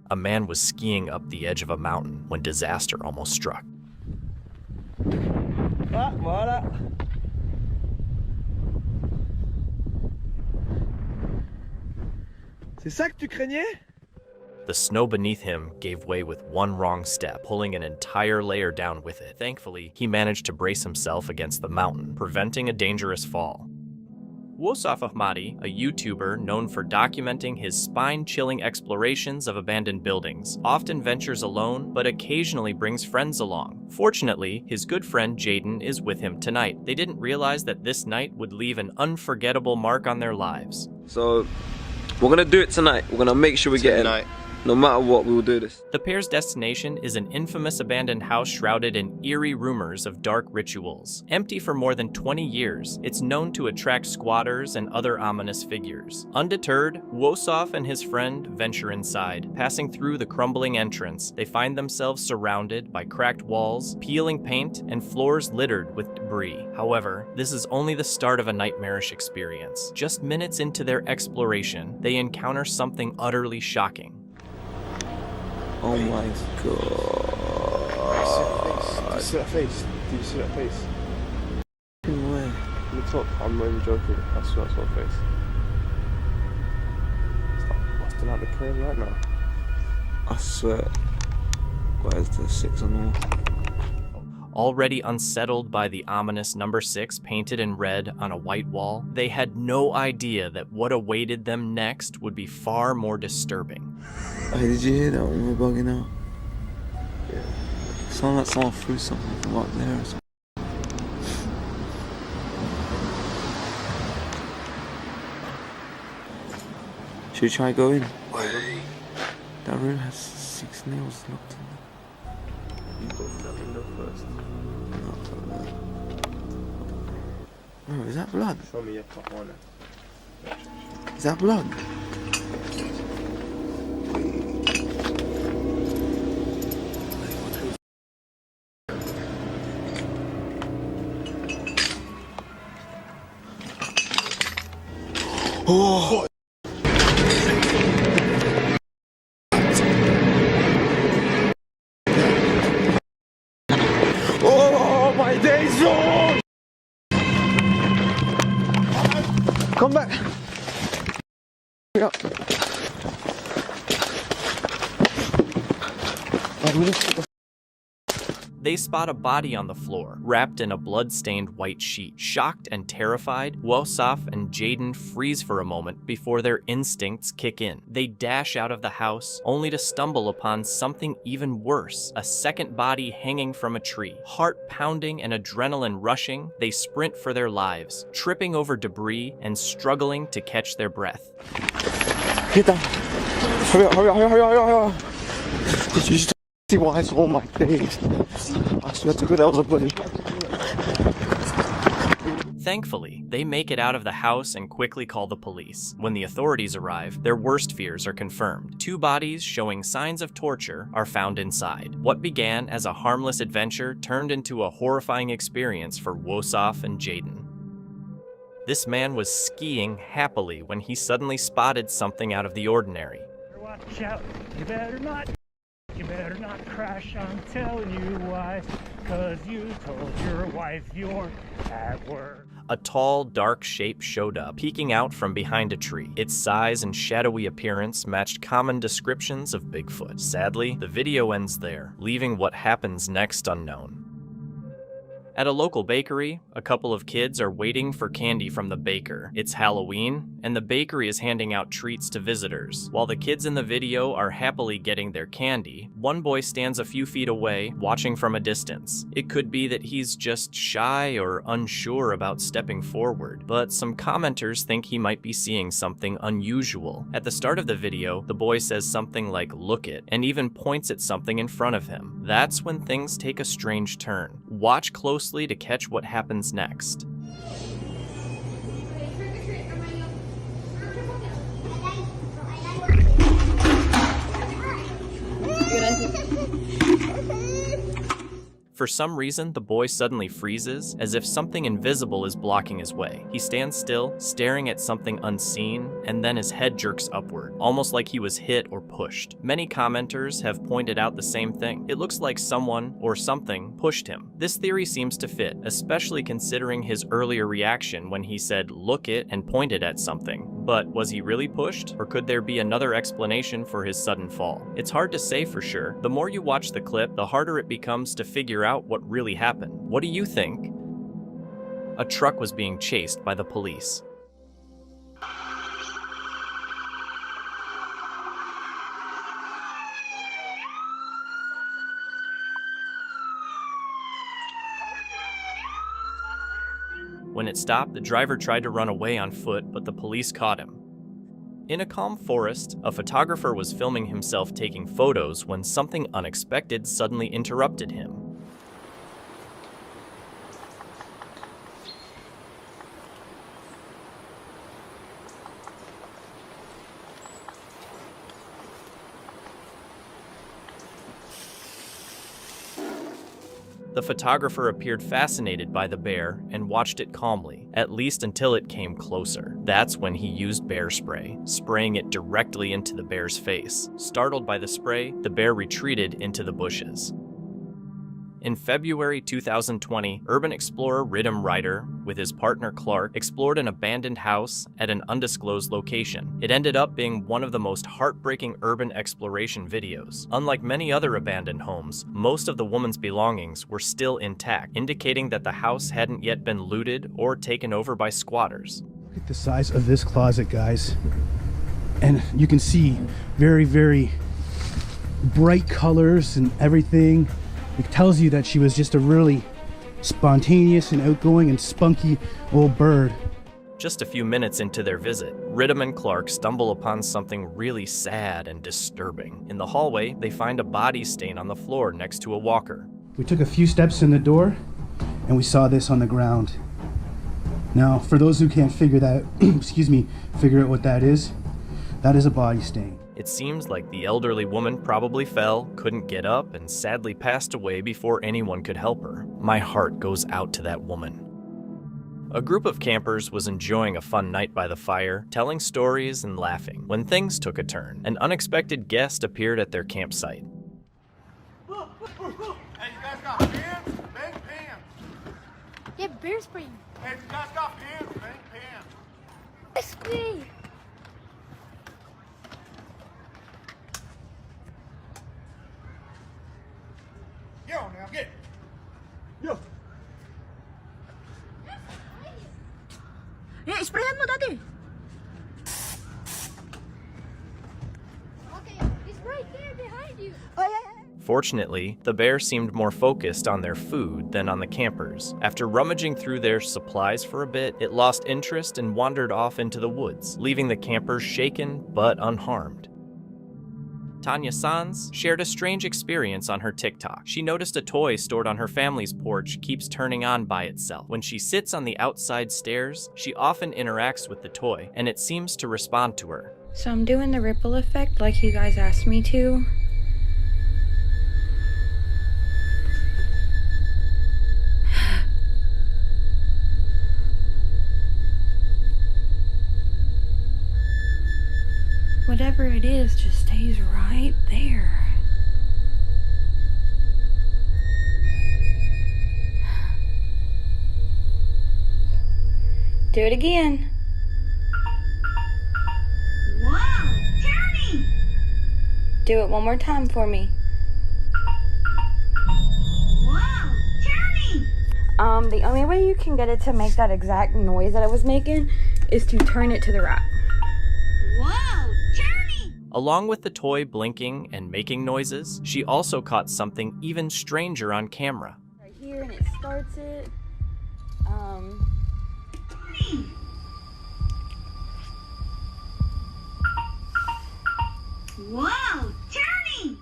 A man was skiing up the edge of a mountain when disaster almost struck. Ah, voilà. C'est ça que tu craignais? The snow beneath him gave way with one wrong step, pulling an entire layer down with it. Thankfully, he managed to brace himself against the mountain, preventing a dangerous fall. Wosaf Ahmadi, a YouTuber known for documenting his spine-chilling explorations of abandoned buildings, often ventures alone, but occasionally brings friends along. Fortunately, his good friend Jaden is with him tonight. They didn't realize that this night would leave an unforgettable mark on their lives. So, we're gonna do it tonight. We're gonna make sure we get in. No matter what, we will do this. The pair's destination is an infamous abandoned house shrouded in eerie rumors of dark rituals. Empty for more than 20 years, it's known to attract squatters and other ominous figures. Undeterred, Wosaf and his friend venture inside. Passing through the crumbling entrance, they find themselves surrounded by cracked walls, peeling paint, and floors littered with debris. However, this is only the start of a nightmarish experience. Just minutes into their exploration, they encounter something utterly shocking. Oh my god. Do you see that face? Do you see that face? No way. The top, I'm not even joking. I swear I saw a face. It's like busting out the crane right now. I swear. What is the 6 on the wall? Already unsettled by the ominous number 6 painted in red on a white wall, they had no idea that what awaited them next would be far more disturbing. Hey, did you hear that when we were bugging out? Yeah. Sounded like someone threw something from up there or something. Should we try go in? Wait. That room has 6 nails locked in there. You go to that window first. Bro, is that blood? Show me your top one. Is that blood? Oh! Oh my days! Oh! Come back! Yeah. They spot a body on the floor, wrapped in a blood-stained white sheet. Shocked and terrified, Wosaf and Jaden freeze for a moment before their instincts kick in. They dash out of the house, only to stumble upon something even worse, a second body hanging from a tree. Heart pounding and adrenaline rushing, they sprint for their lives, tripping over debris and struggling to catch their breath. Get down! Hurry up, hurry up, hurry up, hurry up! Did you see what I saw? Oh my days! I swear to God, that was a bully. Thankfully, they make it out of the house and quickly call the police. When the authorities arrive, their worst fears are confirmed. 2 bodies showing signs of torture are found inside. What began as a harmless adventure turned into a horrifying experience for Wosaf and Jaden. This man was skiing happily when he suddenly spotted something out of the ordinary. Watch out, you better not. You better not crash, I'm telling you why. 'Cause you told your wife you're at work. A tall, dark shape showed up, peeking out from behind a tree. Its size and shadowy appearance matched common descriptions of Bigfoot. Sadly, the video ends there, leaving what happens next unknown. At a local bakery, a couple of kids are waiting for candy from the baker. It's Halloween, and the bakery is handing out treats to visitors. While the kids in the video are happily getting their candy, one boy stands a few feet away, watching from a distance. It could be that he's just shy or unsure about stepping forward, but some commenters think he might be seeing something unusual. At the start of the video, the boy says something like "look it," and even points at something in front of him. That's when things take a strange turn. Watch closely to catch what happens next. For some reason, the boy suddenly freezes, as if something invisible is blocking his way. He stands still, staring at something unseen, and then his head jerks upward, almost like he was hit or pushed. Many commenters have pointed out the same thing. It looks like someone or something pushed him. This theory seems to fit, especially considering his earlier reaction when he said "look it" and pointed at something. But was he really pushed, or could there be another explanation for his sudden fall? It's hard to say for sure. The more you watch the clip, the harder it becomes to figure out what really happened. What do you think? A truck was being chased by the police. When it stopped, the driver tried to run away on foot, but the police caught him. In a calm forest, a photographer was filming himself taking photos when something unexpected suddenly interrupted him. The photographer appeared fascinated by the bear and watched it calmly, at least until it came closer. That's when he used bear spray, spraying it directly into the bear's face. Startled by the spray, the bear retreated into the bushes. In February 2020, urban explorer Ridham Ryder, with his partner Clark, explored an abandoned house at an undisclosed location. It ended up being one of the most heartbreaking urban exploration videos. Unlike many other abandoned homes, most of the woman's belongings were still intact, indicating that the house hadn't yet been looted or taken over by squatters. Look at the size of this closet, guys. And you can see very, very bright colors and everything. It tells you that she was just a really spontaneous and outgoing and spunky old bird. Just a few minutes into their visit, Ridham and Clark stumble upon something really sad and disturbing. In the hallway, they find a body stain on the floor next to a walker. We took a few steps in the door and we saw this on the ground. Now, for those who can't figure that, figure out what that is a body stain. It seems like the elderly woman probably fell, couldn't get up, and sadly passed away before anyone could help her. My heart goes out to that woman. A group of campers was enjoying a fun night by the fire, telling stories and laughing, when things took a turn. An unexpected guest appeared at their campsite. Hey, you guys got pants? Bang pants. Yeah, bear spray. Hey, you guys got pants? Bang pants. Spray. Get on now, get. Yo. Yeah, sprayan mo dati. Okay, it's right there behind you. Oh, yeah. Fortunately, the bear seemed more focused on their food than on the campers. After rummaging through their supplies for a bit, it lost interest and wandered off into the woods, leaving the campers shaken but unharmed. Tanya Sanz shared a strange experience on her TikTok. She noticed a toy stored on her family's porch keeps turning on by itself. When she sits on the outside stairs, she often interacts with the toy, and it seems to respond to her. So I'm doing the ripple effect like you guys asked me to. Whatever it is just stays right there. Do it again. Wow, turning. Do it one more time for me. Wow, turning. The only way you can get it to make that exact noise that I was making is to turn it to the right. Wow, turning. Along with the toy blinking and making noises, she also caught something even stranger on camera. Right here, and it starts it. Wow, turning.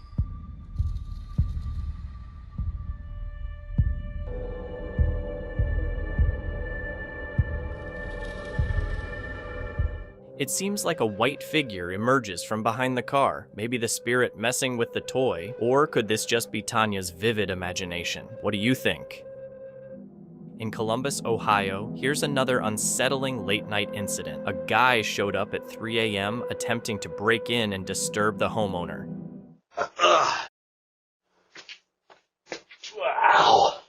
It seems like a white figure emerges from behind the car, maybe the spirit messing with the toy, or could this just be Tanya's vivid imagination? What do you think? In Columbus, Ohio, here's another unsettling late-night incident. A guy showed up at 3 a.m. attempting to break in and disturb the homeowner. Wow.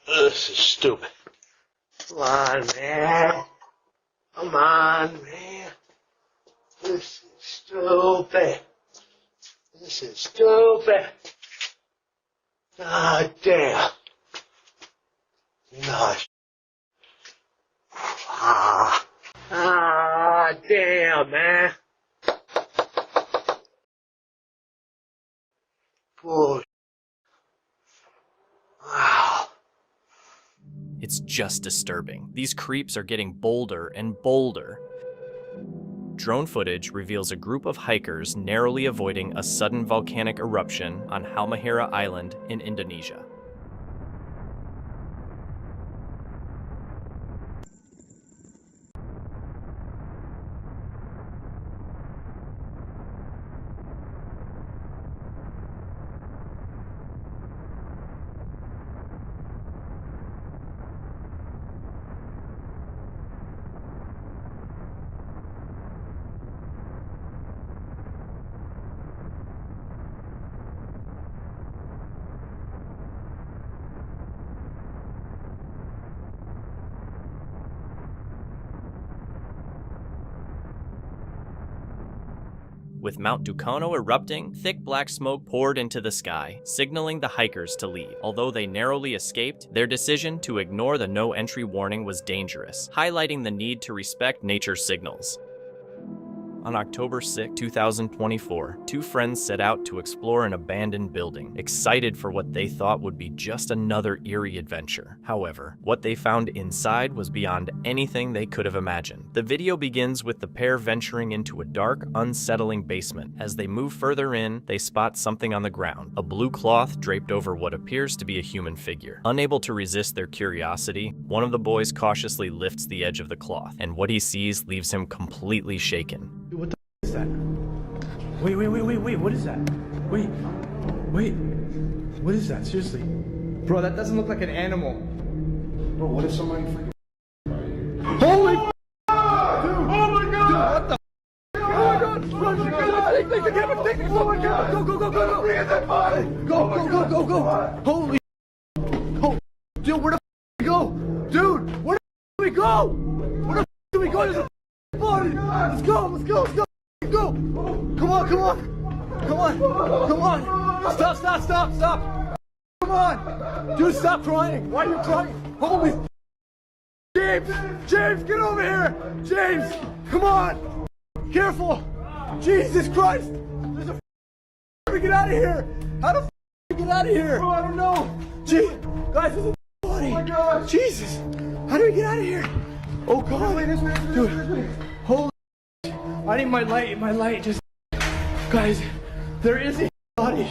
This is stupid. Come on, man. Come on, man. This is stupid. This is stupid. God damn. Gosh. Damn, man. Oh. Wow. It's just disturbing. These creeps are getting bolder and bolder. Drone footage reveals a group of hikers narrowly avoiding a sudden volcanic eruption on Halmahera Island in Indonesia. With Mount Dukono erupting, thick black smoke poured into the sky, signaling the hikers to leave. Although they narrowly escaped, their decision to ignore the no-entry warning was dangerous, highlighting the need to respect nature's signals. On October 6, 2024, two friends set out to explore an abandoned building, excited for what they thought would be just another eerie adventure. However, what they found inside was beyond anything they could have imagined. The video begins with the pair venturing into a dark, unsettling basement. As they move further in, they spot something on the ground, a blue cloth draped over what appears to be a human figure. Unable to resist their curiosity, one of the boys cautiously lifts the edge of the cloth, and what he sees leaves him completely shaken. What the is that? Wait, what is that? Wait, what is that? Seriously? Bro, that doesn't look like an animal. Bro, what if somebody freaking... Holy dude! Oh my god! Dude, what the oh my god! Take the oh my god! Go! Bring in that body! Go! Holy dude, where the we go? Dude, where the we go? Where the do we go? There's a body! Let's go! Go! Come on! Stop! Come on! Dude, stop crying! Why are you crying? Holy James, get over here! James, come on! Careful! Jesus Christ! There's a how do we get out of here? How do we get out of here? Oh, I don't know. Guys, there's a body. Oh my God! Jesus! How do we get out of here? Oh God! This way. Dude, holy! I need my light. Just guys, there is a body.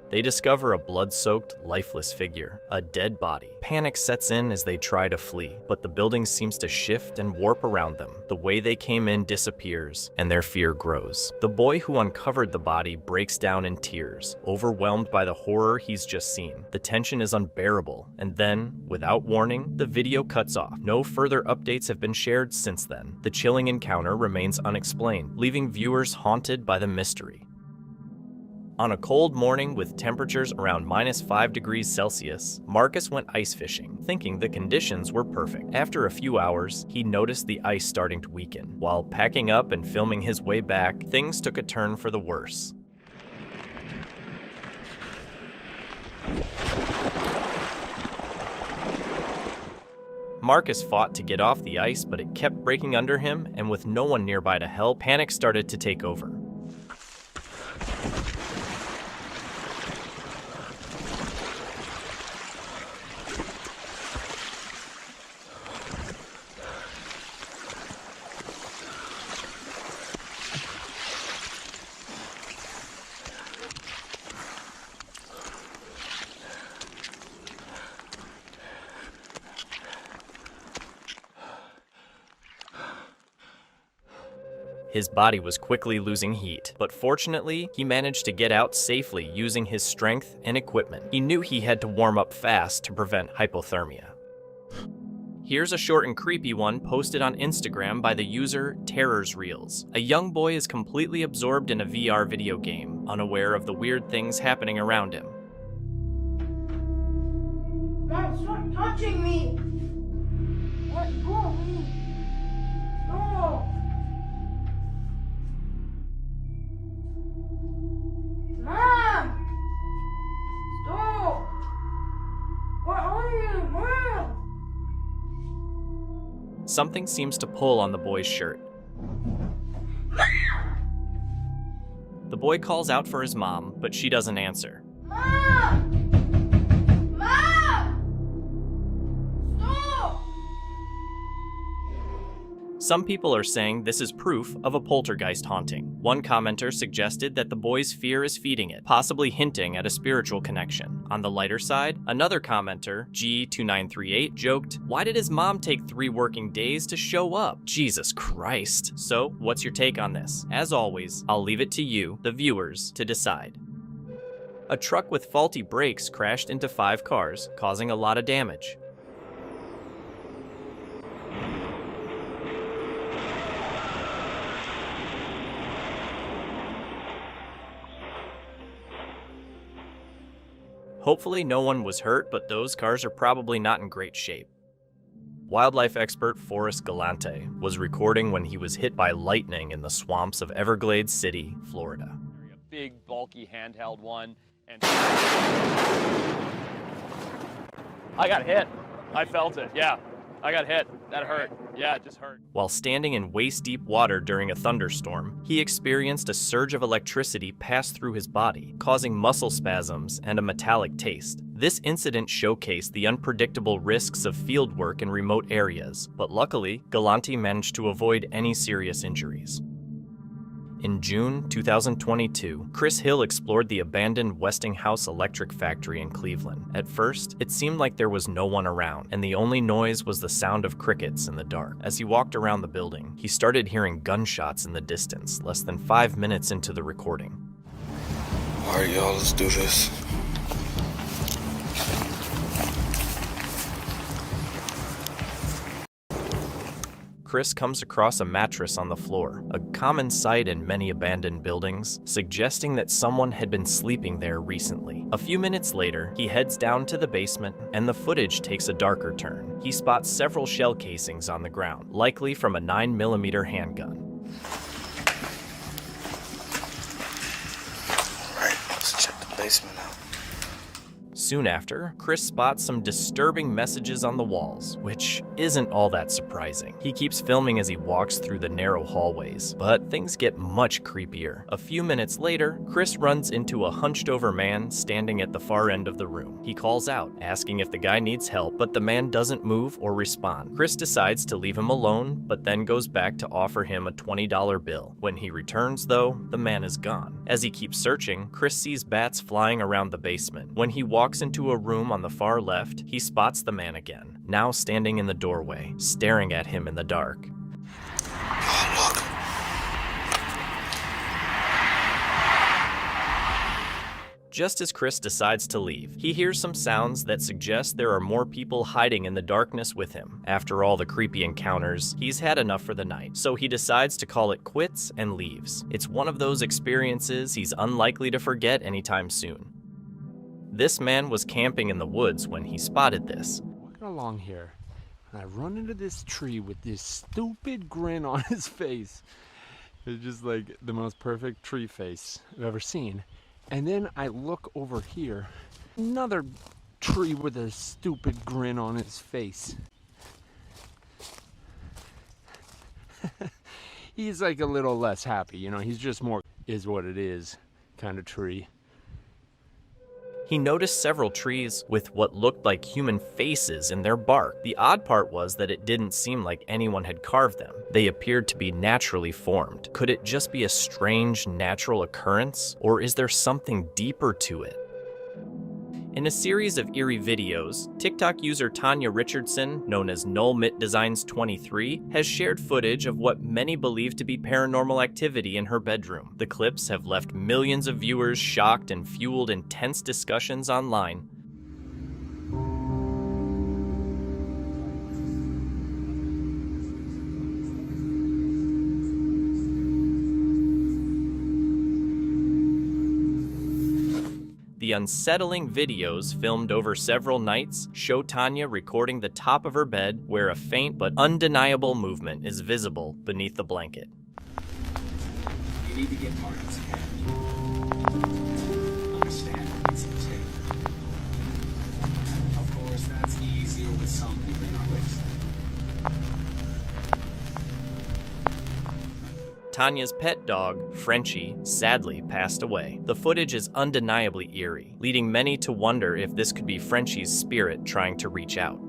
They discover a blood-soaked, lifeless figure, a dead body. Panic sets in as they try to flee, but the building seems to shift and warp around them. The way they came in disappears, and their fear grows. The boy who uncovered the body breaks down in tears, overwhelmed by the horror he's just seen. The tension is unbearable, and then, without warning, the video cuts off. No further updates have been shared since then. The chilling encounter remains unexplained, leaving viewers haunted by the mystery. On a cold morning with temperatures around -5 degrees Celsius, Marcus went ice fishing, thinking the conditions were perfect. After a few hours, he noticed the ice starting to weaken. While packing up and filming his way back, things took a turn for the worse. Marcus fought to get off the ice, but it kept breaking under him, and with no one nearby to help, panic started to take over. His body was quickly losing heat, but fortunately, he managed to get out safely using his strength and equipment. He knew he had to warm up fast to prevent hypothermia. Here's a short and creepy one posted on Instagram by the user Terrors Reels. A young boy is completely absorbed in a VR video game, unaware of the weird things happening around him. Mom, stop touching me! Let go of me! No! Mom! Stop! Where are you, Mom? Something seems to pull on the boy's shirt. The boy calls out for his mom, but she doesn't answer. Mom! Mom! Stop! Some people are saying this is proof of a poltergeist haunting. One commenter suggested that the boy's fear is feeding it, possibly hinting at a spiritual connection. On the lighter side, another commenter, G2938, joked, "Why did his mom take 3 working days to show up? Jesus Christ." So, what's your take on this? As always, I'll leave it to you, the viewers, to decide. A truck with faulty brakes crashed into 5 cars, causing a lot of damage. Hopefully no one was hurt, but those cars are probably not in great shape. Wildlife expert Forrest Galante was recording when he was hit by lightning in the swamps of Everglades City, Florida. A big, bulky, handheld one. And I got hit. I felt it, yeah. I got hit. That hurt. Yeah, it just hurt. While standing in waist-deep water during a thunderstorm, he experienced a surge of electricity pass through his body, causing muscle spasms and a metallic taste. This incident showcased the unpredictable risks of field work in remote areas, but luckily, Galante managed to avoid any serious injuries. In June 2022, Chris Hill explored the abandoned Westinghouse electric factory in Cleveland. At first, it seemed like there was no one around, and the only noise was the sound of crickets in the dark. As he walked around the building, he started hearing gunshots in the distance, less than 5 minutes into the recording. Alright, y'all, let's do this. Chris comes across a mattress on the floor, a common sight in many abandoned buildings, suggesting that someone had been sleeping there recently. A few minutes later, he heads down to the basement, and the footage takes a darker turn. He spots several shell casings on the ground, likely from a 9mm handgun. Alright, let's check the basement out. Soon after, Chris spots some disturbing messages on the walls, which isn't all that surprising. He keeps filming as he walks through the narrow hallways, but things get much creepier. A few minutes later, Chris runs into a hunched-over man standing at the far end of the room. He calls out, asking if the guy needs help, but the man doesn't move or respond. Chris decides to leave him alone, but then goes back to offer him a $20 bill. When he returns, though, the man is gone. As he keeps searching, Chris sees bats flying around the basement. When he walks into a room on the far left, he spots the man again, now standing in the doorway, staring at him in the dark. Oh, look. Just as Chris decides to leave, he hears some sounds that suggest there are more people hiding in the darkness with him. After all the creepy encounters, he's had enough for the night, so he decides to call it quits and leaves. It's one of those experiences he's unlikely to forget anytime soon. This man was camping in the woods when he spotted this. Walking along here, and I run into this tree with this stupid grin on his face. It's just like the most perfect tree face I've ever seen. And then I look over here, another tree with a stupid grin on his face. He's like a little less happy, you know, he's just more is what it is kind of tree. He noticed several trees with what looked like human faces in their bark. The odd part was that it didn't seem like anyone had carved them. They appeared to be naturally formed. Could it just be a strange natural occurrence, or is there something deeper to it? In a series of eerie videos, TikTok user Tanya Richardson, known as NullMitDesigns23, has shared footage of what many believe to be paranormal activity in her bedroom. The clips have left millions of viewers shocked and fueled intense discussions online. The unsettling videos filmed over several nights show Tanya recording the top of her bed where a faint but undeniable movement is visible beneath the blanket. You need to get Martin's head. Understand, it's a tape. Of course, that's easier with some people in our race. Tanya's pet dog, Frenchie, sadly passed away. The footage is undeniably eerie, leading many to wonder if this could be Frenchie's spirit trying to reach out.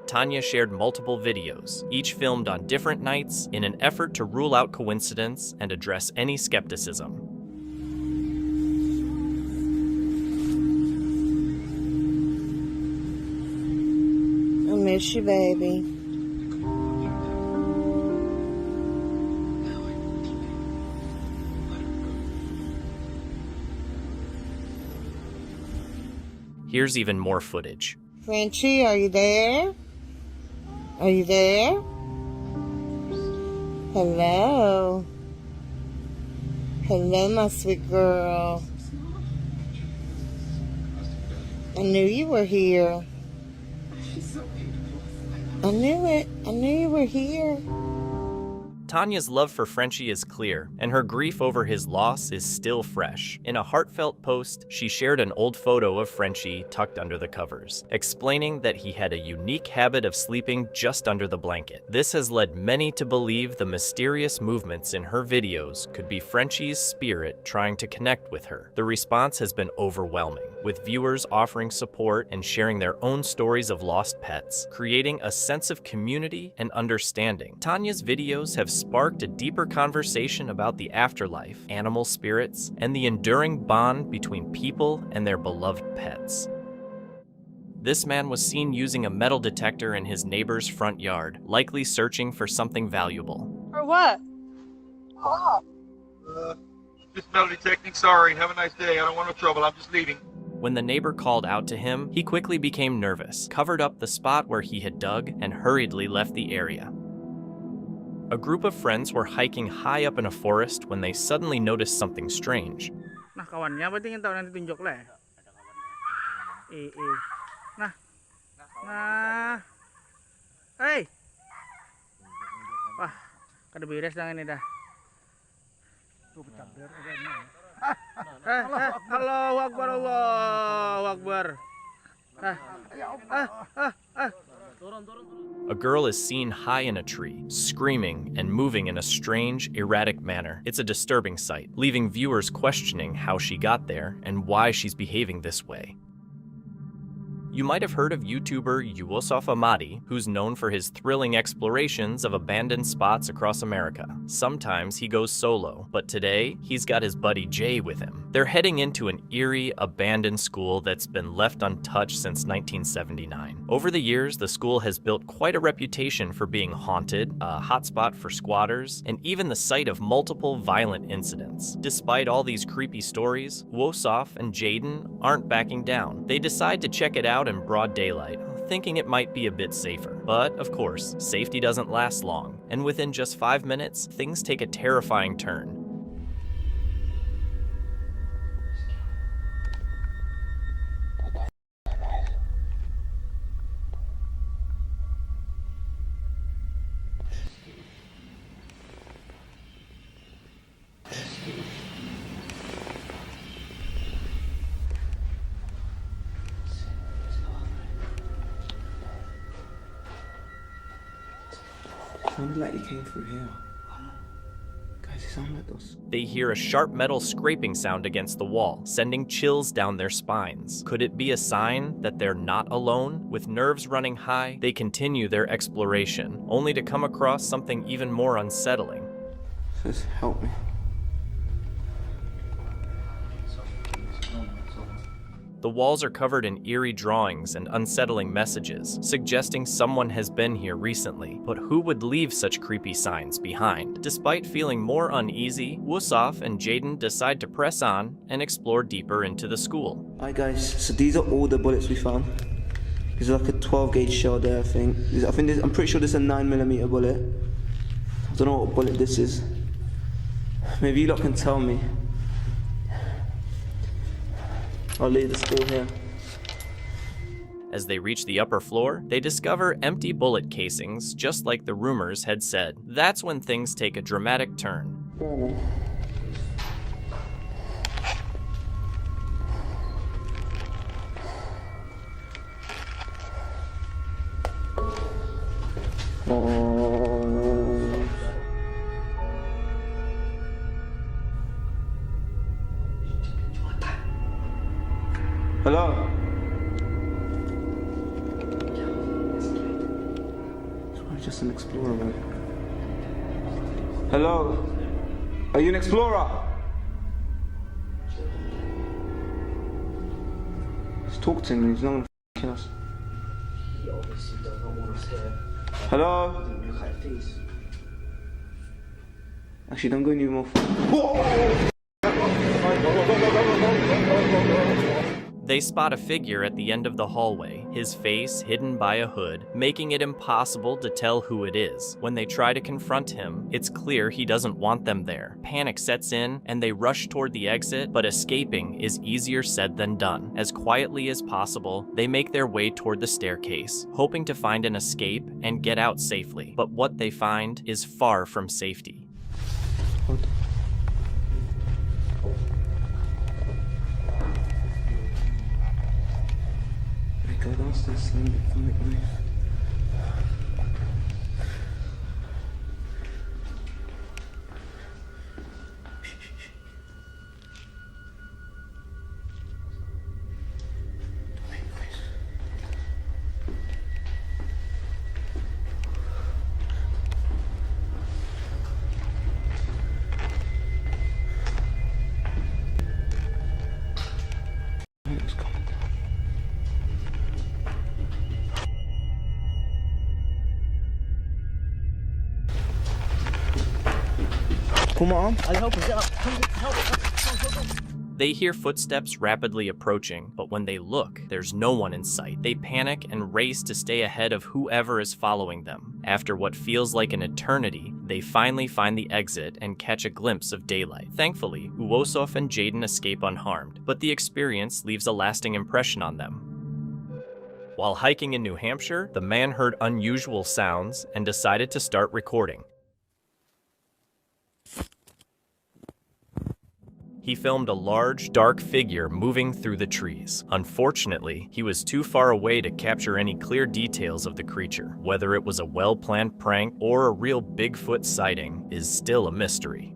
Tanya shared multiple videos, each filmed on different nights in an effort to rule out coincidence and address any skepticism. I miss you, baby. Here's even more footage. Frenchie, are you there? Are you there? Hello. Hello, my sweet girl. I knew you were here. I knew it. I knew you were here. Tanya's love for Frenchie is clear, and her grief over his loss is still fresh. In a heartfelt post, she shared an old photo of Frenchie tucked under the covers, explaining that he had a unique habit of sleeping just under the blanket. This has led many to believe the mysterious movements in her videos could be Frenchie's spirit trying to connect with her. The response has been overwhelming, with viewers offering support and sharing their own stories of lost pets, creating a sense of community and understanding. Tanya's videos have sparked a deeper conversation about the afterlife, animal spirits, and the enduring bond between people and their beloved pets. This man was seen using a metal detector in his neighbor's front yard, likely searching for something valuable. For what? Just metal detecting. Sorry. Have a nice day. I don't want no trouble. I'm just leaving. When the neighbor called out to him, he quickly became nervous, covered up the spot where he had dug, and hurriedly left the area. A group of friends were hiking high up in a forest when they suddenly noticed something strange. Nah, kawannya berarti yang tahu nanti tunjuk lah. Nah. Nah. Hey. Wah, kada beres lang ini dah. Allahu Akbar, Allahu Akbar. A girl is seen high in a tree, screaming and moving in a strange, erratic manner. It's a disturbing sight, leaving viewers questioning how she got there and why she's behaving this way. You might have heard of YouTuber Yusuf Ahmadi, who's known for his thrilling explorations of abandoned spots across America. Sometimes he goes solo, but today he's got his buddy Jay with him. They're heading into an eerie, abandoned school that's been left untouched since 1979. Over the years, the school has built quite a reputation for being haunted, a hotspot for squatters, and even the site of multiple violent incidents. Despite all these creepy stories, Wossoff and Jaden aren't backing down. They decide to check it out in broad daylight, thinking it might be a bit safer. But, of course, safety doesn't last long, and within just 5 minutes, things take a terrifying turn. Sounded like you came through here. Guys, it They hear a sharp metal scraping sound against the wall, sending chills down their spines. Could it be a sign that they're not alone? With nerves running high, they continue their exploration, only to come across something even more unsettling. Just help me. The walls are covered in eerie drawings and unsettling messages, suggesting someone has been here recently. But who would leave such creepy signs behind? Despite feeling more uneasy, Wussof and Jaden decide to press on and explore deeper into the school. Alright guys, so these are all the bullets we found. There's like a 12 gauge shell there, I think. I'm pretty sure this is a 9mm bullet. I don't know what bullet this is. Maybe you lot can tell me. I'll leave the school here. As they reach the upper floor, they discover empty bullet casings, just like the rumors had said. That's when things take a dramatic turn. Hello? It's probably just an explorer, right? Hello? Are you an explorer? Just talk to him, he's not gonna kill us. He obviously does not want us here. Hello? Look at these. Actually, don't go any more. They spot a figure at the end of the hallway, his face hidden by a hood, making it impossible to tell who it is. When they try to confront him, it's clear he doesn't want them there. Panic sets in, and they rush toward the exit, but escaping is easier said than done. As quietly as possible, they make their way toward the staircase, hoping to find an escape and get out safely. But what they find is far from safety. Go downstairs, slam it, find it, knife. Come on, I'll help you. Get up. Help. They hear footsteps rapidly approaching, but when they look, there's no one in sight. They panic and race to stay ahead of whoever is following them. After what feels like an eternity, they finally find the exit and catch a glimpse of daylight. Thankfully, Wussof and Jaden escape unharmed, but the experience leaves a lasting impression on them. While hiking in New Hampshire, the man heard unusual sounds and decided to start recording. He filmed a large, dark figure moving through the trees. Unfortunately, he was too far away to capture any clear details of the creature. Whether it was a well-planned prank or a real Bigfoot sighting is still a mystery.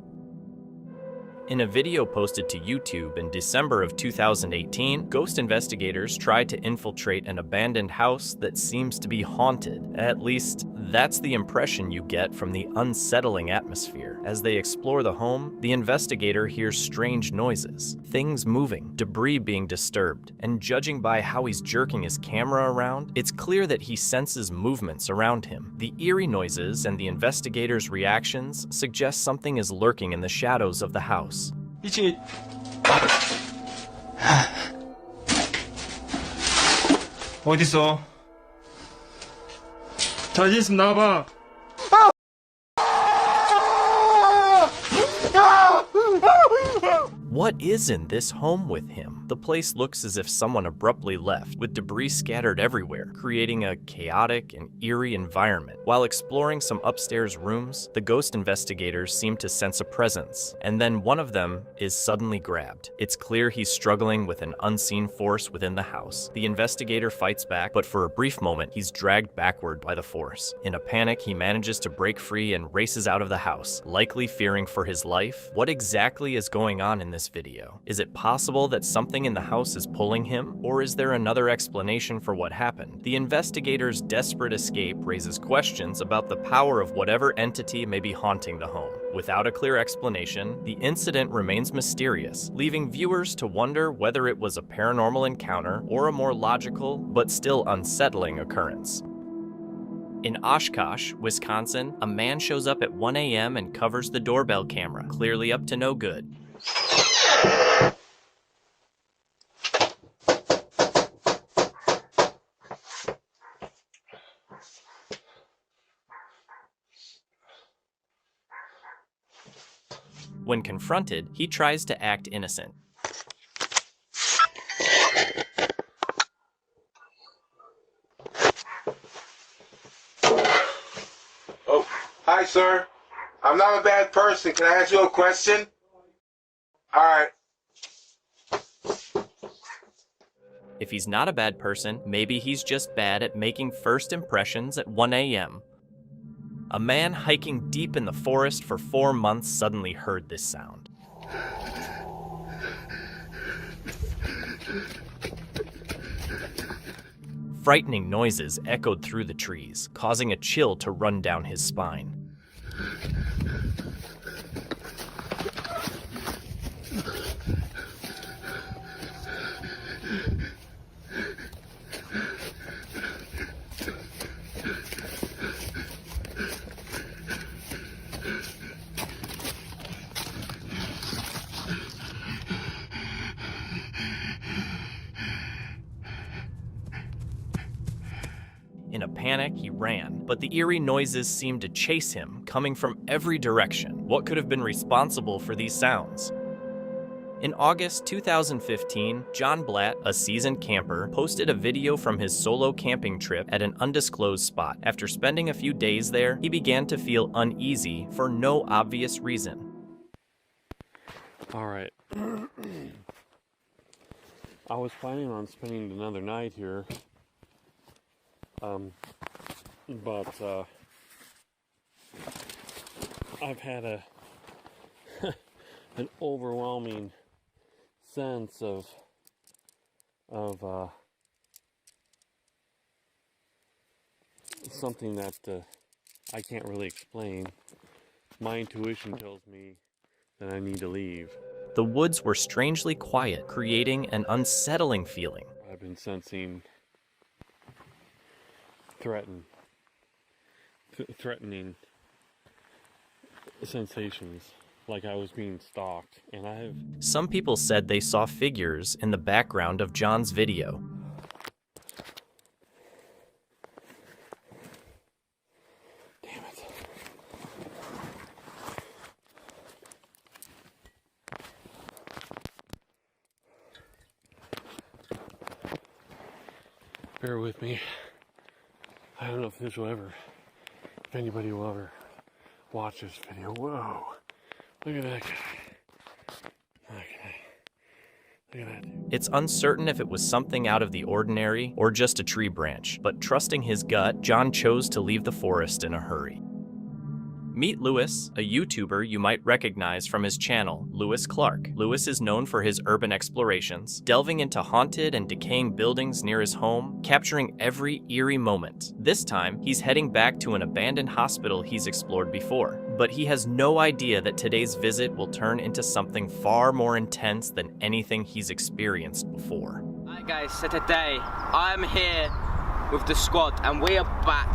In a video posted to YouTube in December of 2018, ghost investigators tried to infiltrate an abandoned house that seems to be haunted. At least, that's the impression you get from the unsettling atmosphere. As they explore the home, the investigator hears strange noises, things moving, debris being disturbed, and judging by how he's jerking his camera around, it's clear that he senses movements around him. The eerie noises and the investigator's reactions suggest something is lurking in the shadows of the house. 2층에 어딨어? 자신 있으면 나와봐. What What is in this home with him? The place looks as if someone abruptly left, with debris scattered everywhere, creating a chaotic and eerie environment. While exploring some upstairs rooms, the ghost investigators seem to sense a presence, and then one of them is suddenly grabbed. It's clear he's struggling with an unseen force within the house. The investigator fights back, but for a brief moment, he's dragged backward by the force. In a panic, he manages to break free and races out of the house, likely fearing for his life. What exactly is going on in this video? Is it possible that something in the house is pulling him, or is there another explanation for what happened? The investigator's desperate escape raises questions about the power of whatever entity may be haunting the home. Without a clear explanation, the incident remains mysterious, leaving viewers to wonder whether it was a paranormal encounter or a more logical but still unsettling occurrence. In Oshkosh, Wisconsin, a man shows up at 1 a.m. and covers the doorbell camera, clearly up to no good. When confronted, he tries to act innocent. Oh, hi, sir. I'm not a bad person. Can I ask you a question? All right. If he's not a bad person, maybe he's just bad at making first impressions at 1 a.m. A man hiking deep in the forest for 4 months suddenly heard this sound. Frightening noises echoed through the trees, causing a chill to run down his spine. In a panic, he ran, but the eerie noises seemed to chase him, coming from every direction. What could have been responsible for these sounds? In August 2015, John Blatt, a seasoned camper, posted a video from his solo camping trip at an undisclosed spot. After spending a few days there, he began to feel uneasy for no obvious reason. All right. I was planning on spending another night here. But I've had an overwhelming sense of something that I can't really explain. My intuition tells me that I need to leave. The woods were strangely quiet, creating an unsettling feeling. I've been sensing threatening sensations, like I was being stalked, and Some people said they saw figures in the background of John's video. Damn it. Bear with me. I don't know if anybody will ever watch this video. Whoa. Look at that guy. Look at that dude. It's uncertain if it was something out of the ordinary or just a tree branch, but trusting his gut, John chose to leave the forest in a hurry. Meet Lewis, a YouTuber you might recognize from his channel, Lewis Clark. Lewis is known for his urban explorations, delving into haunted and decaying buildings near his home, capturing every eerie moment. This time, he's heading back to an abandoned hospital he's explored before, but he has no idea that today's visit will turn into something far more intense than anything he's experienced before. Alright guys, so today, I'm here with the squad and we are back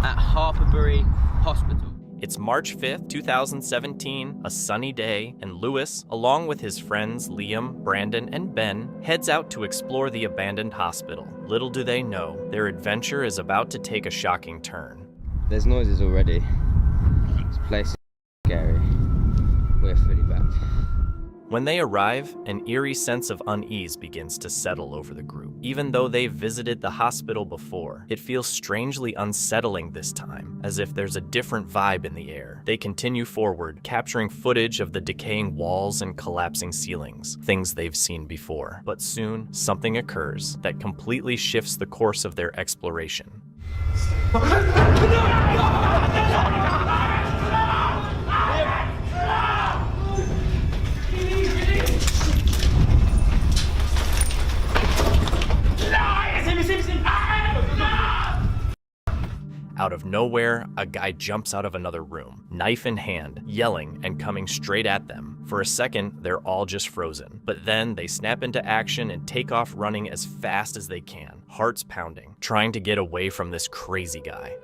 at Harperbury Hospital. It's March 5th, 2017, a sunny day, and Lewis, along with his friends Liam, Brandon, and Ben, heads out to explore the abandoned hospital. Little do they know, their adventure is about to take a shocking turn. There's noises already. This place is scary. We're fully back. When they arrive, an eerie sense of unease begins to settle over the group. Even though they've visited the hospital before, it feels strangely unsettling this time, as if there's a different vibe in the air. They continue forward, capturing footage of the decaying walls and collapsing ceilings, things they've seen before. But soon, something occurs that completely shifts the course of their exploration. Out of nowhere, a guy jumps out of another room, knife in hand, yelling and coming straight at them. For a second, they're all just frozen. But then they snap into action and take off running as fast as they can, hearts pounding, trying to get away from this crazy guy.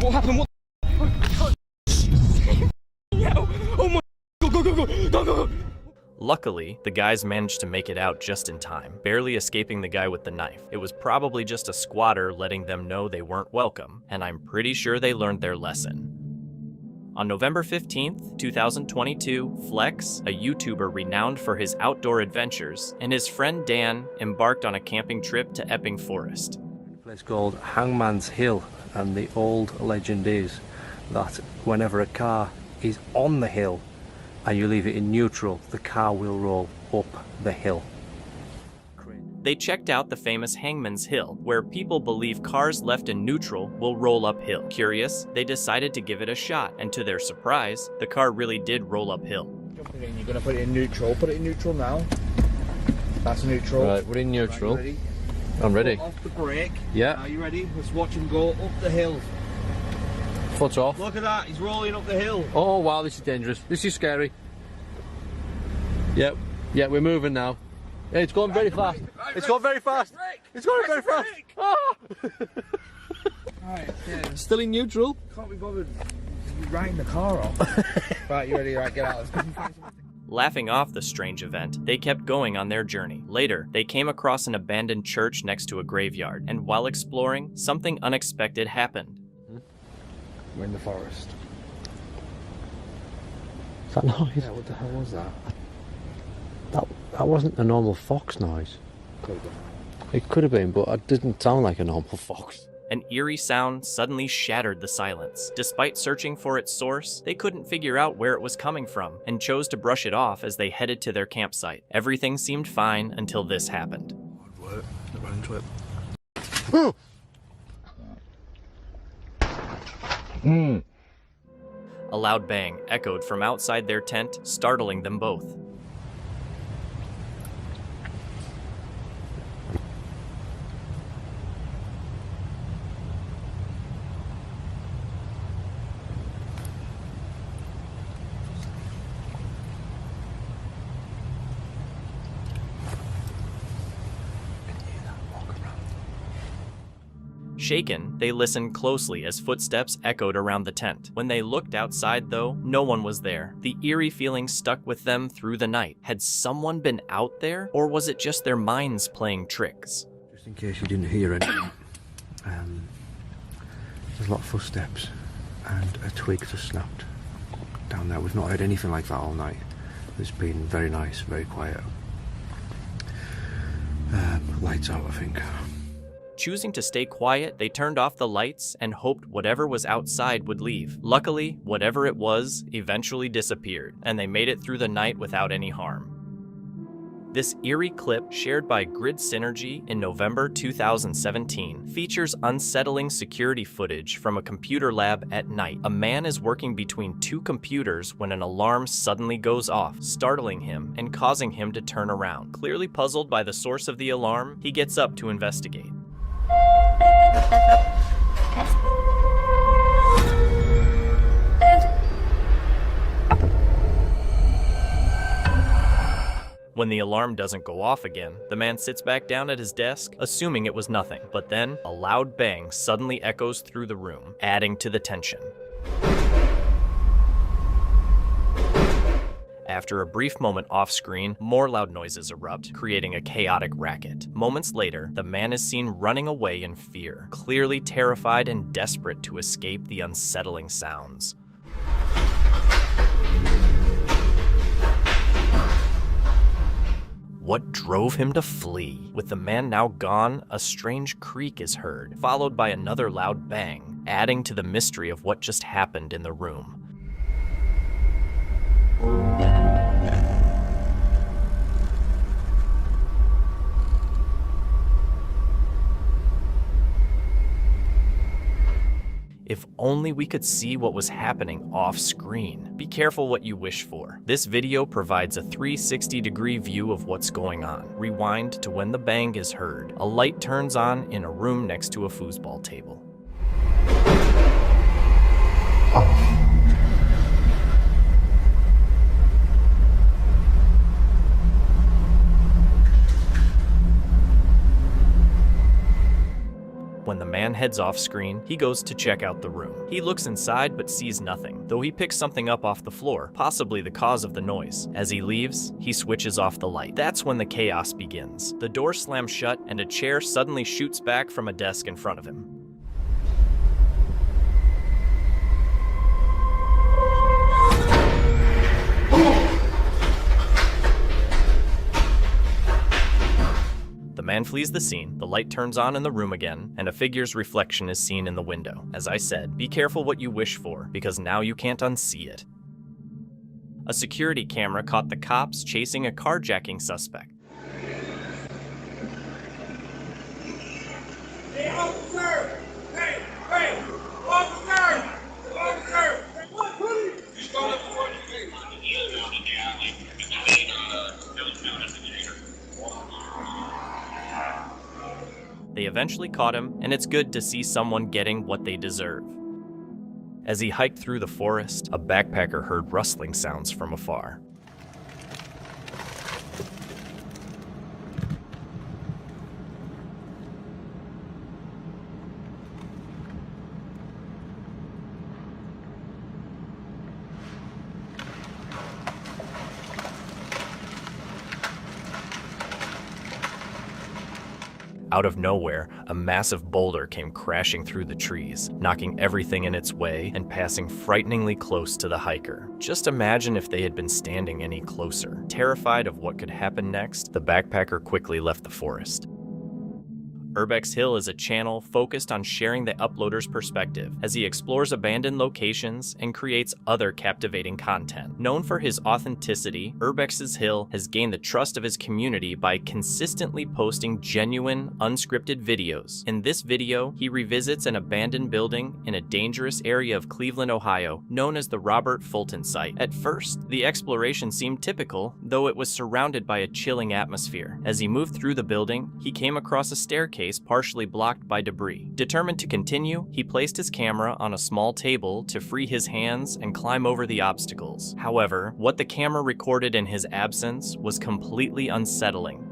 What happened? Oh my! Go! Luckily, the guys managed to make it out just in time, barely escaping the guy with the knife. It was probably just a squatter letting them know they weren't welcome, and I'm pretty sure they learned their lesson. On November 15th, 2022, Flex, a YouTuber renowned for his outdoor adventures, and his friend Dan embarked on a camping trip to Epping Forest. A place called Hangman's Hill, and the old legend is that whenever a car is on the hill and you leave it in neutral, the car will roll up the hill. They checked out the famous Hangman's Hill, where people believe cars left in neutral will roll uphill. Curious, they decided to give it a shot, and to their surprise, the car really did roll uphill. Jumping in, you're going to put it in neutral. Put it in neutral now. That's neutral. Right, we're in neutral. Right, ready? I'm ready. Foot off the brake. Yeah. Are you ready? Let's watch him go up the hill. Foot off. Look at that, he's rolling up the hill. Oh wow, this is dangerous. This is scary. Yep, yeah, we're moving now. Yeah, it's going very fast. It's going very fast. It's going very fast. Ah! Right, yeah. Still in neutral. Can't be bothered riding the car off. Right, you ready? Right, get out. Laughing off the strange event, they kept going on their journey. Later, they came across an abandoned church next to a graveyard, and while exploring, something unexpected happened. We're in the forest. Is that noise? Yeah, what the hell was that? That wasn't a normal fox noise. Could have been. It could have been, but it didn't sound like a normal fox. An eerie sound suddenly shattered the silence. Despite searching for its source, they couldn't figure out where it was coming from, and chose to brush it off as they headed to their campsite. Everything seemed fine until this happened. Hard work. I ran into it. A loud bang echoed from outside their tent, startling them both. Shaken, they listened closely as footsteps echoed around the tent. When they looked outside, though, no one was there. The eerie feeling stuck with them through the night. Had someone been out there, or was it just their minds playing tricks? Just in case you didn't hear anything, there's a lot of footsteps, and a twig just snapped down there. We've not heard anything like that all night. It's been very nice, very quiet. Lights out, I think. Choosing to stay quiet, they turned off the lights and hoped whatever was outside would leave. Luckily, whatever it was eventually disappeared, and they made it through the night without any harm. This eerie clip, shared by Grid Synergy in November 2017, features unsettling security footage from a computer lab at night. A man is working between two computers when an alarm suddenly goes off, startling him and causing him to turn around. Clearly puzzled by the source of the alarm, he gets up to investigate. When the alarm doesn't go off again, the man sits back down at his desk, assuming it was nothing. But then, a loud bang suddenly echoes through the room, adding to the tension. After a brief moment off-screen, more loud noises erupt, creating a chaotic racket. Moments later, the man is seen running away in fear, clearly terrified and desperate to escape the unsettling sounds. What drove him to flee? With the man now gone, a strange creak is heard, followed by another loud bang, adding to the mystery of what just happened in the room. If only we could see what was happening off-screen. Be careful what you wish for. This video provides a 360-degree view of what's going on. Rewind to when the bang is heard. A light turns on in a room next to a foosball table. When the man heads off screen, he goes to check out the room. He looks inside but sees nothing, though he picks something up off the floor, possibly the cause of the noise. As he leaves, he switches off the light. That's when the chaos begins. The door slams shut and a chair suddenly shoots back from a desk in front of him. The man flees the scene, the light turns on in the room again, and a figure's reflection is seen in the window. As I said, be careful what you wish for, because now you can't unsee it. A security camera caught the cops chasing a carjacking suspect. Hey, officer! Hey! Hey! Officer! Officer! What? Please! He's going up for They eventually caught him, and it's good to see someone getting what they deserve. As he hiked through the forest, a backpacker heard rustling sounds from afar. Out of nowhere, a massive boulder came crashing through the trees, knocking everything in its way and passing frighteningly close to the hiker. Just imagine if they had been standing any closer. Terrified of what could happen next, the backpacker quickly left the forest. Urbex Hill is a channel focused on sharing the uploader's perspective as he explores abandoned locations and creates other captivating content. Known for his authenticity, Urbex's Hill has gained the trust of his community by consistently posting genuine, unscripted videos. In this video, he revisits an abandoned building in a dangerous area of Cleveland, Ohio, known as the Robert Fulton site. At first, the exploration seemed typical, though it was surrounded by a chilling atmosphere. As he moved through the building, he came across a staircase partially blocked by debris. Determined to continue, he placed his camera on a small table to free his hands and climb over the obstacles. However, what the camera recorded in his absence was completely unsettling.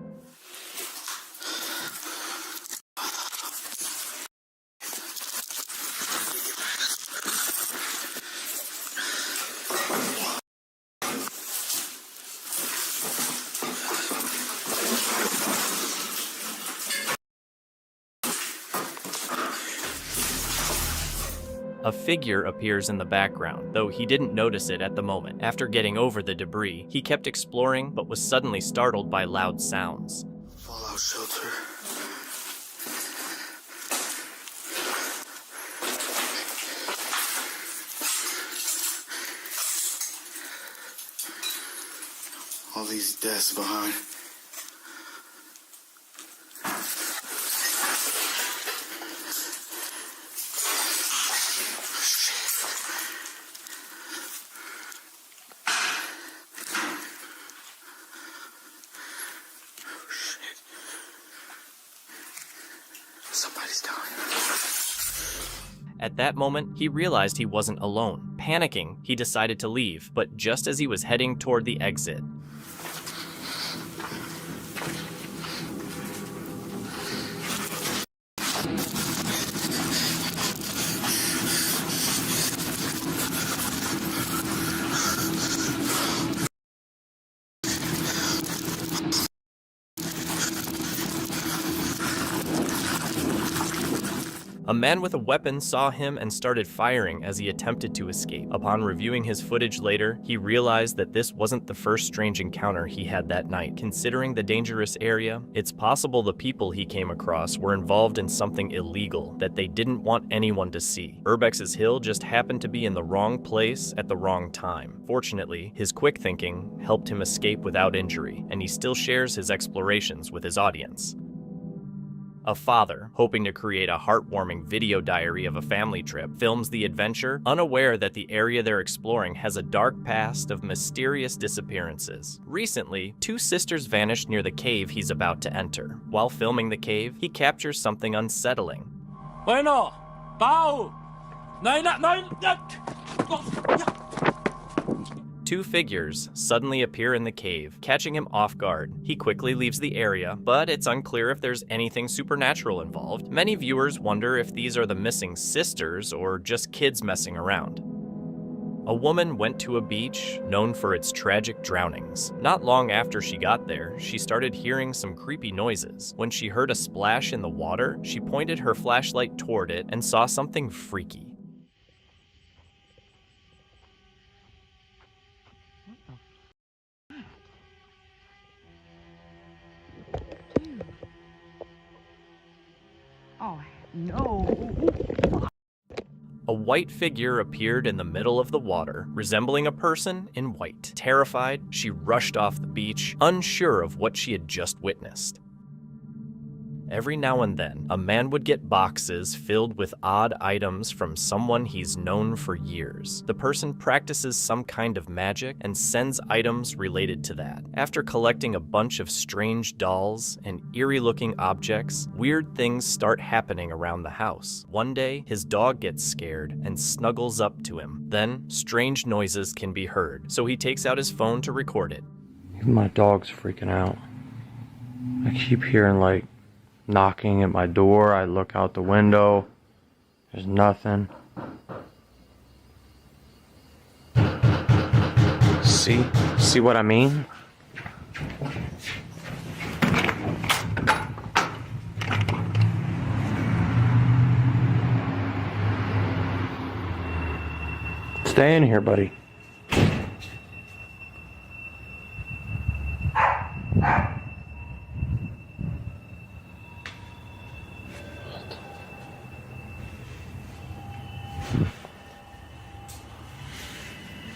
A figure appears in the background, though he didn't notice it at the moment. After getting over the debris, he kept exploring but was suddenly startled by loud sounds. Fallout shelter. All these desks behind. Somebody's down here. At that moment, he realized he wasn't alone. Panicking, he decided to leave, but just as he was heading toward the exit, A man with a weapon saw him and started firing as he attempted to escape. Upon reviewing his footage later, he realized that this wasn't the first strange encounter he had that night. Considering the dangerous area, it's possible the people he came across were involved in something illegal that they didn't want anyone to see. Urbex's hill just happened to be in the wrong place at the wrong time. Fortunately, his quick thinking helped him escape without injury, and he still shares his explorations with his audience. A father, hoping to create a heartwarming video diary of a family trip, films the adventure, unaware that the area they're exploring has a dark past of mysterious disappearances. Recently, 2 sisters vanished near the cave he's about to enter. While filming the cave, he captures something unsettling. Bueno, Pau! No. 2 figures suddenly appear in the cave, catching him off guard. He quickly leaves the area, but it's unclear if there's anything supernatural involved. Many viewers wonder if these are the missing sisters or just kids messing around. A woman went to a beach known for its tragic drownings. Not long after she got there, she started hearing some creepy noises. When she heard a splash in the water, she pointed her flashlight toward it and saw something freaky. Oh, no. A white figure appeared in the middle of the water, resembling a person in white. Terrified, she rushed off the beach, unsure of what she had just witnessed. Every now and then, a man would get boxes filled with odd items from someone he's known for years. The person practices some kind of magic and sends items related to that. After collecting a bunch of strange dolls and eerie-looking objects, weird things start happening around the house. One day, his dog gets scared and snuggles up to him. Then, strange noises can be heard, so he takes out his phone to record it. My dog's freaking out. I keep hearing like knocking at my door. I look out the window. There's nothing. See what I mean? Stay in here, buddy.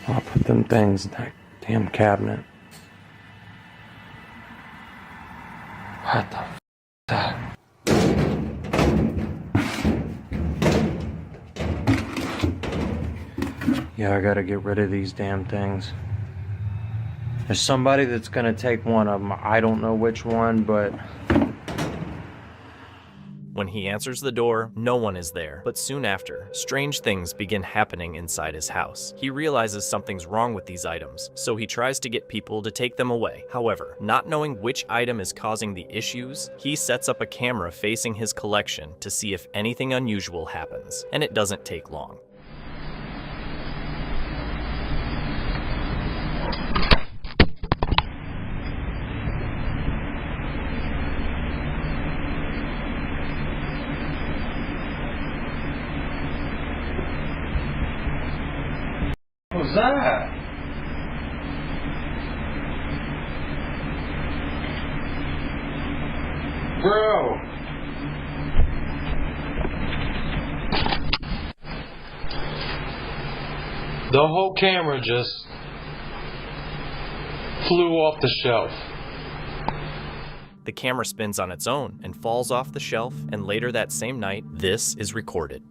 I'll put them things in that damn cabinet. What the f*** is that? Yeah, I gotta get rid of these damn things. There's somebody that's gonna take one of them. I don't know which one, but... When he answers the door, no one is there. But soon after, strange things begin happening inside his house. He realizes something's wrong with these items, so he tries to get people to take them away. However, not knowing which item is causing the issues, he sets up a camera facing his collection to see if anything unusual happens, and it doesn't take long. What was that? Bro! The whole camera just flew off the shelf. The camera spins on its own and falls off the shelf, and later that same night, this is recorded.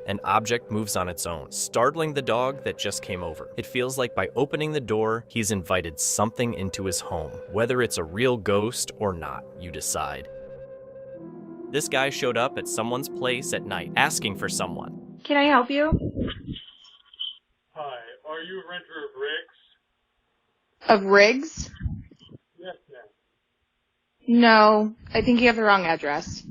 An object moves on its own, startling the dog that just came over. It feels like by opening the door, he's invited something into his home. Whether it's a real ghost or not, you decide. This guy showed up at someone's place at night, asking for someone. Can I help you? Hi, are you a renter of Riggs? Of Riggs? Yes, ma'am. No, I think you have the wrong address.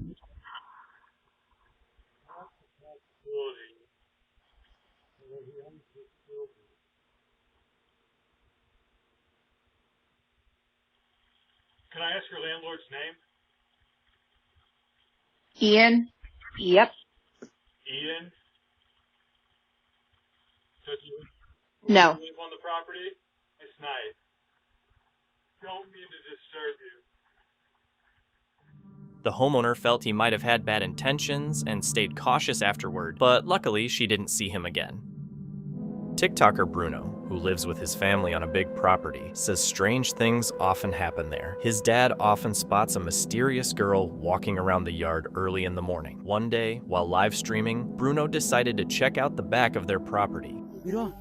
Can I ask your landlord's name? Ian? Yep. Ian? Does he No. live on the property? It's nice. Don't mean to disturb you. The homeowner felt he might have had bad intentions and stayed cautious afterward, but luckily she didn't see him again. TikToker Bruno, who lives with his family on a big property, says strange things often happen there. His dad often spots a mysterious girl walking around the yard early in the morning. One day, while live streaming, Bruno decided to check out the back of their property. Quiero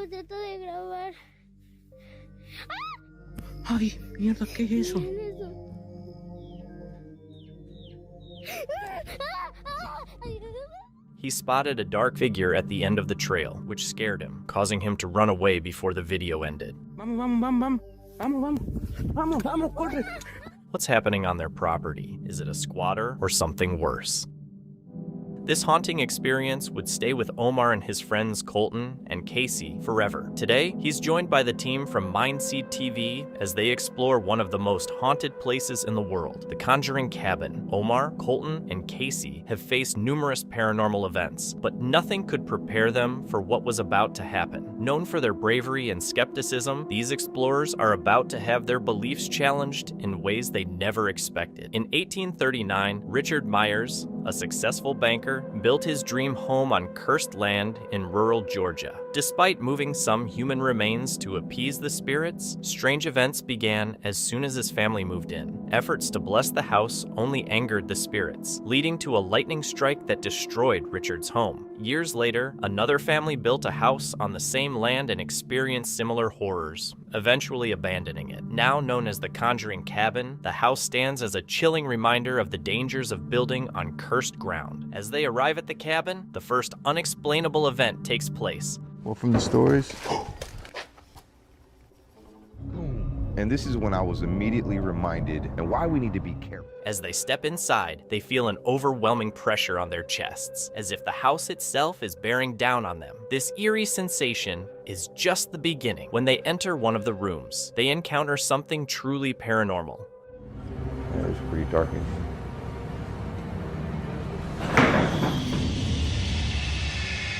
tratar de grabar. Ay, mierda, ¿qué es eso? He spotted a dark figure at the end of the trail, which scared him, causing him to run away before the video ended. What's happening on their property? Is it a squatter or something worse? This haunting experience would stay with Omar and his friends Colton and Casey forever. Today, he's joined by the team from Mindseed TV as they explore one of the most haunted places in the world, the Conjuring Cabin. Omar, Colton, and Casey have faced numerous paranormal events, but nothing could prepare them for what was about to happen. Known for their bravery and skepticism, these explorers are about to have their beliefs challenged in ways they never expected. In 1839, Richard Myers, a successful banker, built his dream home on cursed land in rural Georgia. Despite moving some human remains to appease the spirits, strange events began as soon as his family moved in. Efforts to bless the house only angered the spirits, leading to a lightning strike that destroyed Richard's home. Years later, another family built a house on the same land and experienced similar horrors, eventually abandoning it. Now known as the Conjuring Cabin, the house stands as a chilling reminder of the dangers of building on cursed ground. As they arrive at the cabin, the first unexplainable event takes place. Well, from the stories. And this is when I was immediately reminded and why we need to be careful. As they step inside, they feel an overwhelming pressure on their chests, as if the house itself is bearing down on them. This eerie sensation is just the beginning. When they enter one of the rooms, they encounter something truly paranormal. Yeah, it was pretty dark in here.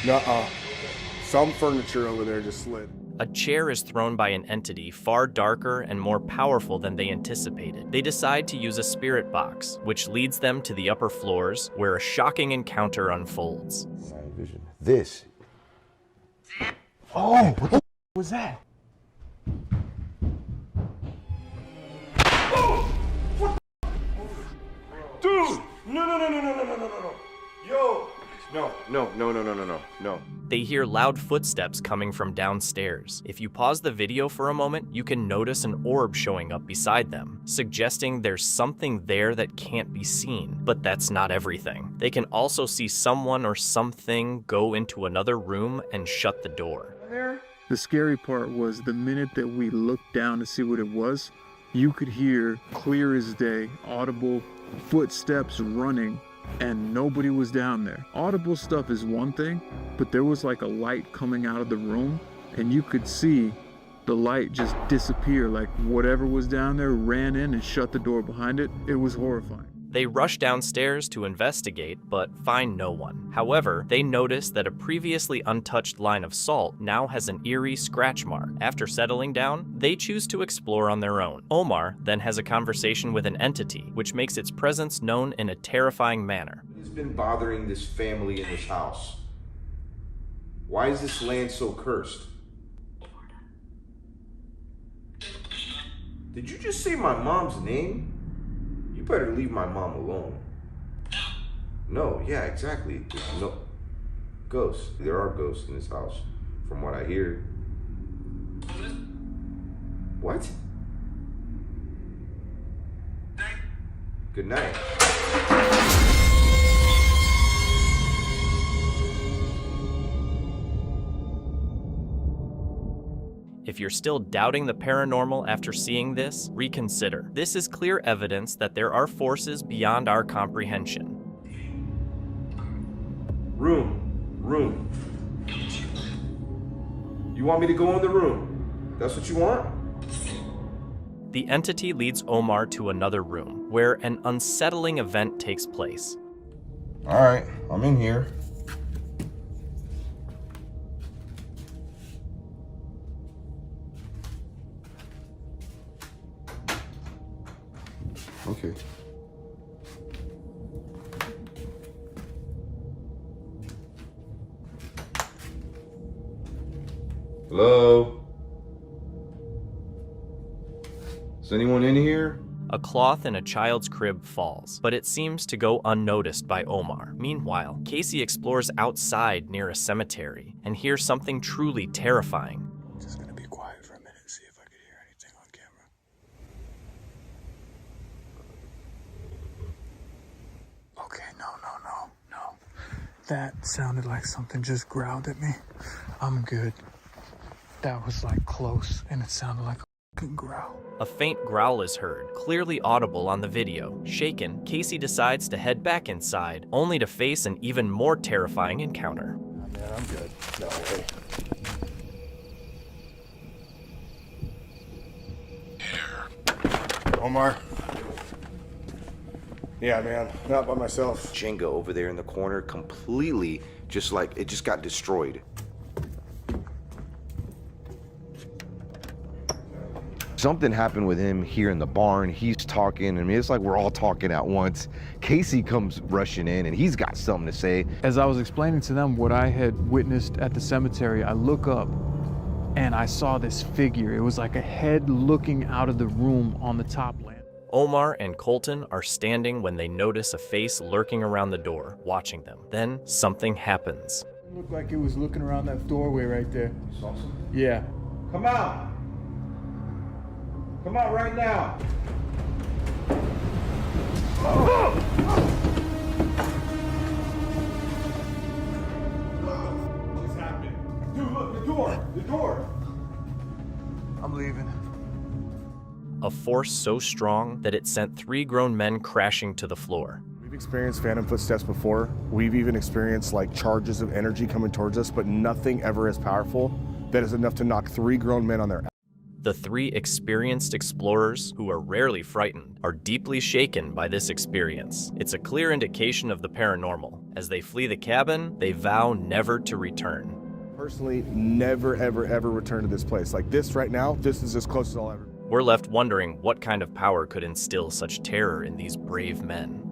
Nuh-uh. Some furniture over there just slid. A chair is thrown by an entity far darker and more powerful than they anticipated. They decide to use a spirit box, which leads them to the upper floors, where a shocking encounter unfolds. Vision. This. Oh, what the was that? Oh! What the? Dude! No. Yo! No. They hear loud footsteps coming from downstairs. If you pause the video for a moment, you can notice an orb showing up beside them, suggesting there's something there that can't be seen. But that's not everything. They can also see someone or something go into another room and shut the door. The scary part was the minute that we looked down to see what it was, you could hear clear as day, audible footsteps running. And nobody was down there. Audible stuff is one thing, but there was like a light coming out of the room, and you could see the light just disappear, like whatever was down there ran in and shut the door behind it. It was horrifying. They rush downstairs to investigate, but find no one. However, they notice that a previously untouched line of salt now has an eerie scratch mark. After settling down, they choose to explore on their own. Omar then has a conversation with an entity, which makes its presence known in a terrifying manner. What has been bothering this family in this house? Why is this land so cursed? Did you just say my mom's name? You better leave my mom alone. No, yeah, exactly. There's no ghosts. There are ghosts in this house, from what I hear. What? Good night. If you're still doubting the paranormal after seeing this, reconsider. This is clear evidence that there are forces beyond our comprehension. Room. You want me to go in the room? That's what you want? The entity leads Omar to another room, where an unsettling event takes place. All right, I'm in here. Okay. Hello? Is anyone in here? A cloth in a child's crib falls, but it seems to go unnoticed by Omar. Meanwhile, Casey explores outside near a cemetery and hears something truly terrifying. Just gonna be quiet for a minute, see if I could hear anything on camera. Okay, no. That sounded like something just growled at me. I'm good. That was like close, and it sounded like a fucking growl. A faint growl is heard, clearly audible on the video. Shaken, Casey decides to head back inside, only to face an even more terrifying encounter. Oh, man, I'm good. No way. Omar? Yeah, man, not by myself. Jenga over there in the corner, completely just like, it just got destroyed. Something happened with him here in the barn. He's talking. I mean, it's like we're all talking at once. Casey comes rushing in and he's got something to say. As I was explaining to them what I had witnessed at the cemetery, I look up and I saw this figure. It was like a head looking out of the room on the top land. Omar and Colton are standing when they notice a face lurking around the door, watching them. Then something happens. It looked like it was looking around that doorway right there. You saw something? Yeah. Come out! Come out right now! What's happening? Dude, look, the door! I'm leaving. A force so strong that it sent 3 grown men crashing to the floor. We've experienced phantom footsteps before. We've even experienced like charges of energy coming towards us, but nothing ever as powerful that is enough to knock 3 grown men on their ass. The 3 experienced explorers, who are rarely frightened, are deeply shaken by this experience. It's a clear indication of the paranormal. As they flee the cabin, they vow never to return. Personally, never, ever return to this place. Like this right now, this is as close as I'll ever. We're left wondering what kind of power could instill such terror in these brave men.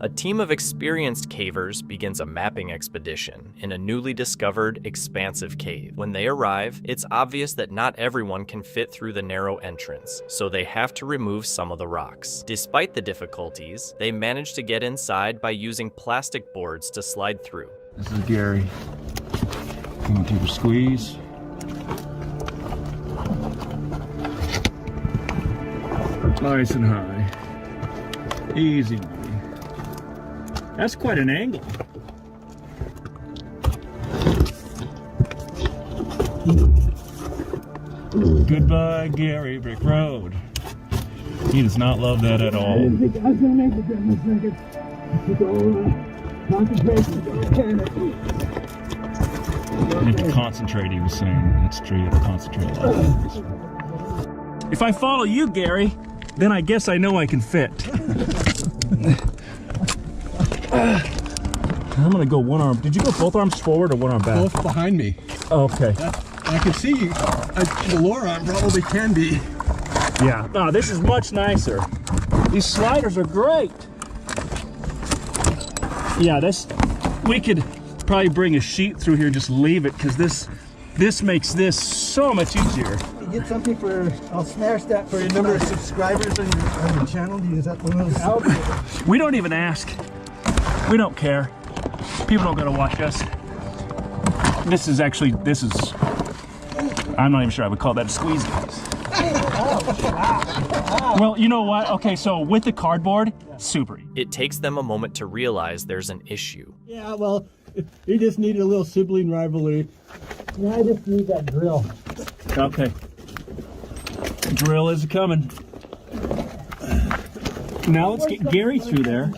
A team of experienced cavers begins a mapping expedition in a newly discovered, expansive cave. When they arrive, it's obvious that not everyone can fit through the narrow entrance, so they have to remove some of the rocks. Despite the difficulties, they manage to get inside by using plastic boards to slide through. This is Gary. Come on, take a squeeze. Nice and high. Easy, buddy. That's quite an angle. Goodbye, Gary, Brick Road. He does not love that at all. I was gonna make it in a second. Concentration. You have to concentrate, he was saying. That's true, you have to concentrate. If I follow you, Gary, then I guess I know I can fit. I'm gonna go one arm. Did you go both arms forward or one arm back? Both behind me. Okay. I can see you. The lower arm probably can be. Yeah. No, this is much nicer. These sliders are great. Yeah, we could probably bring a sheet through here and just leave it, because this makes this so much easier. You get something for, I'll smash that for your number of subscribers on your channel. Is that one of those? We don't even ask. We don't care. People don't gotta watch us. This is, I'm not even sure I would call that a squeeze. Well, you know what? Okay, so with the cardboard, super. It takes them a moment to realize there's an issue. Yeah, well, you just need a little sibling rivalry. Yeah, I just need that drill. Okay. Drill is coming. Now let's get Gary through there.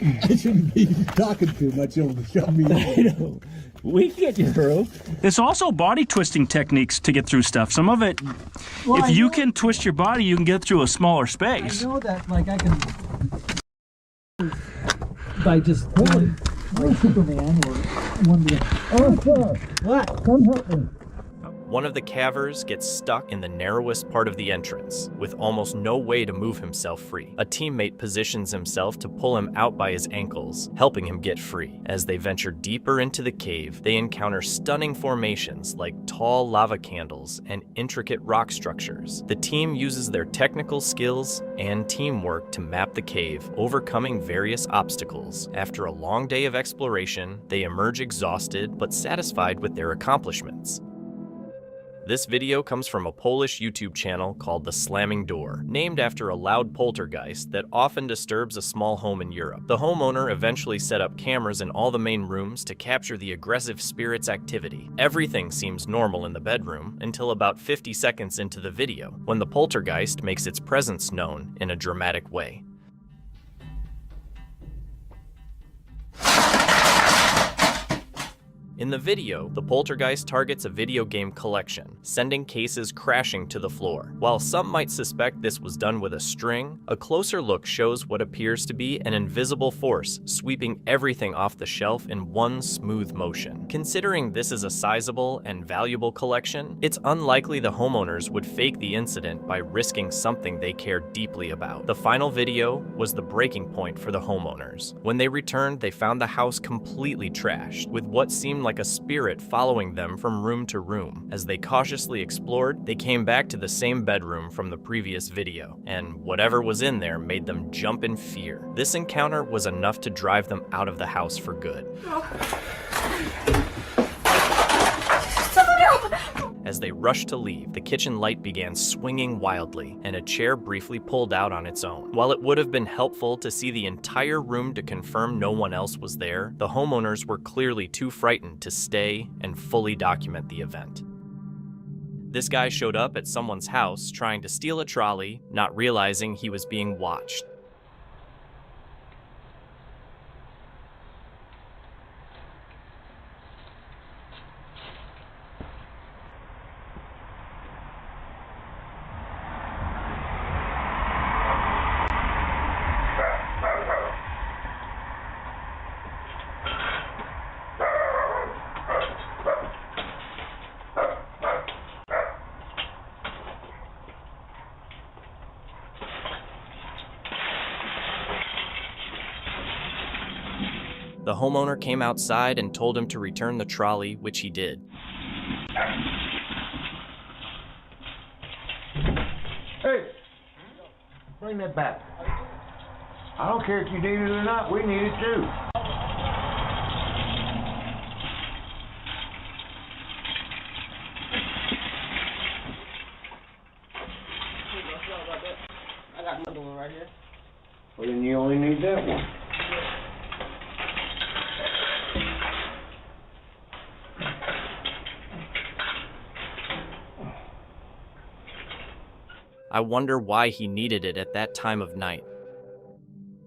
I shouldn't be talking too much over the show me. I know. We can get you through. It's also body twisting techniques to get through stuff. Some of it, Well, if you can twist your body, you can get through a smaller space. I know that, like, I can by just one Superman or one. Oh, sir, what? Come help me. One of the cavers gets stuck in the narrowest part of the entrance, with almost no way to move himself free. A teammate positions himself to pull him out by his ankles, helping him get free. As they venture deeper into the cave, they encounter stunning formations like tall lava candles and intricate rock structures. The team uses their technical skills and teamwork to map the cave, overcoming various obstacles. After a long day of exploration, they emerge exhausted but satisfied with their accomplishments. This video comes from a Polish YouTube channel called The Slamming Door, named after a loud poltergeist that often disturbs a small home in Europe. The homeowner eventually set up cameras in all the main rooms to capture the aggressive spirit's activity. Everything seems normal in the bedroom until about 50 seconds into the video, when the poltergeist makes its presence known in a dramatic way. In the video, the poltergeist targets a video game collection, sending cases crashing to the floor. While some might suspect this was done with a string, a closer look shows what appears to be an invisible force sweeping everything off the shelf in one smooth motion. Considering this is a sizable and valuable collection, it's unlikely the homeowners would fake the incident by risking something they care deeply about. The final video was the breaking point for the homeowners. When they returned, they found the house completely trashed, with what seemed like a spirit following them from room to room. As they cautiously explored, they came back to the same bedroom from the previous video, and whatever was in there made them jump in fear. This encounter was enough to drive them out of the house for good. As they rushed to leave, the kitchen light began swinging wildly, and a chair briefly pulled out on its own. While it would have been helpful to see the entire room to confirm no one else was there, the homeowners were clearly too frightened to stay and fully document the event. This guy showed up at someone's house trying to steal a trolley, not realizing he was being watched. The homeowner came outside and told him to return the trolley, which he did. Hey, bring that back. I don't care if you need it or not, we need it too. I got another one right here. Well, then you only need that one. I wonder why he needed it at that time of night.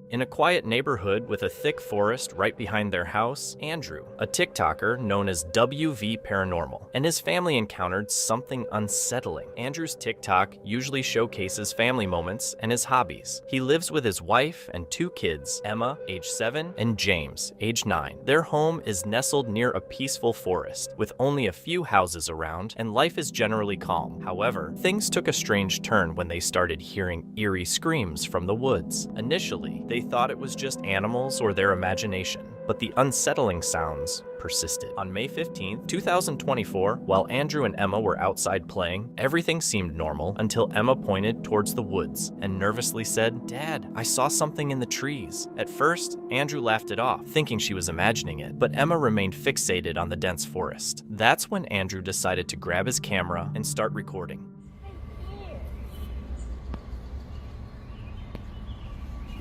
In a quiet neighborhood with a thick forest right behind their house, Andrew, a TikToker known as WV Paranormal, and his family encountered something unsettling. Andrew's TikTok usually showcases family moments and his hobbies. He lives with his wife and two kids, Emma, age 7, and James, age 9. Their home is nestled near a peaceful forest, with only a few houses around, and life is generally calm. However, things took a strange turn when they started hearing eerie screams from the woods. Initially, they thought it was just animals or their imagination, but the unsettling sounds persisted. On May 15, 2024, while Andrew and Emma were outside playing, everything seemed normal until Emma pointed towards the woods and nervously said, "Dad, I saw something in the trees." At first, Andrew laughed it off, thinking she was imagining it, but Emma remained fixated on the dense forest. That's when Andrew decided to grab his camera and start recording.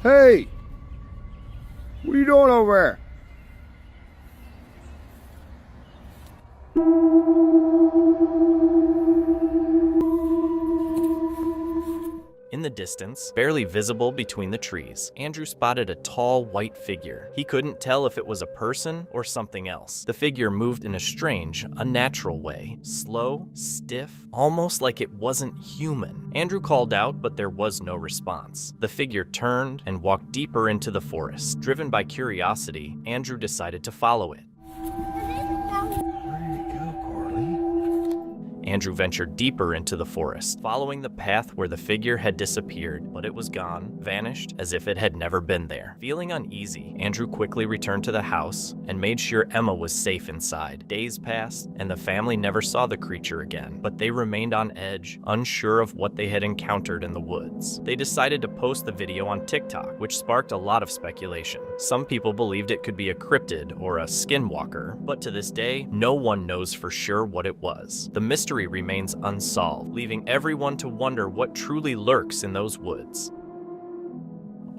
Hey! What are you doing over there? In the distance, barely visible between the trees, Andrew spotted a tall white figure. He couldn't tell if it was a person or something else. The figure moved in a strange, unnatural way. Slow, stiff, almost like it wasn't human. Andrew called out, but there was no response. The figure turned and walked deeper into the forest. Driven by curiosity, Andrew decided to follow it. Andrew ventured deeper into the forest, following the path where the figure had disappeared, but it was gone, vanished, as if it had never been there. Feeling uneasy, Andrew quickly returned to the house and made sure Emma was safe inside. Days passed, and the family never saw the creature again, but they remained on edge, unsure of what they had encountered in the woods. They decided to post the video on TikTok, which sparked a lot of speculation. Some people believed it could be a cryptid or a skinwalker, but to this day, no one knows for sure what it was. The mystery remains unsolved, leaving everyone to wonder what truly lurks in those woods.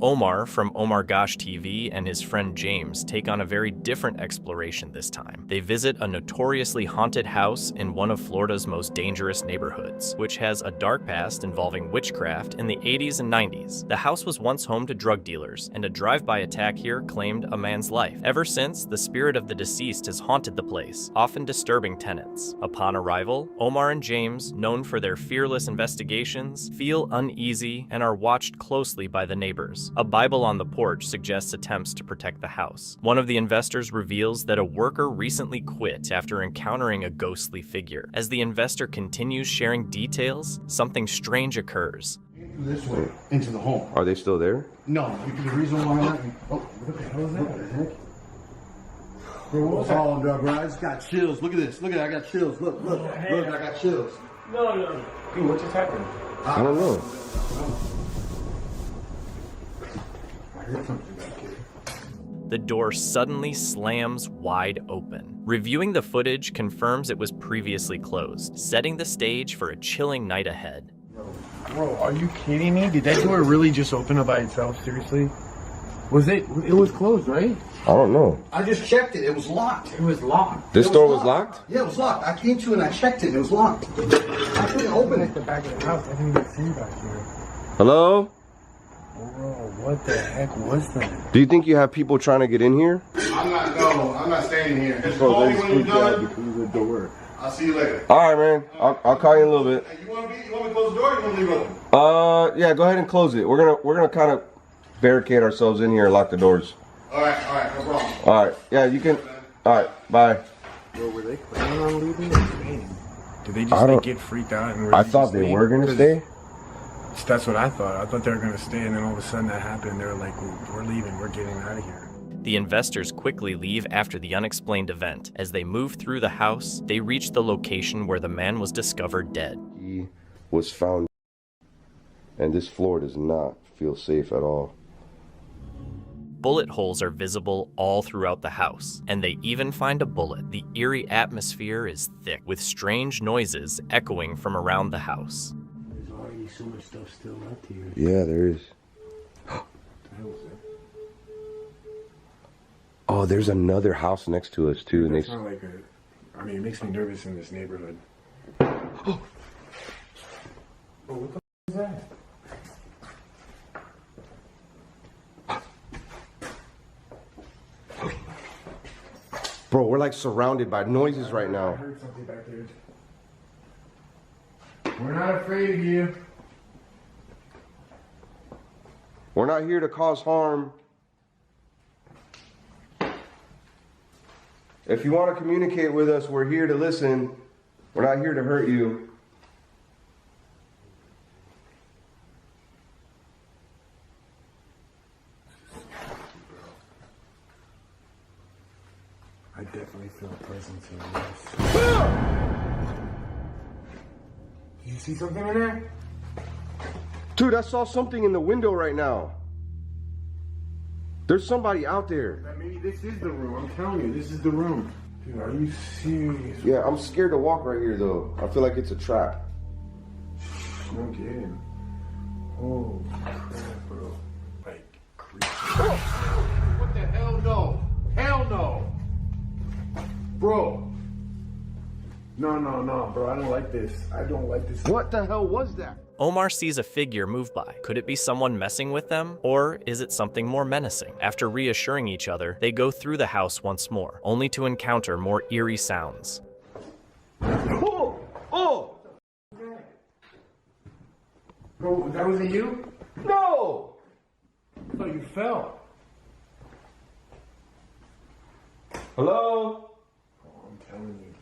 Omar from Omar Gosh TV and his friend James take on a very different exploration this time. They visit a notoriously haunted house in one of Florida's most dangerous neighborhoods, which has a dark past involving witchcraft in the 80s and 90s. The house was once home to drug dealers, and a drive-by attack here claimed a man's life. Ever since, the spirit of the deceased has haunted the place, often disturbing tenants. Upon arrival, Omar and James, known for their fearless investigations, feel uneasy and are watched closely by the neighbors. A Bible on the porch suggests attempts to protect the house. One of the investors reveals that a worker recently quit after encountering a ghostly figure. As the investor continues sharing details, something strange occurs. This way, into the home. Are they still there? No, because the reason why not. Oh, what the hell is that? What the heck? Bro, what was that? Oh, bro, I just got chills. Look at this. Look at it. I got chills. Look, I got chills. No. Dude, what just happened? I don't know. The door suddenly slams wide open. Reviewing the footage confirms it was previously closed, setting the stage for a chilling night ahead. Bro, are you kidding me? Did that door really just open up by itself? Seriously? Was it? It was closed, right? I don't know. I just checked it. It was locked. It was locked. This door was locked? Yeah, it was locked. I came to and I checked it. It was locked. I couldn't open it. The back of the house. I didn't even see back here. Hello? Bro, what the heck was that? Do you think you have people trying to get in here? I'm not staying here. Just call me when you're done. The door. I'll see you later. All right, man. I'll call you in a little bit. You want me to close the door or you want me to leave it open? Yeah, go ahead and close it. We're gonna kind of barricade ourselves in here and lock the doors. All right, no problem. All right, yeah, you can. All right, bye. Bro, were they planning on leaving or staying? Did they just get freaked out and I thought they were gonna stay. That's what I thought. I thought they were going to stay, and then all of a sudden that happened. They were like, we're leaving. We're getting out of here. The investors quickly leave after the unexplained event. As they move through the house, they reach the location where the man was discovered dead. He was found, and this floor does not feel safe at all. Bullet holes are visible all throughout the house, and they even find a bullet. The eerie atmosphere is thick, with strange noises echoing from around the house. So much stuff still left here. Yeah, there is. Oh, there's another house next to us too. It's not like it makes me nervous in this neighborhood. Oh, what the is that? Bro, we're like surrounded by noises right now. I heard something back there. We're not afraid of you. We're not here to cause harm. If you want to communicate with us, we're here to listen. We're not here to hurt you. I definitely feel a presence in this. You see something in there? Dude, I saw something in the window right now. There's somebody out there. Maybe this is the room. I'm telling you, this is the room. Dude, are you serious? Yeah, I'm scared to walk right here, though. I feel like it's a trap. No kidding. Oh, crap, bro. Like, creepy. What the hell? No. Hell no. Bro. No, bro. I don't like this. I don't like this. What the hell was that? Omar sees a figure move by. Could it be someone messing with them? Or is it something more menacing? After reassuring each other, they go through the house once more, only to encounter more eerie sounds. Oh! Oh! Oh, that wasn't you? No! I thought you fell. Hello? I'm telling you.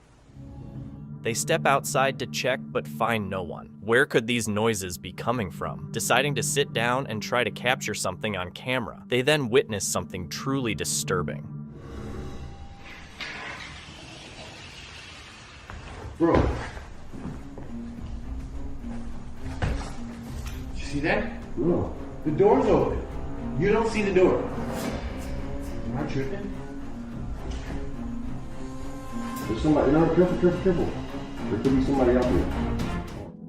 They step outside to check, but find no one. Where could these noises be coming from? Deciding to sit down and try to capture something on camera, they then witness something truly disturbing. Bro. Did you see that? No. The door's open. You don't see the door. Am I tripping? There's somebody. No, careful. There could be somebody out there.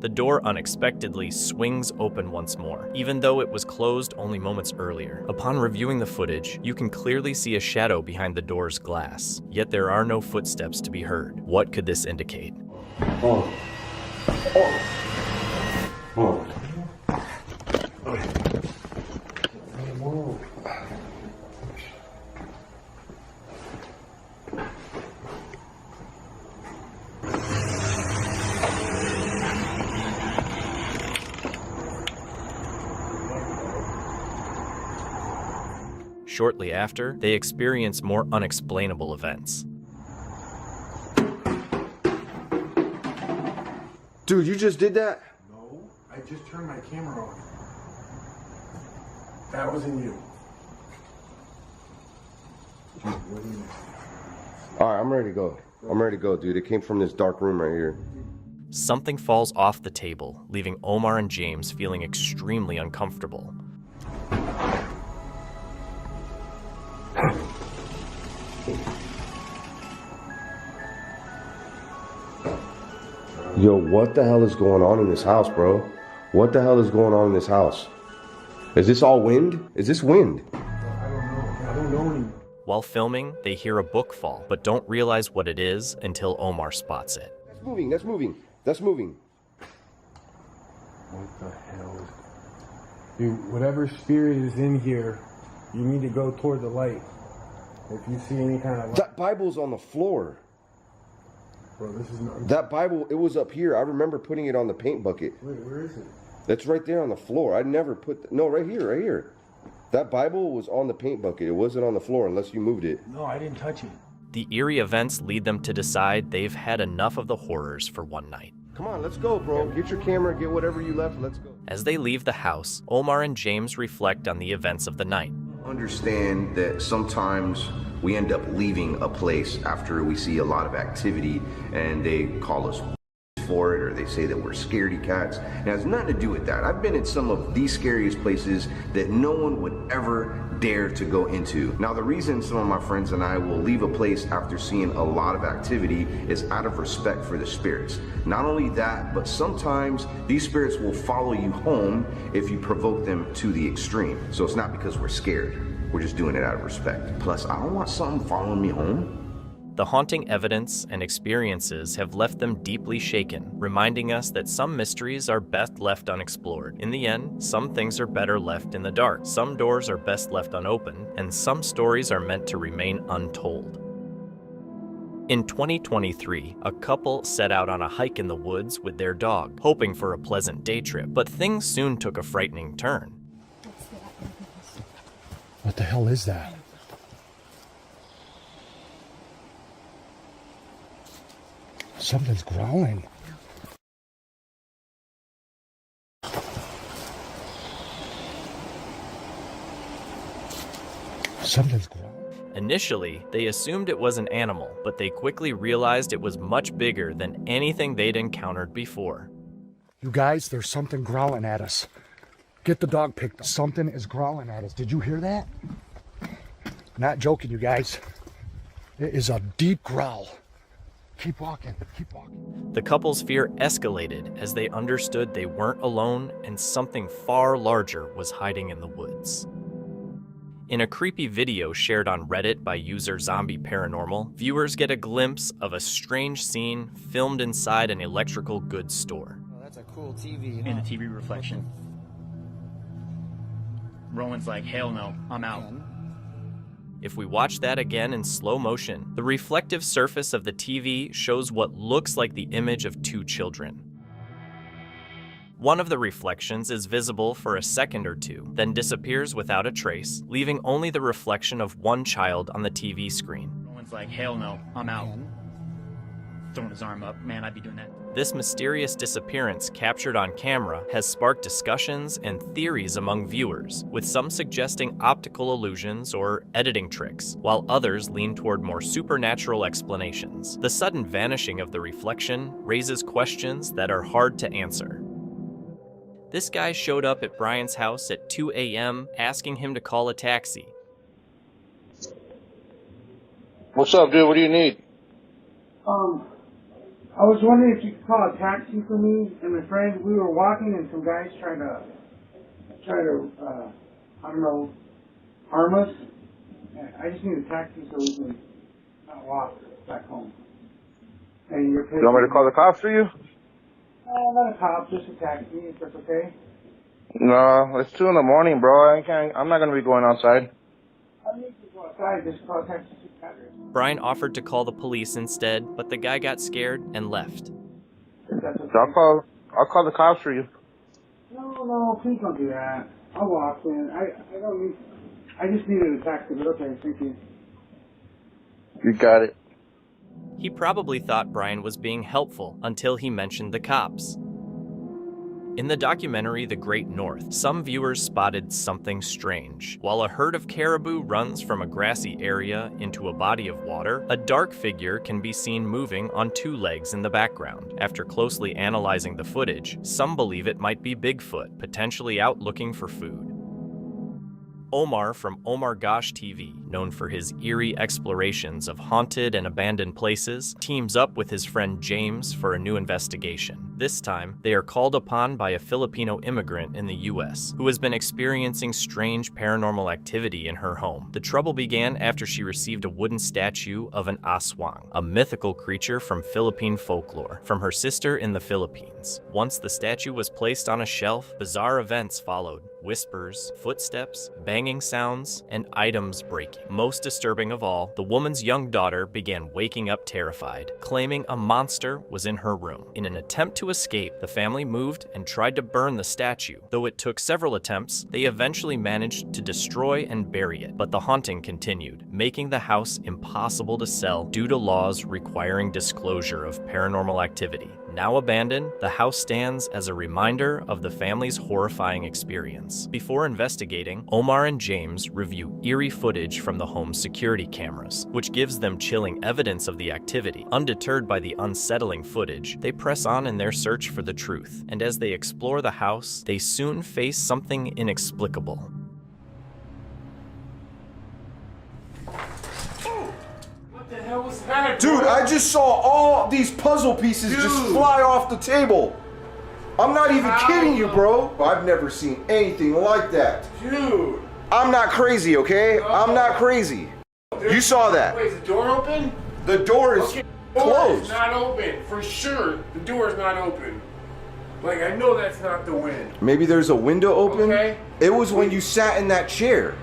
The door unexpectedly swings open once more, even though it was closed only moments earlier. Upon reviewing the footage, you can clearly see a shadow behind the door's glass, yet there are no footsteps to be heard. What could this indicate? Oh. Whoa. Shortly after, they experience more unexplainable events. Dude, you just did that? No, I just turned my camera on. That wasn't you. What do you mean? Alright, I'm ready to go. Dude. It came from this dark room right here. Something falls off the table, leaving Omar and James feeling extremely uncomfortable. Yo, what the hell is going on in this house, bro? What the hell is going on in this house? Is this all wind? Is this wind? I don't know anymore. While filming, they hear a book fall, but don't realize what it is until Omar spots it. That's moving. What the hell? Dude, whatever spirit is in here, you need to go toward the light. If you see any kind of light. That Bible's on the floor. Bro, this is not... That Bible, it was up here. I remember putting it on the paint bucket. Wait, where is it? That's right there on the floor. I never put... No, right here. That Bible was on the paint bucket. It wasn't on the floor unless you moved it. No, I didn't touch it. The eerie events lead them to decide they've had enough of the horrors for one night. Come on, let's go, bro. Get your camera, get whatever you left, let's go. As they leave the house, Omar and James reflect on the events of the night. Understand that sometimes we end up leaving a place after we see a lot of activity and they call us for it, or they say that we're scaredy cats. It has nothing to do with that. I've been in some of the scariest places that no one would ever dare to go into. Now, the reason some of my friends and I will leave a place after seeing a lot of activity is out of respect for the spirits. Not only that, but sometimes these spirits will follow you home if you provoke them to the extreme. So it's not because we're scared. We're just doing it out of respect. Plus, I don't want something following me home. The haunting evidence and experiences have left them deeply shaken, reminding us that some mysteries are best left unexplored. In the end, some things are better left in the dark, some doors are best left unopened, and some stories are meant to remain untold. In 2023, a couple set out on a hike in the woods with their dog, hoping for a pleasant day trip, but things soon took a frightening turn. What the hell is that? Something's growling. Something's growling. Initially, they assumed it was an animal, but they quickly realized it was much bigger than anything they'd encountered before. You guys, there's something growling at us. Get the dog picked up. Something is growling at us. Did you hear that? Not joking, you guys. It is a deep growl. Keep walking, keep walking. The couple's fear escalated as they understood they weren't alone and something far larger was hiding in the woods. In a creepy video shared on Reddit by user Zombie Paranormal, viewers get a glimpse of a strange scene filmed inside an electrical goods store. Oh, that's a Cool TV. In the TV reflection. Rowan's like, hell no, I'm out. If we watch that again in slow motion, the reflective surface of the TV shows what looks like the image of two children. One of the reflections is visible for a second or two, then disappears without a trace, leaving only the reflection of one child on the TV screen. Rowan's like, hell no, I'm out. Throwing his arm up, man, I'd be doing that. This mysterious disappearance captured on camera has sparked discussions and theories among viewers, with some suggesting optical illusions or editing tricks, while others lean toward more supernatural explanations. The sudden vanishing of the reflection raises questions that are hard to answer. This guy showed up at Brian's house at 2 a.m. asking him to call a taxi. What's up, dude? What do you need? I was wondering if you could call a taxi for me and my friend. We were walking and some guys tried to I don't know, harm us. I just need a taxi so we can walk back home. And you're You want me to call the cops for you? Not a cop, just a taxi, if that's okay. No, it's 2 in the morning, bro. I'm not gonna be going outside. I need to go outside, just call a taxi. Brian offered to call the police instead, but the guy got scared and left. So I'll call the cops for you. No, please don't do that. I'll walk in. I just needed a taxi, but okay, thank you. You got it. He probably thought Brian was being helpful until he mentioned the cops. In the documentary The Great North, some viewers spotted something strange. While a herd of caribou runs from a grassy area into a body of water, a dark figure can be seen moving on 2 legs in the background. After closely analyzing the footage, some believe it might be Bigfoot, potentially out looking for food. Omar from Omar Gosh TV, known for his eerie explorations of haunted and abandoned places, teams up with his friend James for a new investigation. This time, they are called upon by a Filipino immigrant in the US who has been experiencing strange paranormal activity in her home. The trouble began after she received a wooden statue of an aswang, a mythical creature from Philippine folklore, from her sister in the Philippines. Once the statue was placed on a shelf, bizarre events followed. Whispers, footsteps, banging sounds, and items breaking. Most disturbing of all, the woman's young daughter began waking up terrified, claiming a monster was in her room. In an attempt to escape, the family moved and tried to burn the statue. Though it took several attempts, they eventually managed to destroy and bury it. But the haunting continued, making the house impossible to sell due to laws requiring disclosure of paranormal activity. Now abandoned, the house stands as a reminder of the family's horrifying experience. Before investigating, Omar and James review eerie footage from the home's security cameras, which gives them chilling evidence of the activity. Undeterred by the unsettling footage, they press on in their search for the truth, and as they explore the house, they soon face something inexplicable. Dude, I just saw all these puzzle pieces just fly off the table. I'm not even kidding you, bro. I've never seen anything like that. Dude. I'm not crazy, okay? I'm not crazy. You saw that. Wait, is the door open? The door is The door closed. is not open. For sure, the door is not open. Like, I know that's not the wind. Maybe there's a window open. Okay. It was when you sat in that chair.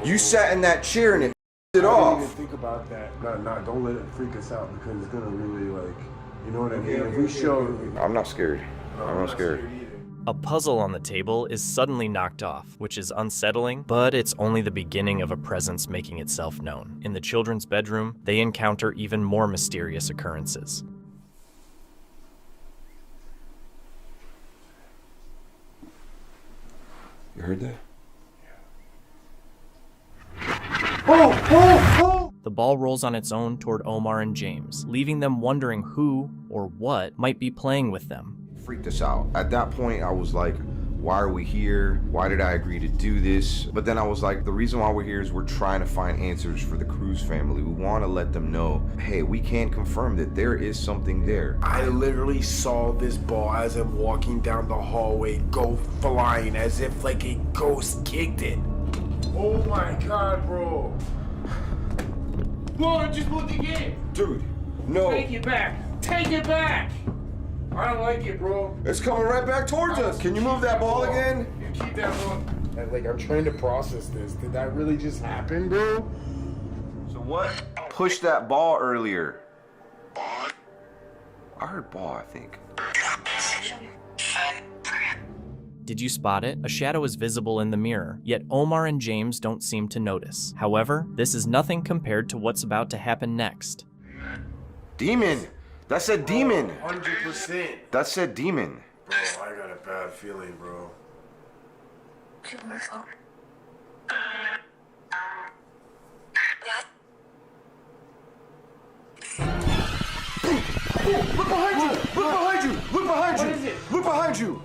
You sat in that chair and it off. I didn't even think about that. No, don't let it freak us out because it's gonna really, like, you know what I mean? If we show... I'm not scared. I'm not scared. A puzzle on the table is suddenly knocked off, which is unsettling, but it's only the beginning of a presence making itself known. In the children's bedroom, they encounter even more mysterious occurrences. You heard that? The ball rolls on its own toward Omar and James, leaving them wondering who or what might be playing with them. Freaked us out. At that point, I was like, why are we here? Why did I agree to do this? But then I was like, the reason why we're here is we're trying to find answers for the Cruz family. We want to let them know, hey, we can confirm that there is something there. I literally saw this ball as I'm walking down the hallway go flying as if like a ghost kicked it. Oh my God, bro. Whoa, just moved again. Dude, no. Take it back. Take it back. I don't like it, bro. It's coming right back towards us. Can you move that ball again? You keep that ball. Like, I'm trying to process this. Did that really just happen, bro? So what pushed that ball earlier? I heard ball, I think. Did you spot it? A shadow is visible in the mirror, yet Omar and James don't seem to notice. However, this is nothing compared to what's about to happen next. Demon! That said demon! 100%. That said demon. Bro, I got a bad feeling, bro. Look behind you! Look behind you! Look behind you! What is it? Look behind you!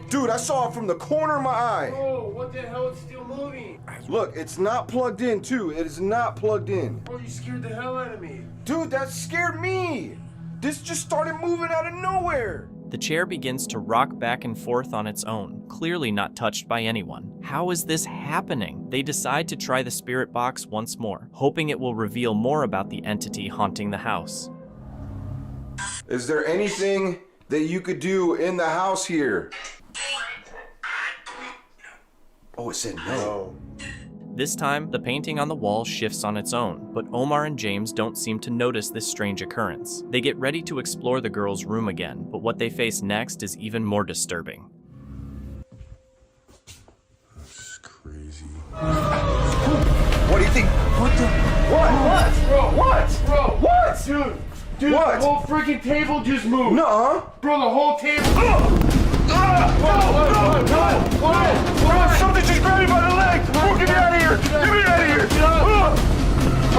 Dude, I saw it from the corner of my eye. Bro, what the hell? It's still moving. Look, it's not plugged in, too. It is not plugged in. Bro, you scared the hell out of me. Dude, that scared me. This just started moving out of nowhere. The chair begins to rock back and forth on its own, clearly not touched by anyone. How is this happening? They decide to try the spirit box once more, hoping it will reveal more about the entity haunting the house. Is there anything that you could do in the house here? Oh, it said no. This time, the painting on the wall shifts on its own, but Omar and James don't seem to notice this strange occurrence. They get ready to explore the girl's room again, but what they face next is even more disturbing. That's crazy. What do you think? What the? What? Bro, What? Bro, What? Dude, What? the whole freaking table just moved. Nuh-uh. Bro, the whole table. No! Something just grabbed me by the leg! Oh, get me out of here! Get me out of here!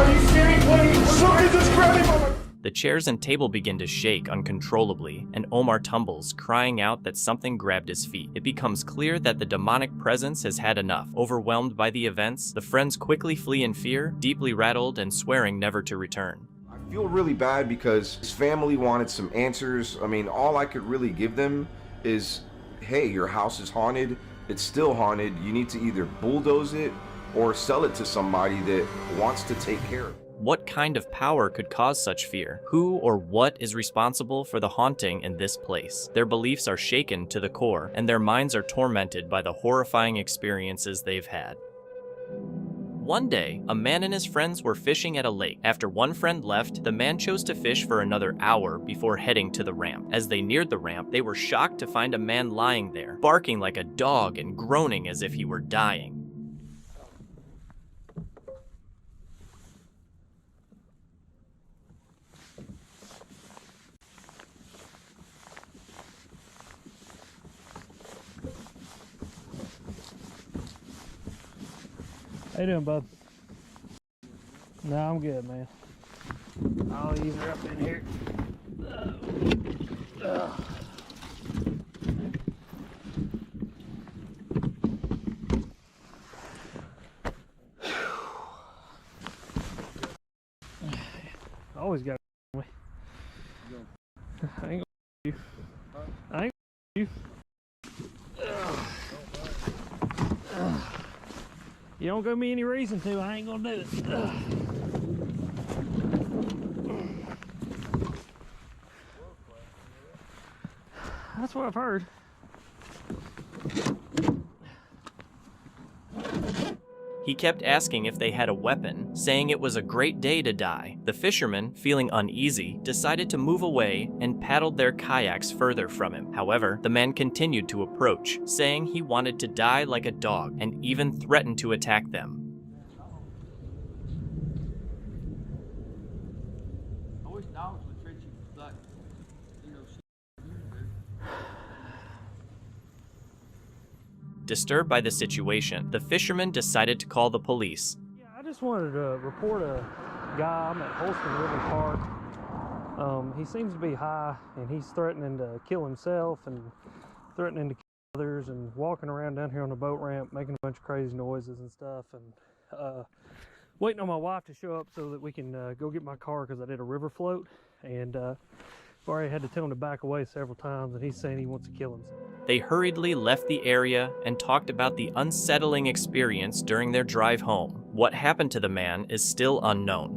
Are you serious, buddy? Something just grabbed me by my... The chairs and table begin to shake uncontrollably, and Omar tumbles, crying out that something grabbed his feet. It becomes clear that the demonic presence has had enough. Overwhelmed by the events, the friends quickly flee in fear, deeply rattled and swearing never to return. I feel really bad because his family wanted some answers. I mean, all I could really give them is, hey, your house is haunted. It's still haunted. You need to either bulldoze it or sell it to somebody that wants to take care of it. What kind of power could cause such fear? Who or what is responsible for the haunting in this place? Their beliefs are shaken to the core, and their minds are tormented by the horrifying experiences they've had. One day, a man and his friends were fishing at a lake. After one friend left, the man chose to fish for another hour before heading to the ramp. As they neared the ramp, they were shocked to find a man lying there, barking like a dog and groaning as if he were dying. How you doing, bub? No, I'm good, man. I'll ease her up in here. Always got me. I ain't gonna you. I ain't gonna you. You don't give me any reason to, I ain't gonna do it. That's what I've heard. He kept asking if they had a weapon, saying it was a great day to die. The fishermen, feeling uneasy, decided to move away and paddled their kayaks further from him. However, the man continued to approach, saying he wanted to die like a dog and even threatened to attack them. I wish dogs would treat you like, you know, Disturbed by the situation, the fishermen decided to call the police. Yeah, I just wanted to report a guy. I'm at Holston River Park. He seems to be high, and he's threatening to kill himself and threatening to kill others and walking around down here on the boat ramp making a bunch of crazy noises and stuff, and waiting on my wife to show up so that we can go get my car because I did a river float, and I've already had to tell him to back away several times, and he's saying he wants to kill himself. They hurriedly left the area and talked about the unsettling experience during their drive home. What happened to the man is still unknown.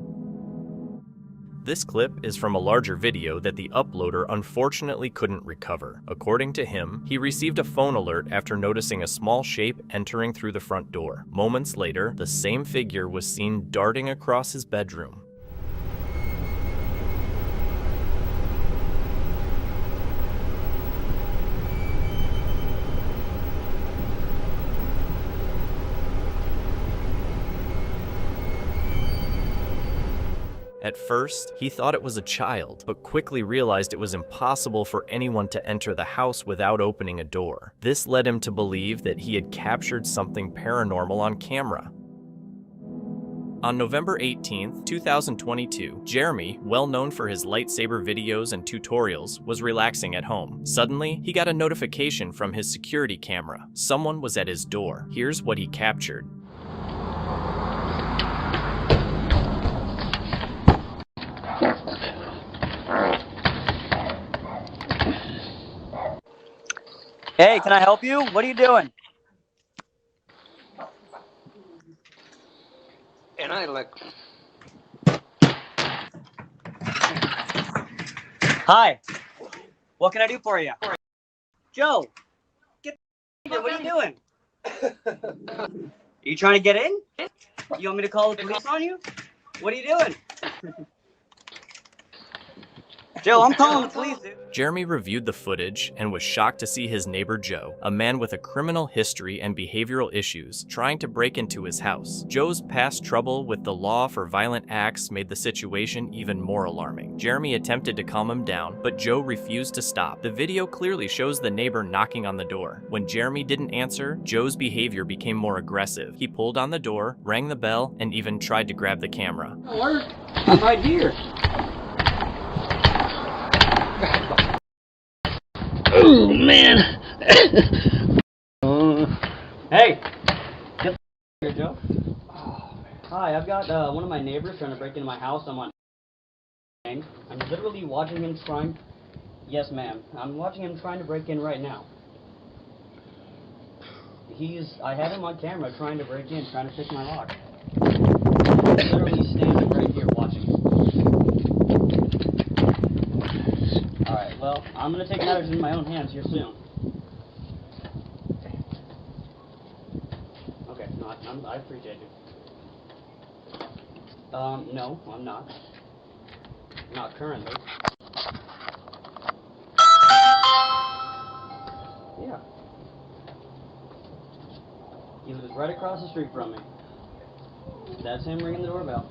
This clip is from a larger video that the uploader unfortunately couldn't recover. According to him, he received a phone alert after noticing a small shape entering through the front door. Moments later, the same figure was seen darting across his bedroom. At first, he thought it was a child, but quickly realized it was impossible for anyone to enter the house without opening a door. This led him to believe that he had captured something paranormal on camera. On November 18th, 2022, Jeremy, well known for his lightsaber videos and tutorials, was relaxing at home. Suddenly, he got a notification from his security camera. Someone was at his door. Here's what he captured. Hey, can I help you? What are you doing? And I like. Hi. What can I do for you? Joe, get the what are you doing? Are you trying to get in? You want me to call the police on you? What are you doing? Joe, I'm calling the police, dude. Jeremy reviewed the footage and was shocked to see his neighbor Joe, a man with a criminal history and behavioral issues, trying to break into his house. Joe's past trouble with the law for violent acts made the situation even more alarming. Jeremy attempted to calm him down, but Joe refused to stop. The video clearly shows the neighbor knocking on the door. When Jeremy didn't answer, Joe's behavior became more aggressive. He pulled on the door, rang the bell, and even tried to grab the camera. I'm right here. Oh man! Hey! Get here, Joe. Hi, I've got one of my neighbors trying to break into my house. I'm literally watching him trying. Yes, ma'am. I'm watching him trying to break in right now. I had him on camera trying to break in, trying to pick my lock. I'm literally standing right here watching him. Alright, well, I'm gonna take matters in my own hands here soon. Okay, no, I appreciate you. No, I'm not. Not currently. Yeah. He lives right across the street from me. That's him ringing the doorbell.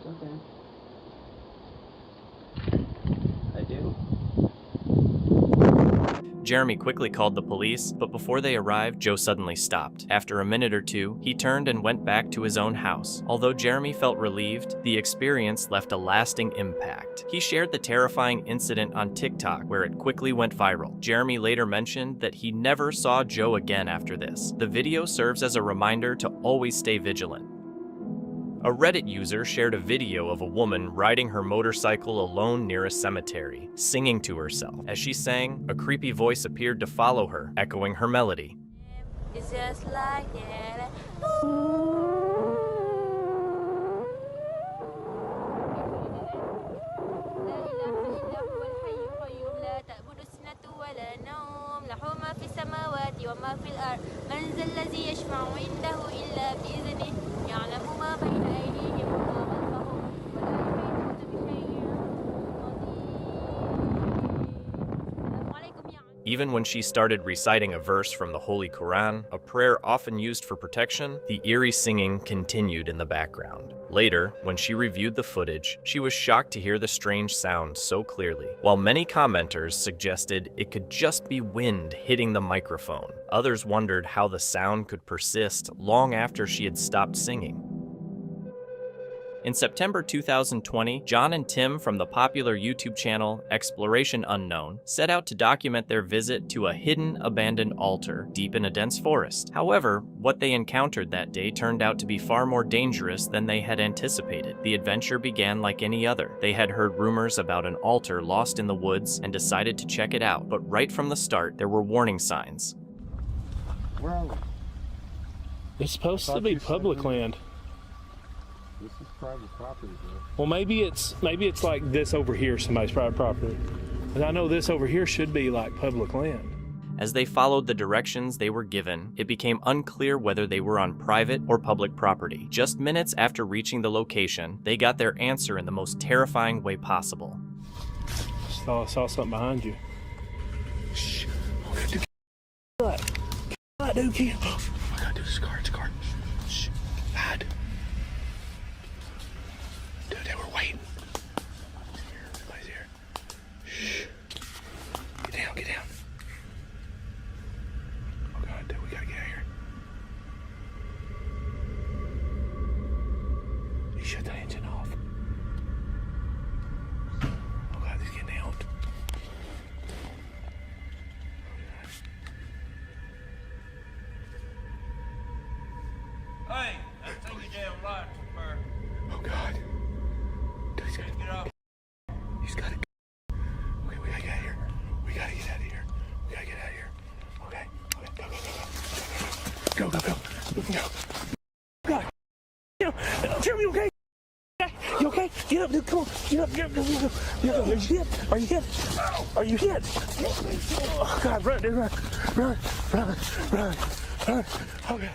Okay. I do. Jeremy quickly called the police, but before they arrived, Joe suddenly stopped. After a minute or two, he turned and went back to his own house. Although Jeremy felt relieved, the experience left a lasting impact. He shared the terrifying incident on TikTok, where it quickly went viral. Jeremy later mentioned that he never saw Joe again after this. The video serves as a reminder to always stay vigilant. A Reddit user shared a video of a woman riding her motorcycle alone near a cemetery, singing to herself. As she sang, a creepy voice appeared to follow her, echoing her melody. It's just like that. Even when she started reciting a verse from the Holy Quran, a prayer often used for protection, the eerie singing continued in the background. Later, when she reviewed the footage, she was shocked to hear the strange sound so clearly. While many commenters suggested it could just be wind hitting the microphone, others wondered how the sound could persist long after she had stopped singing. In September 2020, John and Tim from the popular YouTube channel Exploration Unknown set out to document their visit to a hidden, abandoned altar deep in a dense forest. However, what they encountered that day turned out to be far more dangerous than they had anticipated. The adventure began like any other. They had heard rumors about an altar lost in the woods and decided to check it out, but right from the start, there were warning signs. Where are we? It's supposed to be public land. This is private property, bro. Well, maybe it's like this over here, somebody's private property. And I know this over here should be like public land. As they followed the directions they were given, it became unclear whether they were on private or public property. Just minutes after reaching the location, they got their answer in the most terrifying way possible. I saw something behind you. Shh. What? What, dude? Oh my God, dude, it's a car. Shh. Hide. Dude, they were waiting. Everybody's here. Shh. Get down. Oh God, dude, we gotta get out of here. He shut the engine off. Oh God, he's getting out. Hey, that thing you damn right, Burr. Oh God. Dude, he's gotta get off. He's gotta. Okay, we gotta get out of here. We gotta get out of here. Okay. Go. God. Jeremy, you okay? You okay? Get up, dude. Come on. Get up. Are you hit? Oh God, run, dude, run. Okay.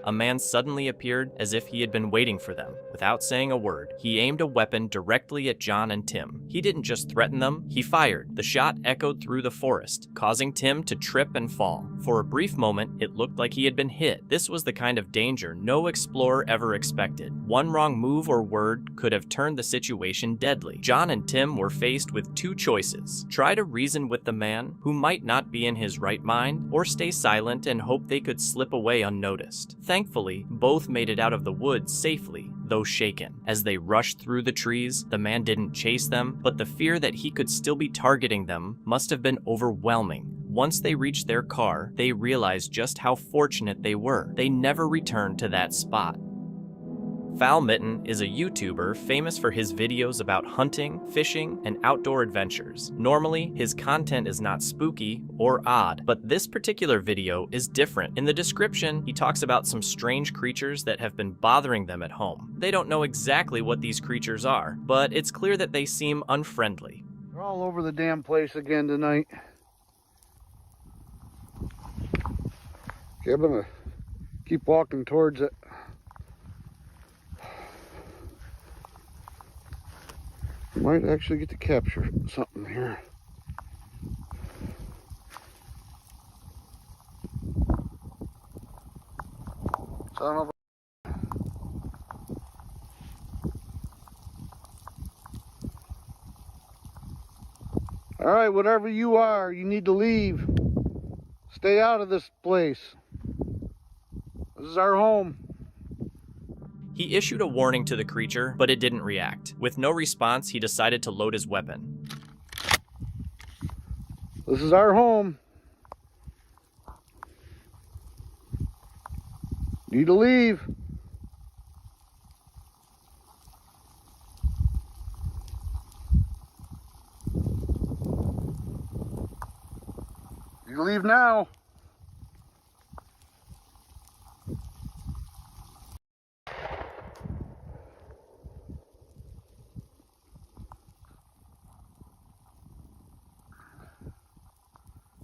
A man suddenly appeared as if he had been waiting for them. Without saying a word, he aimed a weapon directly at John and Tim. He didn't just threaten them, he fired. The shot echoed through the forest, causing Tim to trip and fall. For a brief moment, it looked like he had been hit. This was the kind of danger no explorer ever expected. One wrong move or word could have turned the situation deadly. John and Tim were faced with two choices. Try to reason with the man, who might not be in his right mind, or stay silent and hope they could slip away unnoticed. Thankfully, both made it out of the woods safely, though shaken. As they rushed through the trees, the man didn't chase them, but the fear that he could still be targeting them must have been overwhelming. Once they reached their car, they realized just how fortunate they were. They never returned to that spot. Foul Mitten is a YouTuber famous for his videos about hunting, fishing, and outdoor adventures. Normally, his content is not spooky or odd, but this particular video is different. In the description, he talks about some strange creatures that have been bothering them at home. They don't know exactly what these creatures are, but it's clear that they seem unfriendly. They're all over the damn place again tonight. Okay, I'm gonna keep walking towards it. Might actually get to capture something here. Son of a... All right, whatever you are, you need to leave. Stay out of this place. This is our home. He issued a warning to the creature, but it didn't react. With no response, he decided to load his weapon. This is our home. Need to leave. You leave now.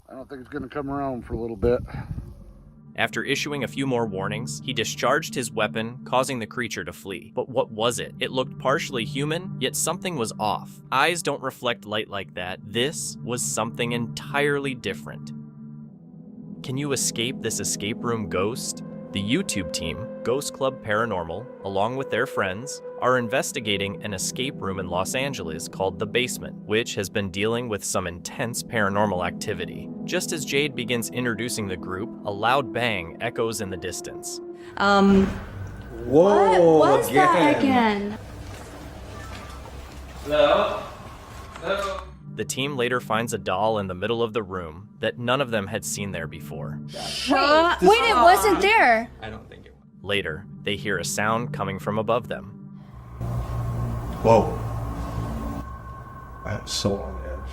I don't think it's going to come around for a little bit. After issuing a few more warnings, he discharged his weapon, causing the creature to flee. But what was it? It looked partially human, yet something was off. Eyes don't reflect light like that. This was something entirely different. Can you escape this escape room ghost? The YouTube team, Ghost Club Paranormal, along with their friends, are investigating an escape room in Los Angeles called The Basement, which has been dealing with some intense paranormal activity. Just as Jade begins introducing the group, a loud bang echoes in the distance. Whoa, what was that again? Hello? Hello? The team later finds a doll in the middle of the room that none of them had seen there before. Wait, it wasn't there. I don't think it was. Later, they hear a sound coming from above them. Whoa. I am so on edge.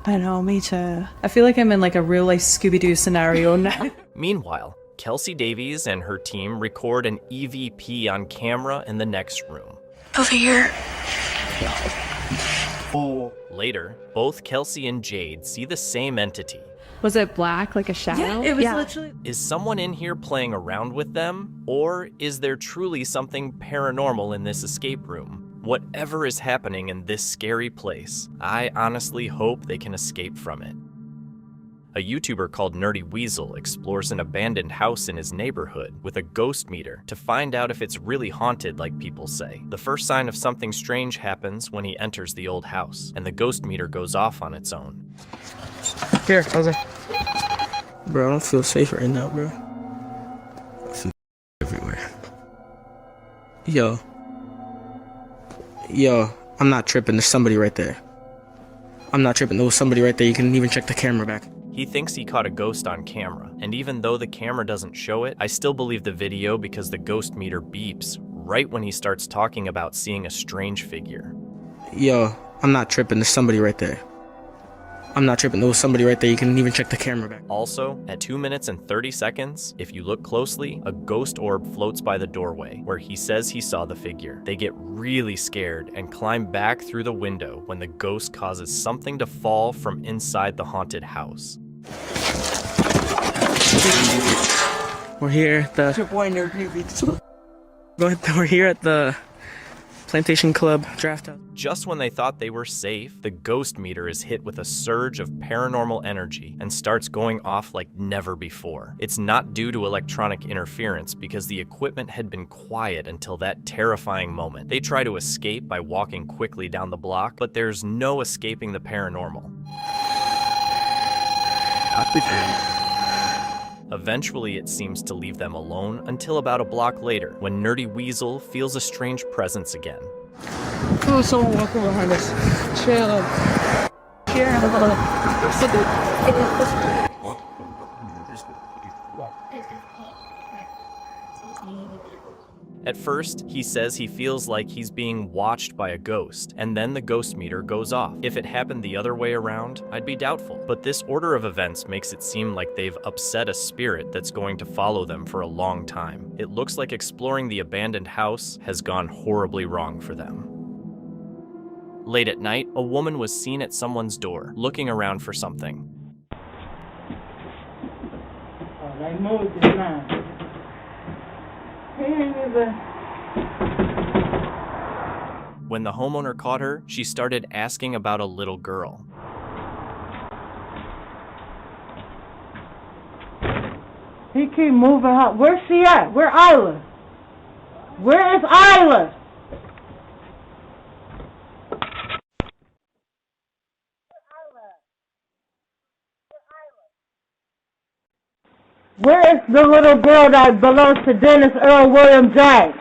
I know, me too. I feel like I'm in like a real life Scooby-Doo scenario now. Meanwhile, Kelsey Davies and her team record an EVP on camera in the next room. Over here. Oh. Later, both Kelsey and Jade see the same entity. Was it black, like a shadow? Yeah, it was literally. Is someone in here playing around with them? Or is there truly something paranormal in this escape room? Whatever is happening in this scary place, I honestly hope they can escape from it. A YouTuber called Nerdy Weasel explores an abandoned house in his neighborhood with a ghost meter to find out if it's really haunted like people say. The first sign of something strange happens when he enters the old house, and the ghost meter goes off on its own. Here, how's it? Bro, I don't feel safe right now, bro. Some everywhere. Yo, I'm not tripping. There's somebody right there. I'm not tripping. There was somebody right there. You can even check the camera back. He thinks he caught a ghost on camera, and even though the camera doesn't show it, I still believe the video because the ghost meter beeps right when he starts talking about seeing a strange figure. Yo, I'm not tripping. There's somebody right there. I'm not tripping. There was somebody right there. You can even check the camera back. Also, at 2 minutes and 30 seconds, if you look closely, a ghost orb floats by the doorway where he says he saw the figure. They get really scared and climb back through the window when the ghost causes something to fall from inside the haunted house. We're here at the. We're here at the Plantation Club Draft House. Just when they thought they were safe, the ghost meter is hit with a surge of paranormal energy and starts going off like never before. It's not due to electronic interference because the equipment had been quiet until that terrifying moment. They try to escape by walking quickly down the block, but there's no escaping the paranormal. Eventually, it seems to leave them alone until about a block later, when Nerdy Weasel feels a strange presence again. Oh, someone walking behind us. Chill. At first, he says he feels like he's being watched by a ghost, and then the ghost meter goes off. If it happened the other way around, I'd be doubtful. But this order of events makes it seem like they've upset a spirit that's going to follow them for a long time. It looks like exploring the abandoned house has gone horribly wrong for them. Late at night, a woman was seen at someone's door, looking around for something. They moved this time. He ain't even. When the homeowner caught her, she started asking about a little girl. He keep moving her. Where's she at? Where Isla? Where is Isla? Where is the little girl that belongs to Dennis Earl William James?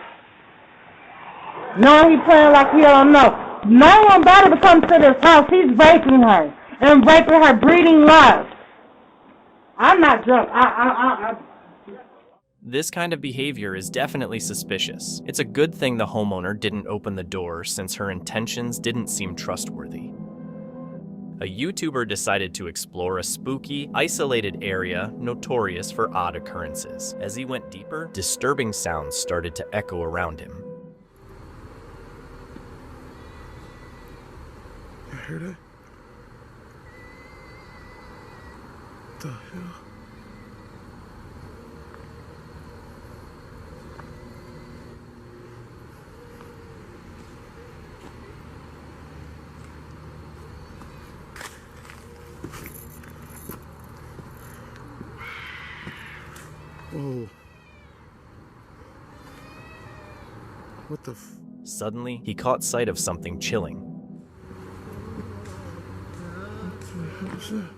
No, he playing like he don't know. No one better to come to this house. He's raping her and raping her breeding love. I'm not drunk. This kind of behavior is definitely suspicious. It's a good thing the homeowner didn't open the door since her intentions didn't seem trustworthy. A YouTuber decided to explore a spooky, isolated area notorious for odd occurrences. As he went deeper, disturbing sounds started to echo around him. You hear that? What the hell? Whoa. What the f? Suddenly, he caught sight of something chilling. What was that?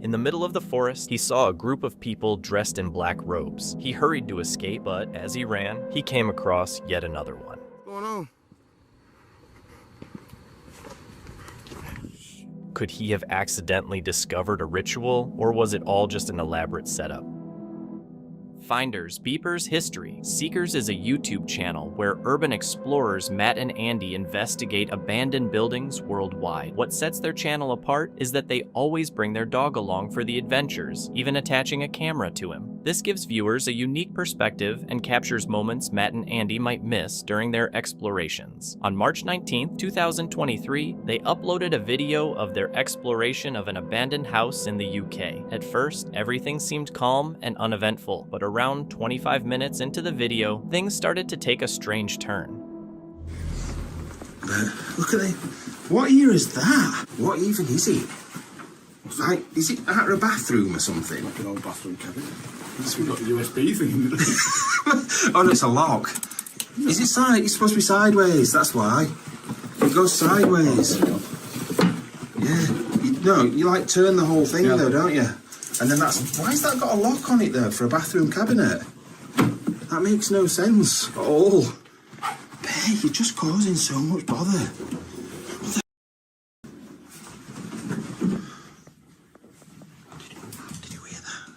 In the middle of the forest, he saw a group of people dressed in black robes. He hurried to escape, but as he ran, he came across yet another one. What's going on? Could he have accidentally discovered a ritual, or was it all just an elaborate setup? Finders, Beepers History. Seekers is a YouTube channel where urban explorers Matt and Andy investigate abandoned buildings worldwide. What sets their channel apart is that they always bring their dog along for the adventures, even attaching a camera to him. This gives viewers a unique perspective and captures moments Matt and Andy might miss during their explorations. On March 19, 2023, they uploaded a video of their exploration of an abandoned house in the UK. At first, everything seemed calm and uneventful, but around 25 minutes into the video, things started to take a strange turn. Look at it. What year is that? What even is it? Like, is it out of a bathroom or something? Like an old bathroom cabinet. We've got a USB thing. Oh, no, it's a lock. Is it side? It's supposed to be sideways, that's why. It goes sideways. Yeah. You like turn the whole thing though, don't you? And then that's... Why has that got a lock on it there for a bathroom cabinet? That makes no sense at all. Bear, you're just causing so much bother. What the... Did you hear that?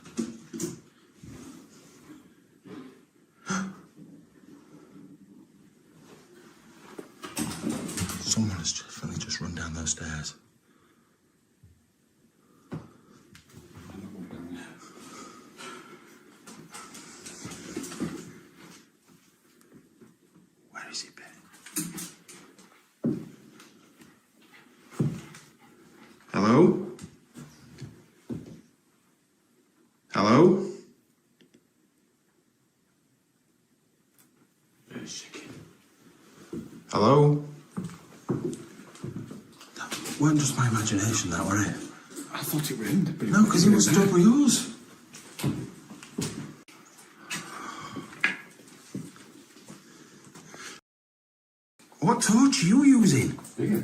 Someone has definitely just run down those stairs. Hello? Hello? Hello? That weren't just my imagination, that were it? I thought it were him. No, because it was double yours. What torch are you using? Yeah.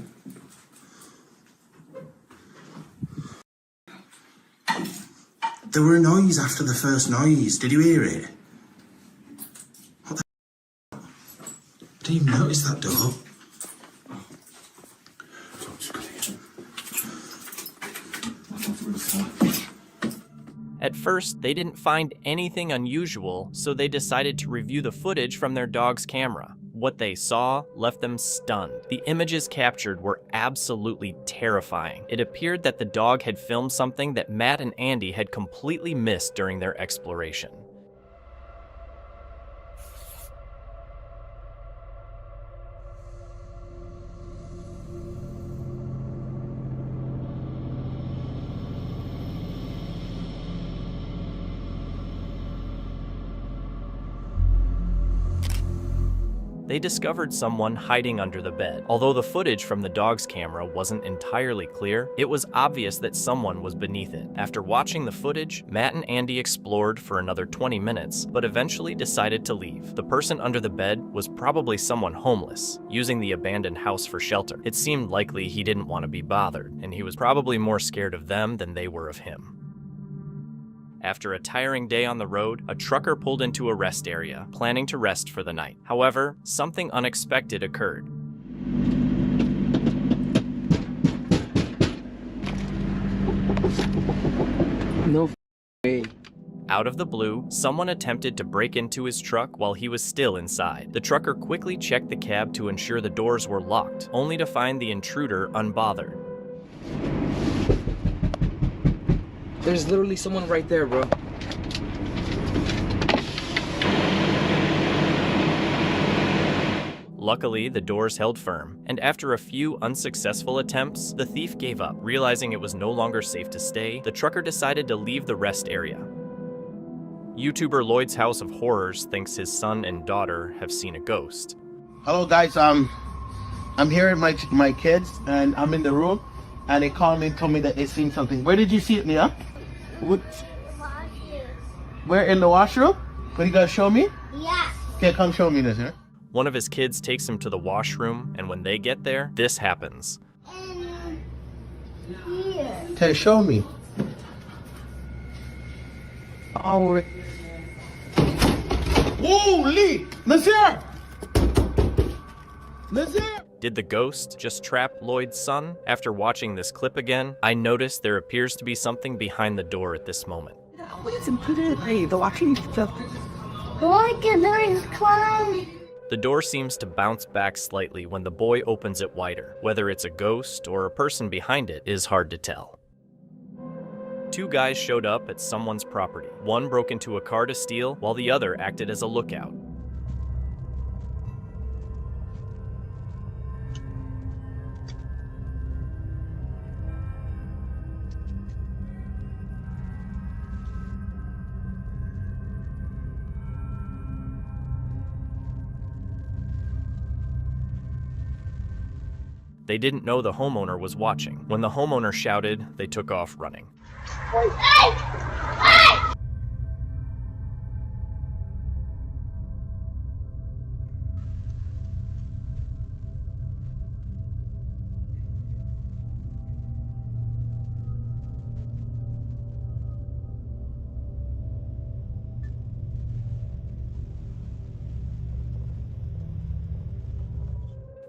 There were a noise after the first noise. Did you hear it? What the f***? I didn't even notice that door. At first, they didn't find anything unusual, so they decided to review the footage from their dog's camera. What they saw left them stunned. The images captured were absolutely terrifying. It appeared that the dog had filmed something that Matt and Andy had completely missed during their exploration. They discovered someone hiding under the bed. Although the footage from the dog's camera wasn't entirely clear, it was obvious that someone was beneath it. After watching the footage, Matt and Andy explored for another 20 minutes, but eventually decided to leave. The person under the bed was probably someone homeless, using the abandoned house for shelter. It seemed likely he didn't want to be bothered, and he was probably more scared of them than they were of him. After a tiring day on the road, a trucker pulled into a rest area, planning to rest for the night. However, something unexpected occurred. No way. Out of the blue, someone attempted to break into his truck while he was still inside. The trucker quickly checked the cab to ensure the doors were locked, only to find the intruder unbothered. There's literally someone right there, bro. Luckily, the doors held firm, and after a few unsuccessful attempts, the thief gave up. Realizing it was no longer safe to stay, the trucker decided to leave the rest area. YouTuber Lloyd's House of Horrors thinks his son and daughter have seen a ghost. Hello guys, I'm here with my kids, and I'm in the room, and they called me and told me that they seen something. Where did you see it, Nia? What? Where, in the washroom? What, you gonna show me? Yeah. Okay, come show me this, huh? One of his kids takes him to the washroom, and when they get there, this happens. Here. Okay, show me. Oh, holy! Nasir! Nasir! Did the ghost just trap Lloyd's son? After watching this clip again, I noticed there appears to be something behind the door at this moment. Listen to this. Hey, the watching stuff. Look at there, clown. The door seems to bounce back slightly when the boy opens it wider. Whether it's a ghost or a person behind it is hard to tell. Two guys showed up at someone's property. One broke into a car to steal, while the other acted as a lookout. They didn't know the homeowner was watching. When the homeowner shouted, they took off running.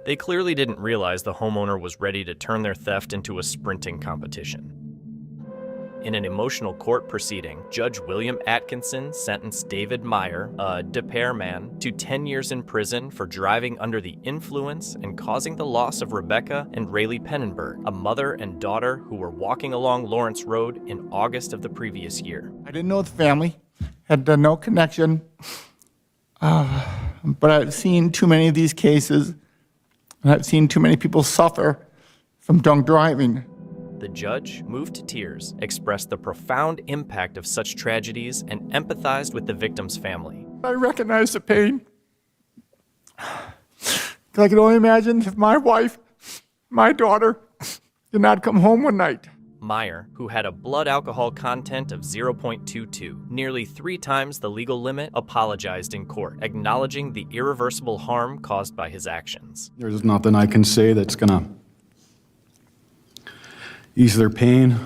They clearly didn't realize the homeowner was ready to turn their theft into a sprinting competition. In an emotional court proceeding, Judge William Atkinson sentenced David Meyer, a De Pere man, to 10 years in prison for driving under the influence and causing the loss of Rebecca and Rayleigh Pennenberg, a mother and daughter who were walking along Lawrence Road in August of the previous year. I didn't know the family, had no connection, but I've seen too many of these cases, and I've seen too many people suffer from drunk driving. The judge, moved to tears, expressed the profound impact of such tragedies and empathized with the victim's family. I recognize the pain. I can only imagine if my wife, my daughter, did not come home one night. Meyer, who had a blood alcohol content of 0.22, nearly 3 times the legal limit, apologized in court, acknowledging the irreversible harm caused by his actions. There's nothing I can say that's gonna ease their pain.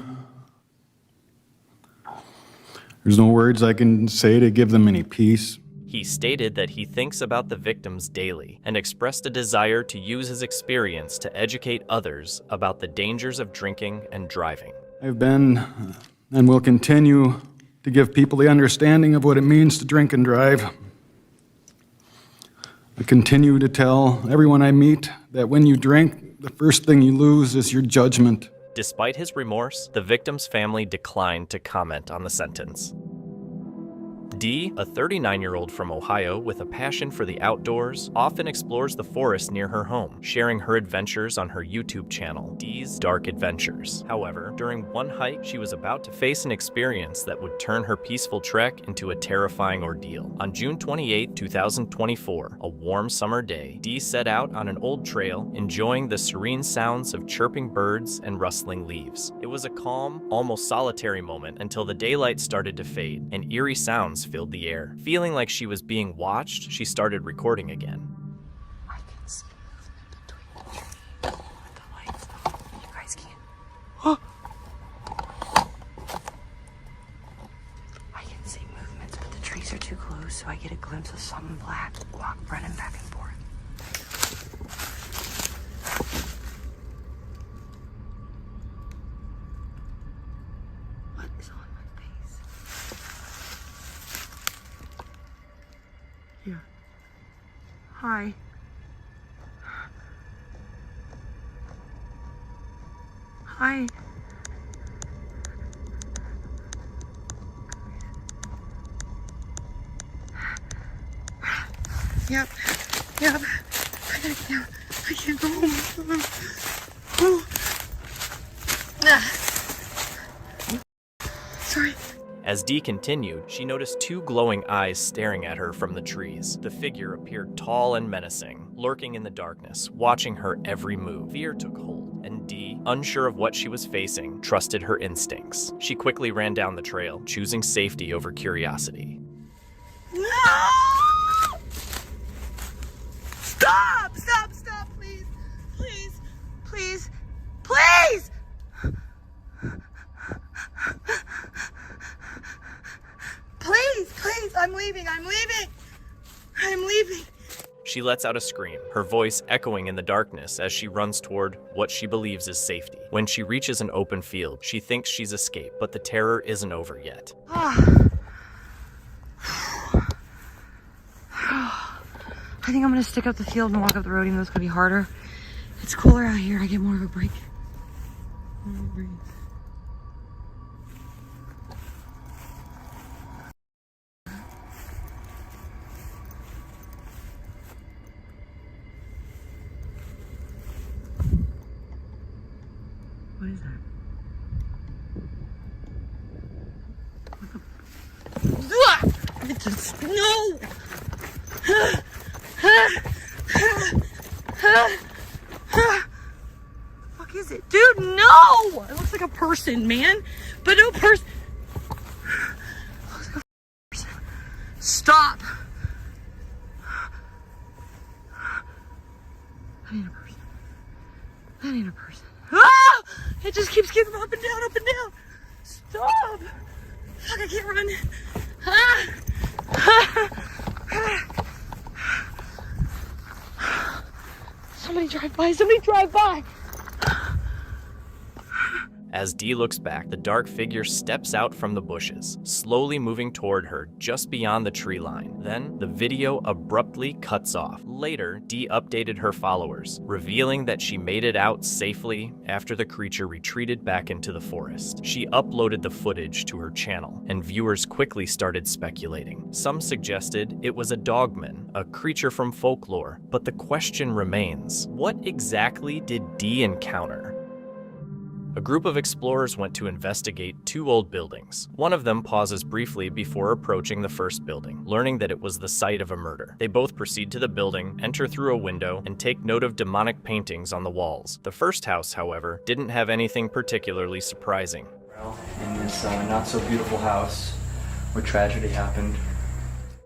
There's no words I can say to give them any peace. He stated that he thinks about the victims daily and expressed a desire to use his experience to educate others about the dangers of drinking and driving. I've been and will continue to give people the understanding of what it means to drink and drive. I continue to tell everyone I meet that when you drink, the first thing you lose is your judgment. Despite his remorse, the victim's family declined to comment on the sentence. Dee, a 39-year-old from Ohio with a passion for the outdoors, often explores the forest near her home, sharing her adventures on her YouTube channel, Dee's Dark Adventures. However, during one hike, she was about to face an experience that would turn her peaceful trek into a terrifying ordeal. On June 28, 2024, a warm summer day, Dee set out on an old trail, enjoying the serene sounds of chirping birds and rustling leaves. It was a calm, almost solitary moment until the daylight started to fade and eerie sounds filled the air. Feeling like she was being watched, she started recording again. I can see the lights. You guys can't. I can see movements, but the trees are too close, so I get a glimpse of something black walk running back and forth. What is on my face? Here. Hi. Hi. Yep. Yep. I gotta get down. I can't go home. Oh. Sorry. As Dee continued, she noticed 2 glowing eyes staring at her from the trees. The figure appeared tall and menacing, lurking in the darkness, watching her every move. Fear took hold, and Dee, unsure of what she was facing, trusted her instincts. She quickly ran down the trail, choosing safety over curiosity. No! Stop! Stop! Stop! Please! Please! Please! Please! Please! Please! I'm leaving! I'm leaving! I'm leaving! She lets out a scream, her voice echoing in the darkness as she runs toward what she believes is safety. When she reaches an open field, she thinks she's escaped, but the terror isn't over yet. I think I'm gonna stick up the field and walk up the road, even though it's gonna be harder. It's cooler out here. I get more of a break. What is that? No! Fuck is it? Dude, no! It looks like a person, man. But no person. It looks like a person. Stop. That ain't a person. That ain't a person. Ah! It just keeps getting up and down, up and down. Stop! Fuck, I can't run. Ah! Somebody drive by, somebody drive by! As Dee looks back, the dark figure steps out from the bushes, slowly moving toward her just beyond the tree line. Then, the video abruptly cuts off. Later, Dee updated her followers, revealing that she made it out safely after the creature retreated back into the forest. She uploaded the footage to her channel, and viewers quickly started speculating. Some suggested it was a dogman, a creature from folklore, but the question remains, what exactly did Dee encounter? A group of explorers went to investigate 2 old buildings. One of them pauses briefly before approaching the first building, learning that it was the site of a murder. They both proceed to the building, enter through a window, and take note of demonic paintings on the walls. The first house, however, didn't have anything particularly surprising. In this not-so-beautiful house where tragedy happened.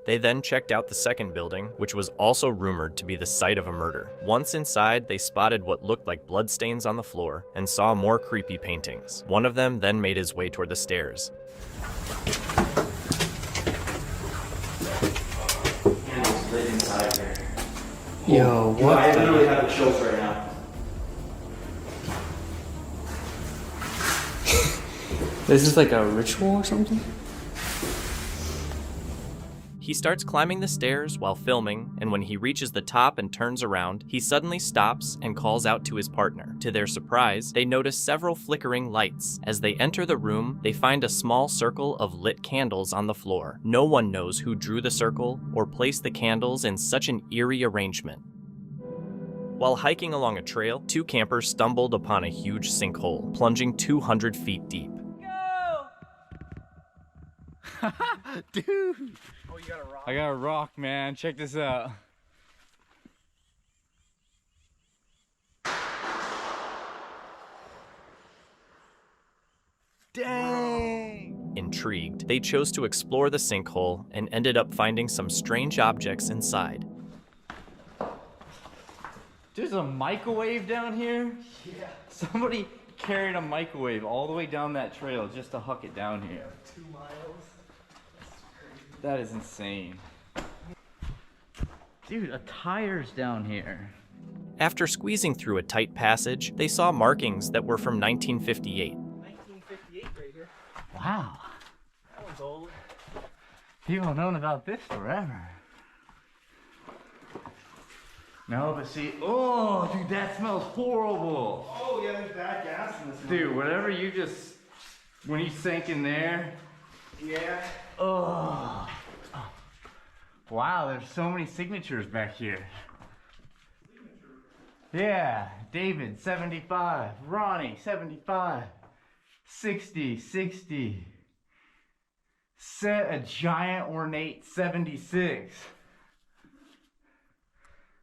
They then checked out the second building, which was also rumored to be the site of a murder. Once inside, they spotted what looked like bloodstains on the floor and saw more creepy paintings. One of them then made his way toward the stairs. It's lit inside here. Yo, what? I literally have the chills right now. This is like a ritual or something? He starts climbing the stairs while filming, and when he reaches the top and turns around, he suddenly stops and calls out to his partner. To their surprise, they notice several flickering lights. As they enter the room, they find a small circle of lit candles on the floor. No one knows who drew the circle or placed the candles in such an eerie arrangement. While hiking along a trail, 2 campers stumbled upon a huge sinkhole, plunging 200 feet deep. Dude! Oh, you got a rock? I got a rock, man. Check this out. Dang! Intrigued, they chose to explore the sinkhole and ended up finding some strange objects inside. There's a microwave down here? Yeah. Somebody carried a microwave all the way down that trail just to huck it down here. 2 miles. That is insane. Dude, a tire's down here. After squeezing through a tight passage, they saw markings that were from 1958. 1958 right here. Wow. That one's old. People have known about this forever. No, but see, oh, dude, that smells horrible. Oh, yeah, there's bad gas in this one. Dude, whatever you just, when you sank in there. Yeah. Oh. Wow, there's so many signatures back here. Yeah, David, 75. Ronnie, 75. 60, 60. Set a giant ornate 76.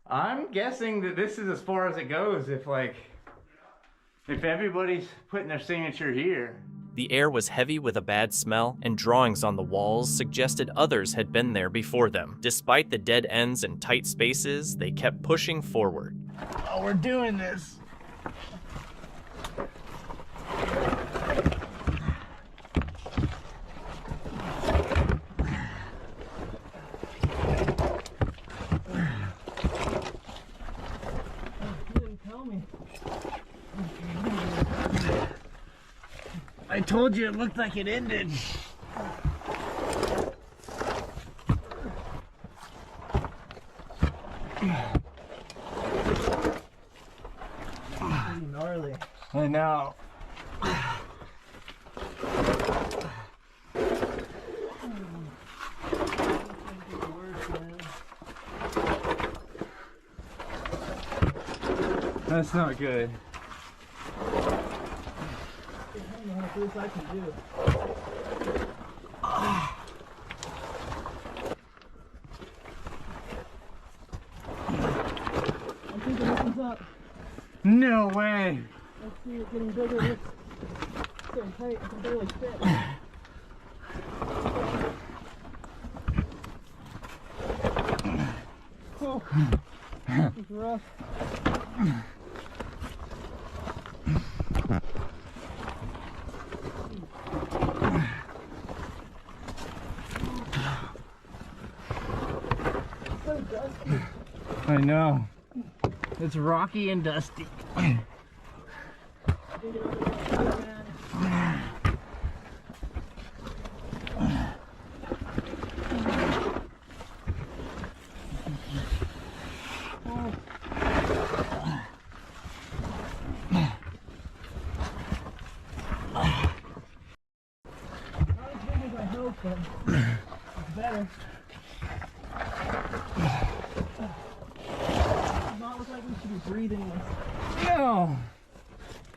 I'm guessing that this is as far as it goes if everybody's putting their signature here. The air was heavy with a bad smell, and drawings on the walls suggested others had been there before them. Despite the dead ends and tight spaces, they kept pushing forward. Oh, we're doing this. I told you it looked like it ended. Gnarly. I know. That's not good. This I can do. I'm thinking this one's up. No way. Let's see it getting bigger. It's so tight, I can barely fit. Oh, it's rough. So dusty. I know. It's rocky and dusty. But it's better. Does not look like we should be breathing this. No.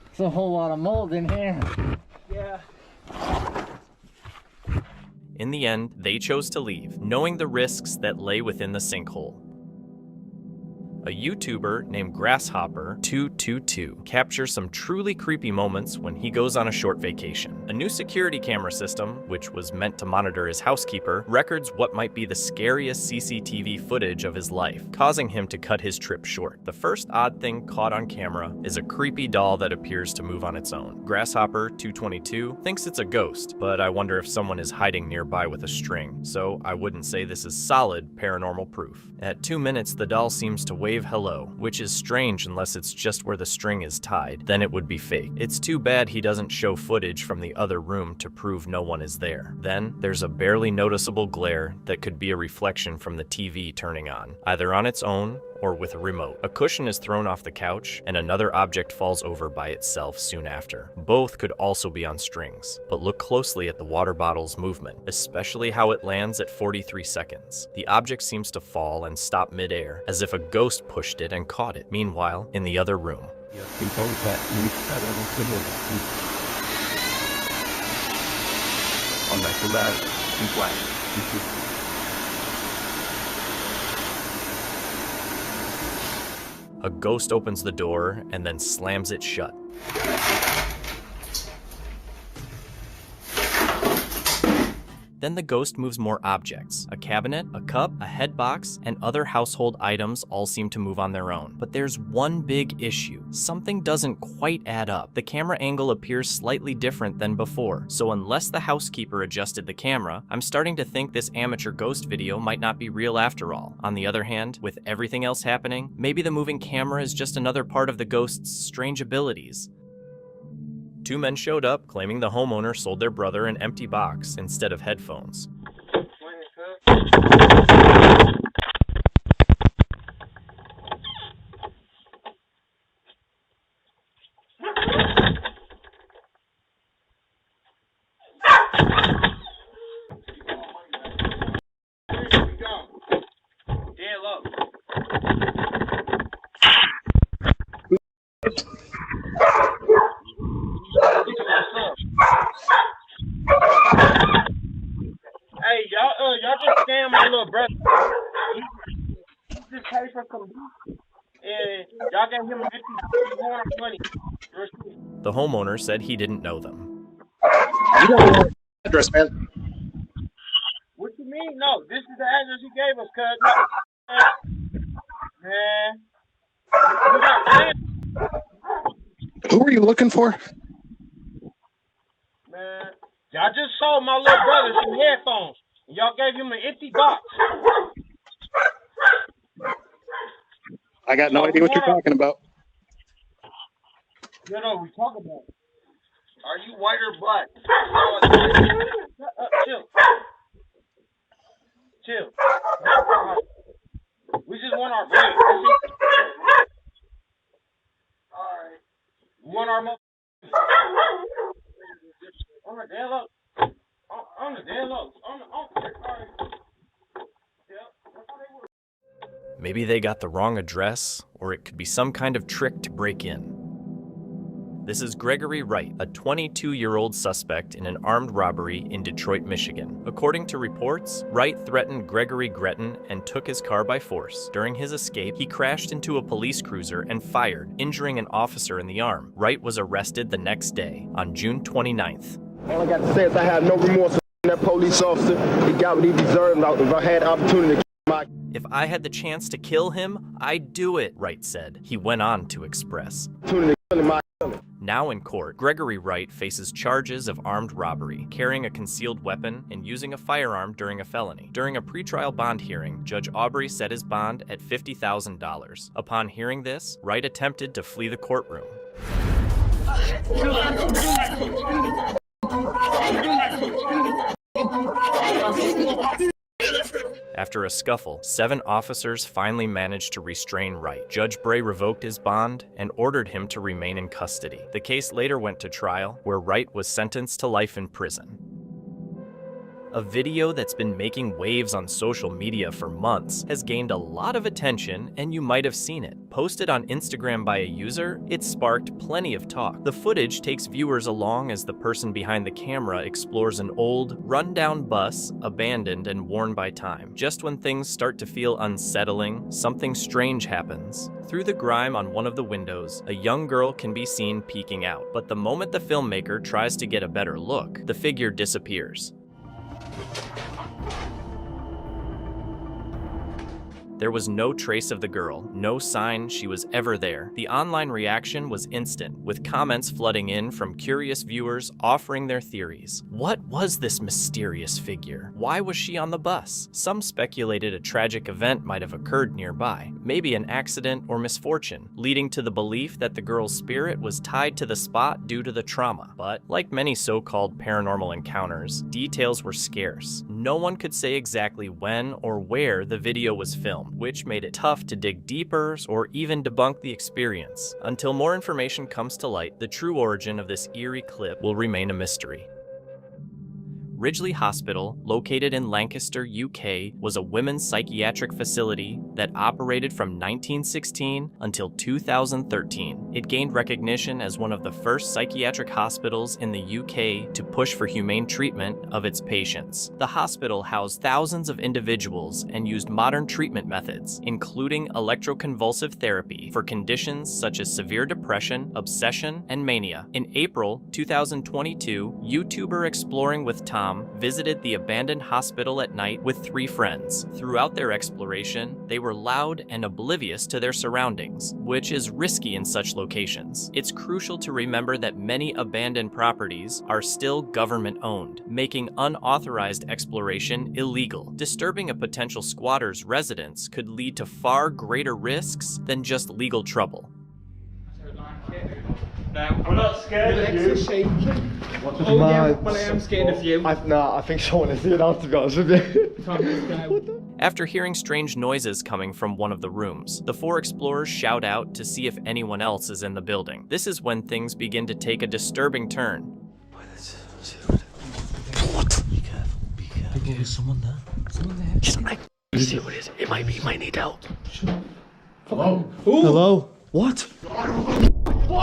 It's a whole lot of mold in here. Yeah. In the end, they chose to leave, knowing the risks that lay within the sinkhole. A YouTuber named Grasshopper222 captures some truly creepy moments when he goes on a short vacation. A new security camera system, which was meant to monitor his housekeeper, records what might be the scariest CCTV footage of his life, causing him to cut his trip short. The first odd thing caught on camera is a creepy doll that appears to move on its own. Grasshopper222 thinks it's a ghost, but I wonder if someone is hiding nearby with a string, so I wouldn't say this is solid paranormal proof. At 2 minutes, the doll seems to wave hello, which is strange unless it's just where the string is tied. Then it would be fake. It's too bad he doesn't show footage from the other room to prove no one is there. Then there's a barely noticeable glare that could be a reflection from the TV turning on, either on its own or with a remote. A cushion is thrown off the couch, and another object falls over by itself soon after. Both could also be on strings, but look closely at the water bottle's movement, especially how it lands at 43 seconds. The object seems to fall and stop midair, as if a ghost pushed it and caught it. Meanwhile, in the other room, a ghost opens the door and then slams it shut. Then the ghost moves more objects. A cabinet, a cup, a head box, and other household items all seem to move on their own. But there's one big issue. Something doesn't quite add up. The camera angle appears slightly different than before, so unless the housekeeper adjusted the camera, I'm starting to think this amateur ghost video might not be real after all. On the other hand, with everything else happening, maybe the moving camera is just another part of the ghost's strange abilities. 2 men showed up, claiming the homeowner sold their brother an empty box instead of headphones. Hey, y'all just scammed my little brother. He just paid for some beef, and y'all gave him $50 money. The homeowner said he didn't know them. You don't know the address, man. What you mean? No, this is the address he gave us, cuz. Man. You got Who are you looking for? Man, y'all just sold my little brother some headphones. Y'all gave him an empty box. I got no idea what you're talking about. You know what we talking about. Are you white or black? Chill. Chill. We just want our break. Alright. We want our mo. On the damn low. On the damn low. Alright. Maybe they got the wrong address, or it could be some kind of trick to break in. This is Gregory Wright, a 22-year-old suspect in an armed robbery in Detroit, Michigan. According to reports, Wright threatened Gregory Gretton and took his car by force. During his escape, he crashed into a police cruiser and fired, injuring an officer in the arm. Wright was arrested the next day, on June 29th. All I got to say is I have no remorse for that police officer. He got what he deserved. If I had the opportunity to kill my... If I had the chance to kill him, I'd do it, Wright said. He went on to express. Now in court, Gregory Wright faces charges of armed robbery, carrying a concealed weapon, and using a firearm during a felony. During a pretrial bond hearing, Judge Aubrey set his bond at $50,000. Upon hearing this, Wright attempted to flee the courtroom. After a scuffle, 7 officers finally managed to restrain Wright. Judge Bray revoked his bond and ordered him to remain in custody. The case later went to trial, where Wright was sentenced to life in prison. A video that's been making waves on social media for months has gained a lot of attention, and you might have seen it. Posted on Instagram by a user, it sparked plenty of talk. The footage takes viewers along as the person behind the camera explores an old, run-down bus, abandoned and worn by time. Just when things start to feel unsettling, something strange happens. Through the grime on one of the windows, a young girl can be seen peeking out. But the moment the filmmaker tries to get a better look, the figure disappears. There was no trace of the girl, no sign she was ever there. The online reaction was instant, with comments flooding in from curious viewers offering their theories. What was this mysterious figure? Why was she on the bus? Some speculated a tragic event might have occurred nearby, maybe an accident or misfortune, leading to the belief that the girl's spirit was tied to the spot due to the trauma. But, like many so-called paranormal encounters, details were scarce. No one could say exactly when or where the video was filmed, which made it tough to dig deeper or even debunk the experience. Until more information comes to light, the true origin of this eerie clip will remain a mystery. Ridgely Hospital, located in Lancaster, UK, was a women's psychiatric facility that operated from 1916 until 2013. It gained recognition as one of the first psychiatric hospitals in the UK to push for humane treatment of its patients. The hospital housed thousands of individuals and used modern treatment methods, including electroconvulsive therapy for conditions such as severe depression, obsession, and mania. In April 2022, YouTuber Exploring with Tom visited the abandoned hospital at night with 3 friends. Throughout their exploration, they were loud and oblivious to their surroundings, which is risky in such locations. It's crucial to remember that many abandoned properties are still government-owned, making unauthorized exploration illegal. Disturbing a potential squatter's residence could lead to far greater risks than just legal trouble. We're not scared of you. Oh yeah, well I am scared of you. I think someone is here now, to be honest with you. After hearing strange noises coming from one of the rooms, the 4 explorers shout out to see if anyone else is in the building. This is when things begin to take a disturbing turn. What? Be careful, be careful. There's someone there. Someone there. Just see what it is. It might be, might need help. Hello? Hello? What?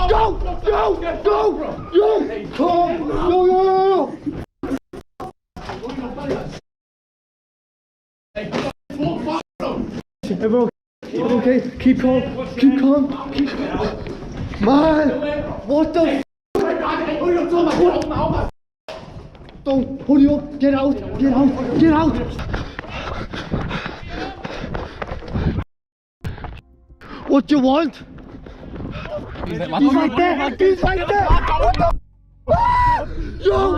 Go! Go! Go! Yo! Go! Everyone okay? Keep calm. Keep calm. Man! What the Don't hurry up! Get out! Get out! Get out! What do you want? He's right there! He's right there! What the? Yo!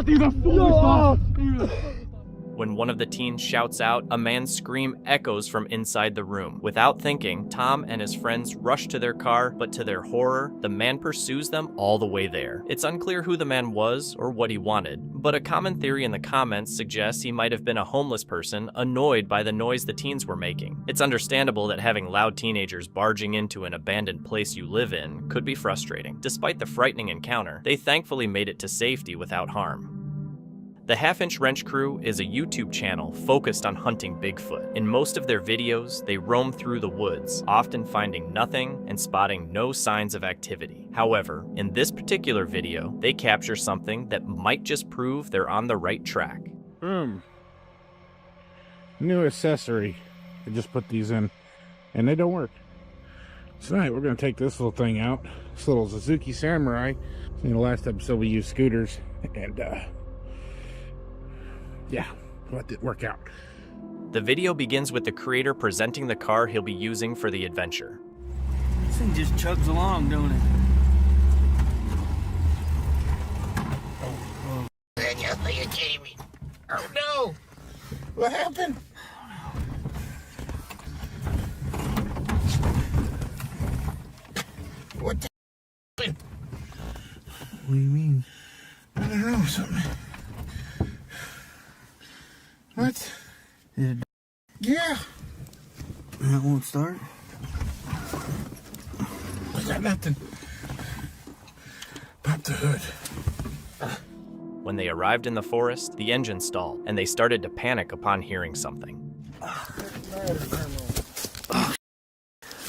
When one of the teens shouts out, a man's scream echoes from inside the room. Without thinking, Tom and his friends rush to their car, but to their horror, the man pursues them all the way there. It's unclear who the man was or what he wanted, but a common theory in the comments suggests he might have been a homeless person annoyed by the noise the teens were making. It's understandable that having loud teenagers barging into an abandoned place you live in could be frustrating. Despite the frightening encounter, they thankfully made it to safety without harm. The Half-Inch Wrench Crew is a YouTube channel focused on hunting Bigfoot. In most of their videos, they roam through the woods, often finding nothing and spotting no signs of activity. However, in this particular video, they capture something that might just prove they're on the right track. New accessory. I just put these in, and they don't work. Tonight, we're going to take this little thing out. This little Suzuki Samurai. In the last episode, we used scooters, and yeah, let it work out. The video begins with the creator presenting the car he'll be using for the adventure. This thing just chugs along, don't it? Are you kidding me? Oh no! What happened? What the happened? What do you mean? I don't know, something. What? Did it? Yeah. That won't start? I got nothing. Pop the hood. When they arrived in the forest, the engine stalled, and they started to panic upon hearing something. Did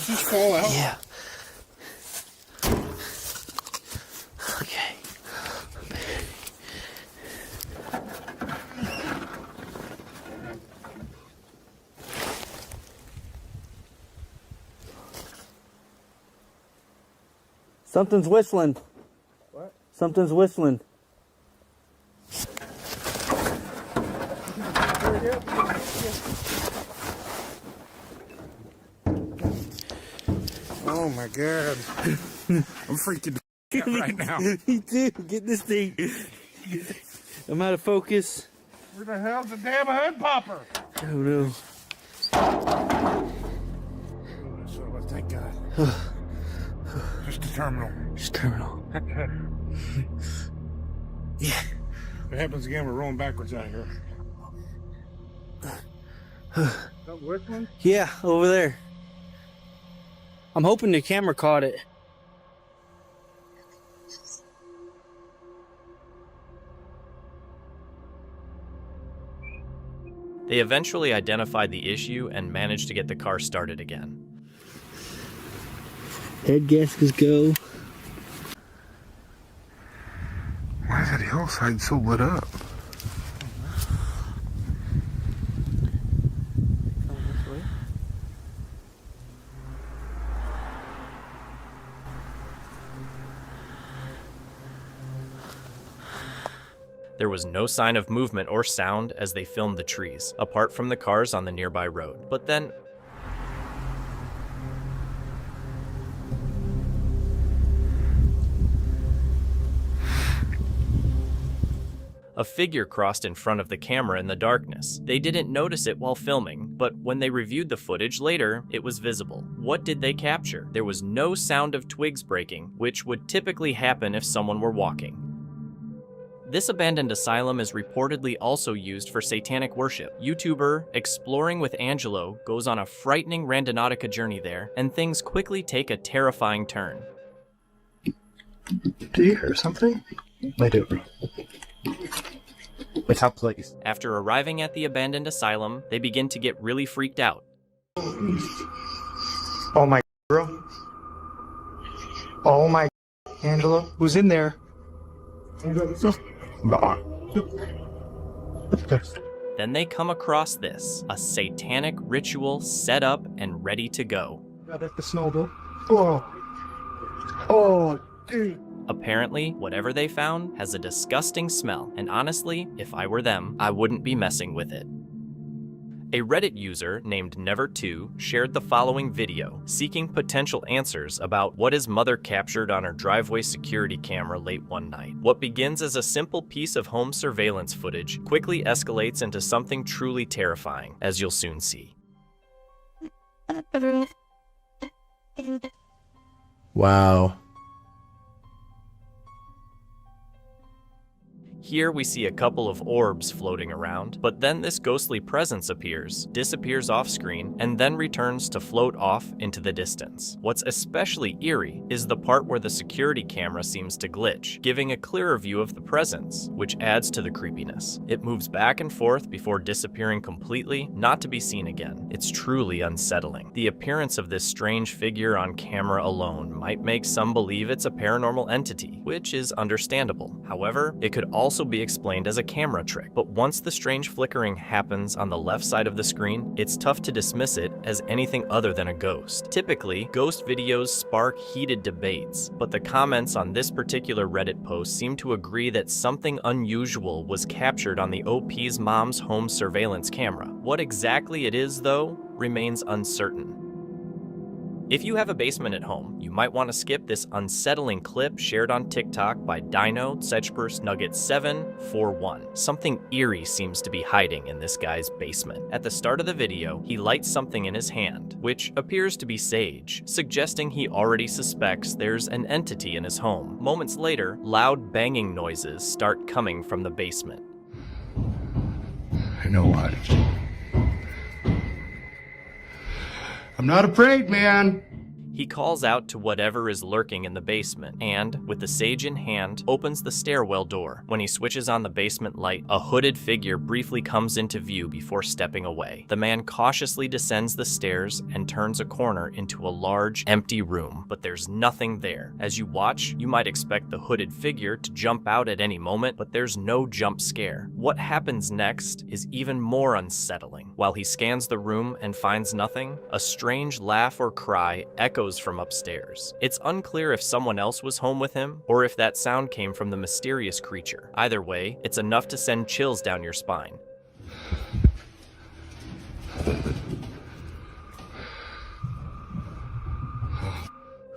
you fall out? Yeah. Okay. Something's whistling. What? Something's whistling. Oh my god. I'm freaking out right now. Me too. Get this thing. I'm out of focus. Where the hell's the damn hood popper? Oh no. So thank God. Just the terminal. Just terminal. Yeah. If it happens again, we're rolling backwards out here. That whistling? Yeah, over there. I'm hoping the camera caught it. They eventually identified the issue and managed to get the car started again. Head gaskets go. Why is that hillside so lit up? There was no sign of movement or sound as they filmed the trees, apart from the cars on the nearby road. But then, a figure crossed in front of the camera in the darkness. They didn't notice it while filming, but when they reviewed the footage later, it was visible. What did they capture? There was no sound of twigs breaking, which would typically happen if someone were walking. This abandoned asylum is reportedly also used for satanic worship. YouTuber Exploring with Angelo goes on a frightening Randonautica journey there, and things quickly take a terrifying turn. Do you hear something? I do. Wait, how please? After arriving at the abandoned asylum, they begin to get really freaked out. Oh my bro. Oh my Angelo. Who's in there? Then they come across this, a satanic ritual set up and ready to go. That's the snowball. Oh. Oh, dude. Apparently, whatever they found has a disgusting smell, and honestly, if I were them, I wouldn't be messing with it. A Reddit user named Never2 shared the following video, seeking potential answers about what his mother captured on her driveway security camera late one night. What begins as a simple piece of home surveillance footage quickly escalates into something truly terrifying, as you'll soon see. Wow. Here we see a couple of orbs floating around, but then this ghostly presence appears, disappears off screen, and then returns to float off into the distance. What's especially eerie is the part where the security camera seems to glitch, giving a clearer view of the presence, which adds to the creepiness. It moves back and forth before disappearing completely, not to be seen again. It's truly unsettling. The appearance of this strange figure on camera alone might make some believe it's a paranormal entity, which is understandable. However, it could also be explained as a camera trick, but once the strange flickering happens on the left side of the screen, it's tough to dismiss it as anything other than a ghost. Typically, ghost videos spark heated debates, but the comments on this particular Reddit post seem to agree that something unusual was captured on the OP's mom's home surveillance camera. What exactly it is, though, remains uncertain. If you have a basement at home, you might want to skip this unsettling clip shared on TikTok by Dino Sechpers Nugget 741. Something eerie seems to be hiding in this guy's basement. At the start of the video, he lights something in his hand, which appears to be sage, suggesting he already suspects there's an entity in his home. Moments later, loud banging noises start coming from the basement. You know what? I'm not afraid, man. He calls out to whatever is lurking in the basement and, with the sage in hand, opens the stairwell door. When he switches on the basement light, a hooded figure briefly comes into view before stepping away. The man cautiously descends the stairs and turns a corner into a large, empty room, but there's nothing there. As you watch, you might expect the hooded figure to jump out at any moment, but there's no jump scare. What happens next is even more unsettling. While he scans the room and finds nothing, a strange laugh or cry echoes from upstairs. It's unclear if someone else was home with him, or if that sound came from the mysterious creature. Either way, it's enough to send chills down your spine.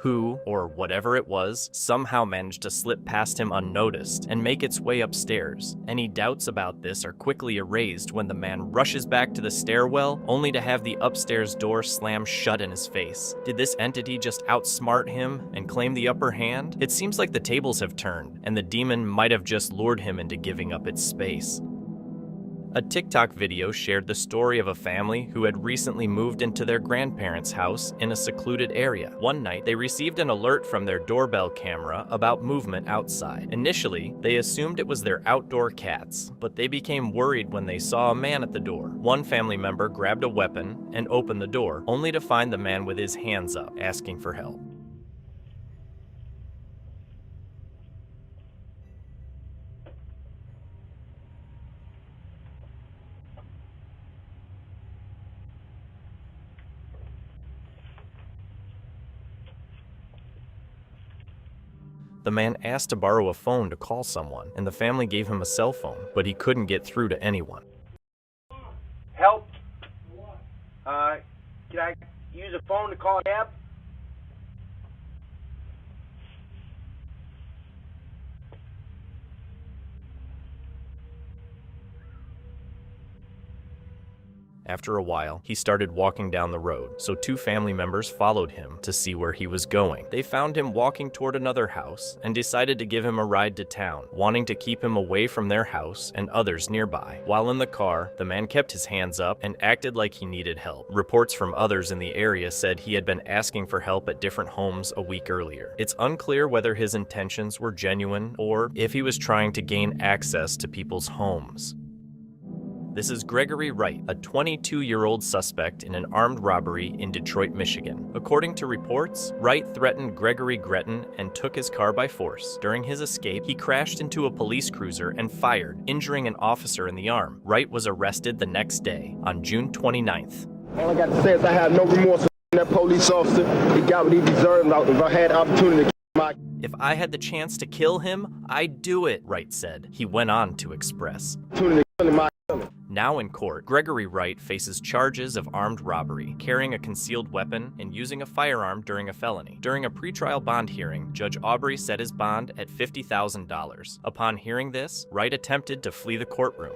Who, or whatever it was, somehow managed to slip past him unnoticed and make its way upstairs. Any doubts about this are quickly erased when the man rushes back to the stairwell, only to have the upstairs door slam shut in his face. Did this entity just outsmart him and claim the upper hand? It seems like the tables have turned, and the demon might have just lured him into giving up its space. A TikTok video shared the story of a family who had recently moved into their grandparents' house in a secluded area. One night, they received an alert from their doorbell camera about movement outside. Initially, they assumed it was their outdoor cats, but they became worried when they saw a man at the door. One family member grabbed a weapon and opened the door, only to find the man with his hands up, asking for help. The man asked to borrow a phone to call someone, and the family gave him a cell phone, but he couldn't get through to anyone. Help? Can I use a phone to call Deb? After a while, he started walking down the road, so two family members followed him to see where he was going. They found him walking toward another house and decided to give him a ride to town, wanting to keep him away from their house and others nearby. While in the car, the man kept his hands up and acted like he needed help. Reports from others in the area said he had been asking for help at different homes a week earlier. It's unclear whether his intentions were genuine or if he was trying to gain access to people's homes. This is Gregory Wright, a 22-year-old suspect in an armed robbery in Detroit, Michigan. According to reports, Wright threatened Gregory Gretton and took his car by force. During his escape, he crashed into a police cruiser and fired, injuring an officer in the arm. Wright was arrested the next day, on June 29th. All I got to say is I have no remorse for that police officer. He got what he deserved. If I had the opportunity to kill my... If I had the chance to kill him, I'd do it, Wright said. He went on to express. Now in court, Gregory Wright faces charges of armed robbery, carrying a concealed weapon, and using a firearm during a felony. During a pretrial bond hearing, Judge Aubrey set his bond at $50,000. Upon hearing this, Wright attempted to flee the courtroom.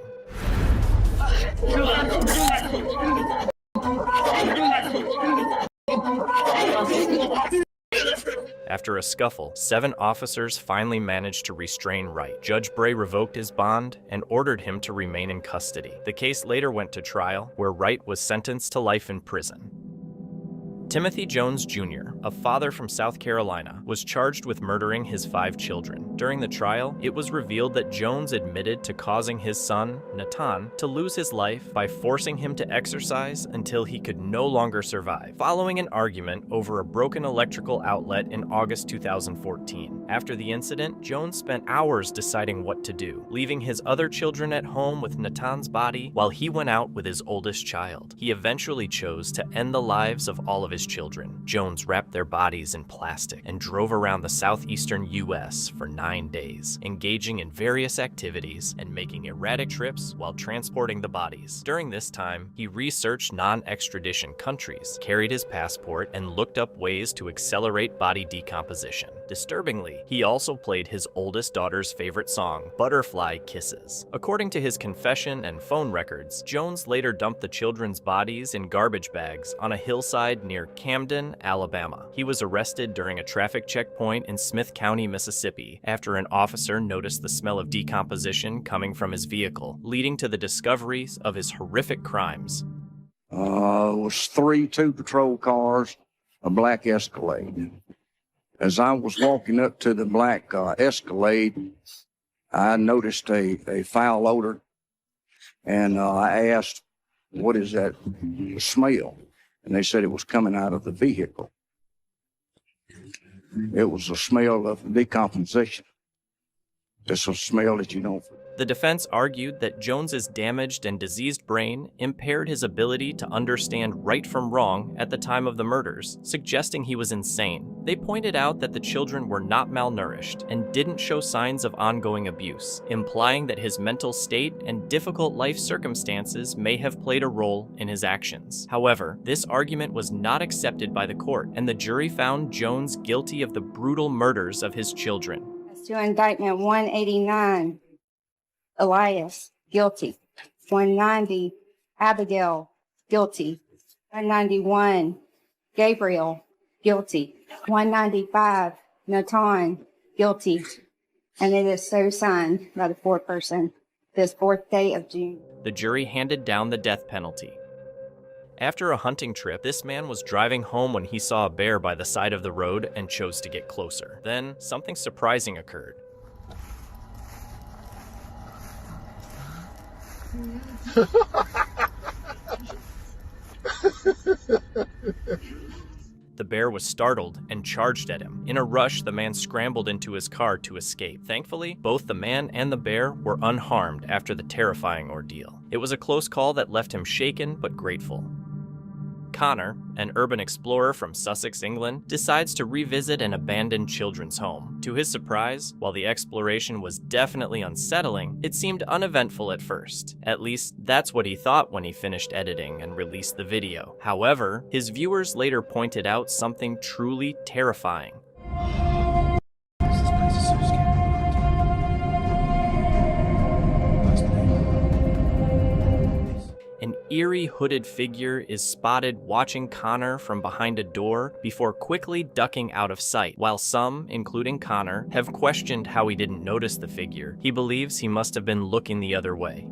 After a scuffle, 7 officers finally managed to restrain Wright. Judge Bray revoked his bond and ordered him to remain in custody. The case later went to trial, where Wright was sentenced to life in prison. Timothy Jones Jr., a father from South Carolina, was charged with murdering his 5 children. During the trial, it was revealed that Jones admitted to causing his son, Natan, to lose his life by forcing him to exercise until he could no longer survive, following an argument over a broken electrical outlet in August 2014. After the incident, Jones spent hours deciding what to do, leaving his other children at home with Natan's body while he went out with his oldest child. He eventually chose to end the lives of all of his children. Jones wrapped their bodies in plastic and drove around the southeastern U.S. for 9 days, engaging in various activities and making erratic trips while transporting the bodies. During this time, he researched non-extradition countries, carried his passport, and looked up ways to accelerate body decomposition. Disturbingly, he also played his oldest daughter's favorite song, Butterfly Kisses. According to his confession and phone records, Jones later dumped the children's bodies in garbage bags on a hillside near Camden, Alabama. He was arrested during a traffic checkpoint in Smith County, Mississippi, after an officer noticed the smell of decomposition coming from his vehicle, leading to the discovery of his horrific crimes. It was 2 patrol cars, a black Escalade. As I was walking up to the black Escalade, I noticed a foul odor, and I asked, "What is that smell?" And they said it was coming out of the vehicle. It was a smell of decomposition. It's a smell that you don't. The defense argued that Jones's damaged and diseased brain impaired his ability to understand right from wrong at the time of the murders, suggesting he was insane. They pointed out that the children were not malnourished and didn't show signs of ongoing abuse, implying that his mental state and difficult life circumstances may have played a role in his actions. However, this argument was not accepted by the court, and the jury found Jones guilty of the brutal murders of his children. As to indictment 189, Elias, guilty. 190, Abigail, guilty. 191, Gabriel, guilty. 195, Natan, guilty. And it is so signed by the foreperson this 4th day of June. The jury handed down the death penalty. After a hunting trip, this man was driving home when he saw a bear by the side of the road and chose to get closer. Then, something surprising occurred. The bear was startled and charged at him. In a rush, the man scrambled into his car to escape. Thankfully, both the man and the bear were unharmed after the terrifying ordeal. It was a close call that left him shaken but grateful. Connor, an urban explorer from Sussex, England, decides to revisit an abandoned children's home. To his surprise, while the exploration was definitely unsettling, it seemed uneventful at first. At least, that's what he thought when he finished editing and released the video. However, his viewers later pointed out something truly terrifying. An eerie hooded figure is spotted watching Connor from behind a door before quickly ducking out of sight. While some, including Connor, have questioned how he didn't notice the figure, he believes he must have been looking the other way.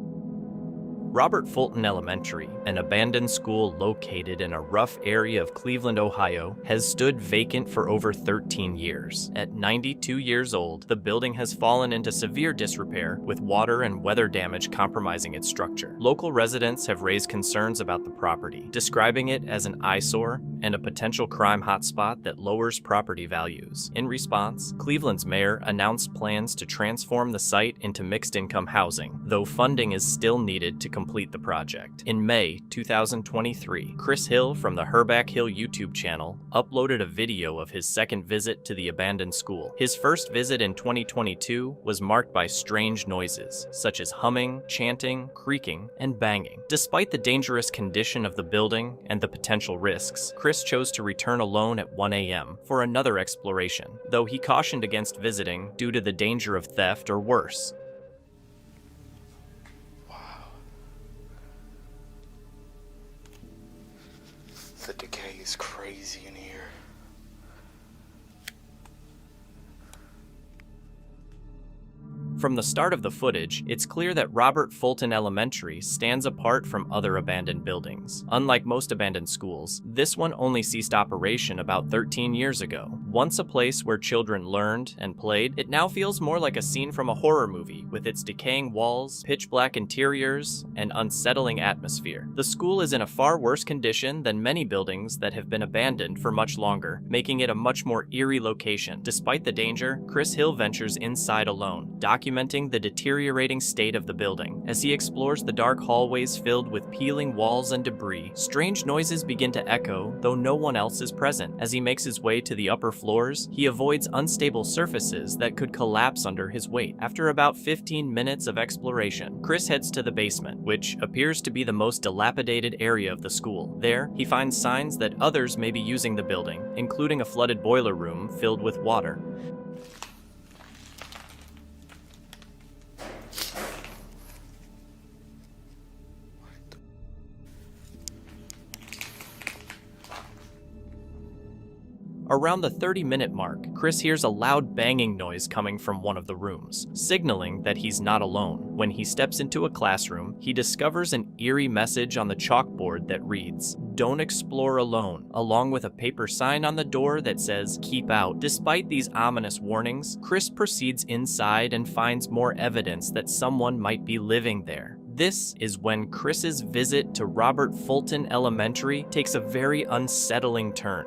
Robert Fulton Elementary, an abandoned school located in a rough area of Cleveland, Ohio, has stood vacant for over 13 years. At 92 years old, the building has fallen into severe disrepair, with water and weather damage compromising its structure. Local residents have raised concerns about the property, describing it as an eyesore and a potential crime hotspot that lowers property values. In response, Cleveland's mayor announced plans to transform the site into mixed-income housing, though funding is still needed to complete the project. In May 2023, Chris Hill from the Herback Hill YouTube channel uploaded a video of his second visit to the abandoned school. His first visit in 2022 was marked by strange noises, such as humming, chanting, creaking, and banging. Despite the dangerous condition of the building and the potential risks, Chris chose to return alone at 1 a.m. for another exploration, though he cautioned against visiting due to the danger of theft or worse. The decay is crazy in here. From the start of the footage, it's clear that Robert Fulton Elementary stands apart from other abandoned buildings. Unlike most abandoned schools, this one only ceased operation about 13 years ago. Once a place where children learned and played, it now feels more like a scene from a horror movie, with its decaying walls, pitch-black interiors, and unsettling atmosphere. The school is in a far worse condition than many buildings that have been abandoned for much longer, making it a much more eerie location. Despite the danger, Chris Hill ventures inside alone, documenting the deteriorating state of the building. As he explores the dark hallways filled with peeling walls and debris, strange noises begin to echo, though no one else is present. As he makes his way to the upper floors, he avoids unstable surfaces that could collapse under his weight. After about 15 minutes of exploration, Chris heads to the basement, which appears to be the most dilapidated area of the school. There, he finds signs that others may be using the building, including a flooded boiler room filled with water. Around the 30-minute mark, Chris hears a loud banging noise coming from one of the rooms, signaling that he's not alone. When he steps into a classroom, he discovers an eerie message on the chalkboard that reads, "Don't explore alone," along with a paper sign on the door that says, "Keep out." Despite these ominous warnings, Chris proceeds inside and finds more evidence that someone might be living there. This is when Chris's visit to Robert Fulton Elementary takes a very unsettling turn.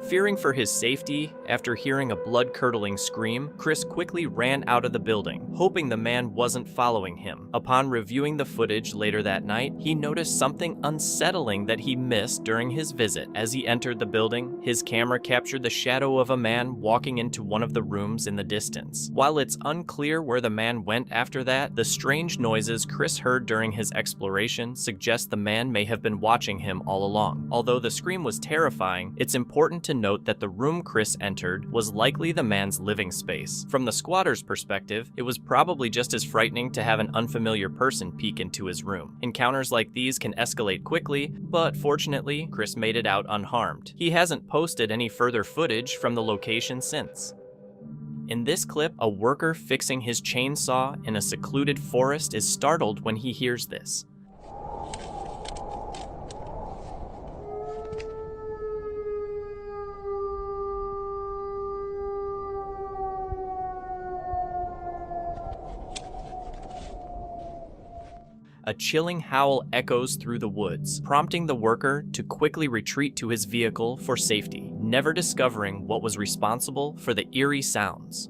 Fearing for his safety, after hearing a blood-curdling scream, Chris quickly ran out of the building, hoping the man wasn't following him. Upon reviewing the footage later that night, he noticed something unsettling that he missed during his visit. As he entered the building, his camera captured the shadow of a man walking into one of the rooms in the distance. While it's unclear where the man went after that, the strange noises Chris heard during his exploration suggest the man may have been watching him all along. Although the scream was terrifying, it's important to note that the room Chris entered was likely the man's living space. From the squatter's perspective, it was probably just as frightening to have an unfamiliar person peek into his room. Encounters like these can escalate quickly, but fortunately, Chris made it out unharmed. He hasn't posted any further footage from the location since. In this clip, a worker fixing his chainsaw in a secluded forest is startled when he hears this. A chilling howl echoes through the woods, prompting the worker to quickly retreat to his vehicle for safety, never discovering what was responsible for the eerie sounds.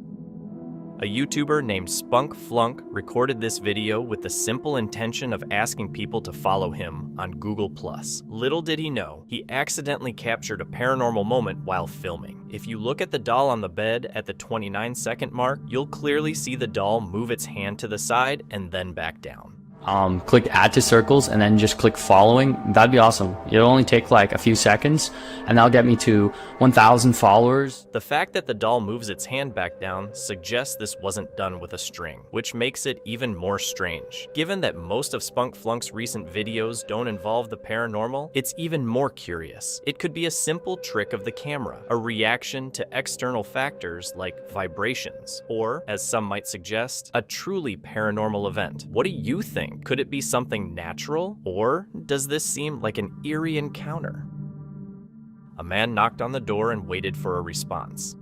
A YouTuber named Spunk Flunk recorded this video with the simple intention of asking people to follow him on Google+. Little did he know, he accidentally captured a paranormal moment while filming. If you look at the doll on the bed at the 29-second mark, you'll clearly see the doll move its hand to the side and then back down. Click add to circles and then just click following. That'd be awesome. It'll only take like a few seconds and that'll get me to 1,000 followers. The fact that the doll moves its hand back down suggests this wasn't done with a string, which makes it even more strange. Given that most of Spunk Flunk's recent videos don't involve the paranormal, it's even more curious. It could be a simple trick of the camera, a reaction to external factors like vibrations, or, as some might suggest, a truly paranormal event. What do you think? Could it be something natural, or does this seem like an eerie encounter? A man knocked on the door and waited for a response.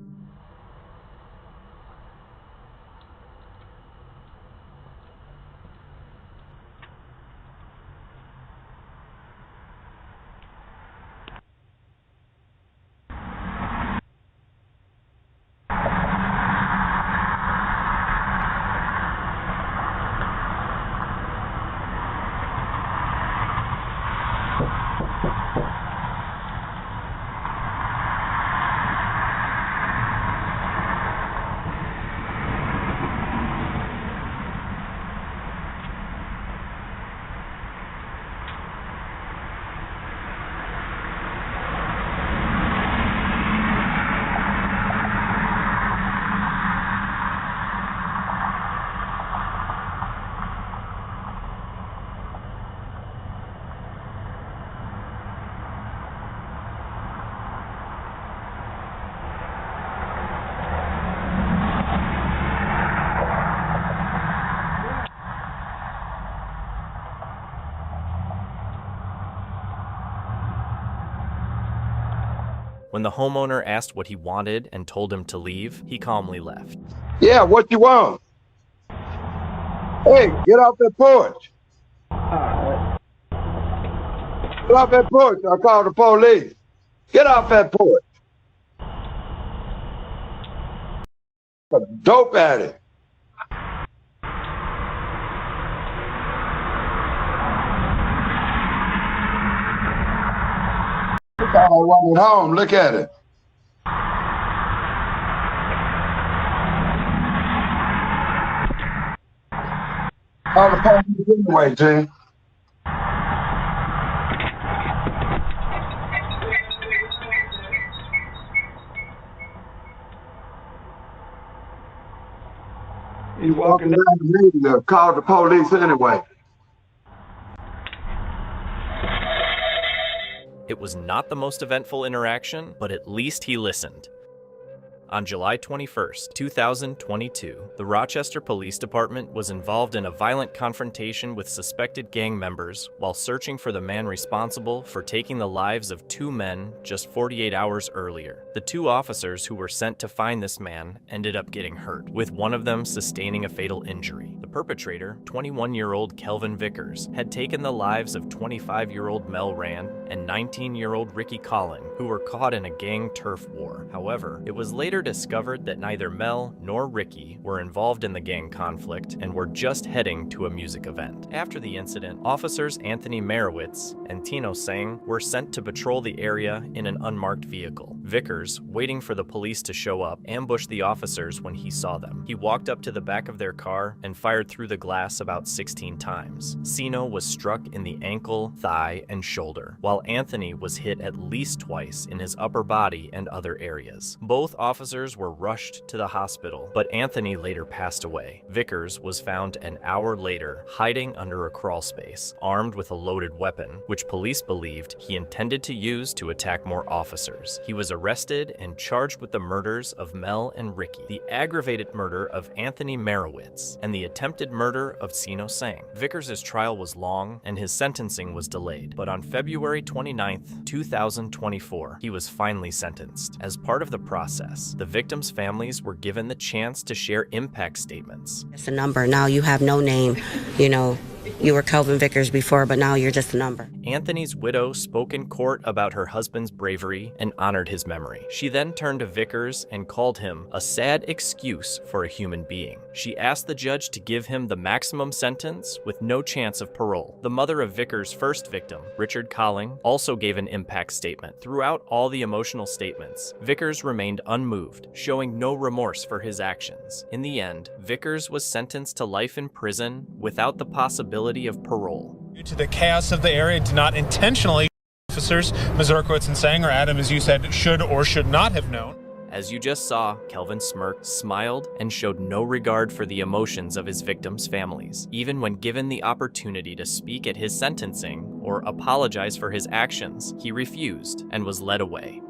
When the homeowner asked what he wanted and told him to leave, he calmly left. Yeah, what you want? Hey, get off that porch. Get off that porch. I'll call the police. Get off that porch. A dope addict. Look how I want it home. Look at it. All the police anyway, Jim. He's walking down the road. Call the police anyway. It was not the most eventful interaction, but at least he listened. On July 21st, 2022, the Rochester Police Department was involved in a violent confrontation with suspected gang members while searching for the man responsible for taking the lives of 2 men just 48 hours earlier. The 2 officers who were sent to find this man ended up getting hurt, with one of them sustaining a fatal injury. The perpetrator, 21-year-old Kelvin Vickers, had taken the lives of 25-year-old Mel Rand and 19-year-old Ricky Collin, who were caught in a gang turf war. However, it was later discovered that neither Mel nor Ricky were involved in the gang conflict and were just heading to a music event. After the incident, officers Anthony Merowitz and Tino Sang were sent to patrol the area in an unmarked vehicle. Vickers, waiting for the police to show up, ambushed the officers when he saw them. He walked up to the back of their car and fired through the glass about 16 times. Sino was struck in the ankle, thigh, and shoulder, while Anthony was hit at least twice in his upper body and other areas. Both officers were rushed to the hospital, but Anthony later passed away. Vickers was found an hour later, hiding under a crawl space, armed with a loaded weapon, which police believed he intended to use to attack more officers. He was arrested and charged with the murders of Mel and Ricky, the aggravated murder of Anthony Merowitz, and the attempted murder of Sino Sang. Vickers' trial was long, and his sentencing was delayed, but on February 29th, 2024, he was finally sentenced. As part of the process, the victims' families were given the chance to share impact statements. It's a number. Now you have no name. You know, you were Kelvin Vickers before, but now you're just a number. Anthony's widow spoke in court about her husband's bravery and honored his memory. She then turned to Vickers and called him a sad excuse for a human being. She asked the judge to give him the maximum sentence with no chance of parole. The mother of Vickers' first victim, Richard Colling, also gave an impact statement. Throughout all the emotional statements, Vickers remained unmoved, showing no remorse for his actions. In the end, Vickers was sentenced to life in prison without the possibility of parole. Due to the chaos of the area, did not intentionally officers, Mazurkowitz and Sang, or Adam, as you said, should or should not have known. As you just saw, Kelvin smirked, smiled, and showed no regard for the emotions of his victims' families. Even when given the opportunity to speak at his sentencing or apologize for his actions, he refused and was led away.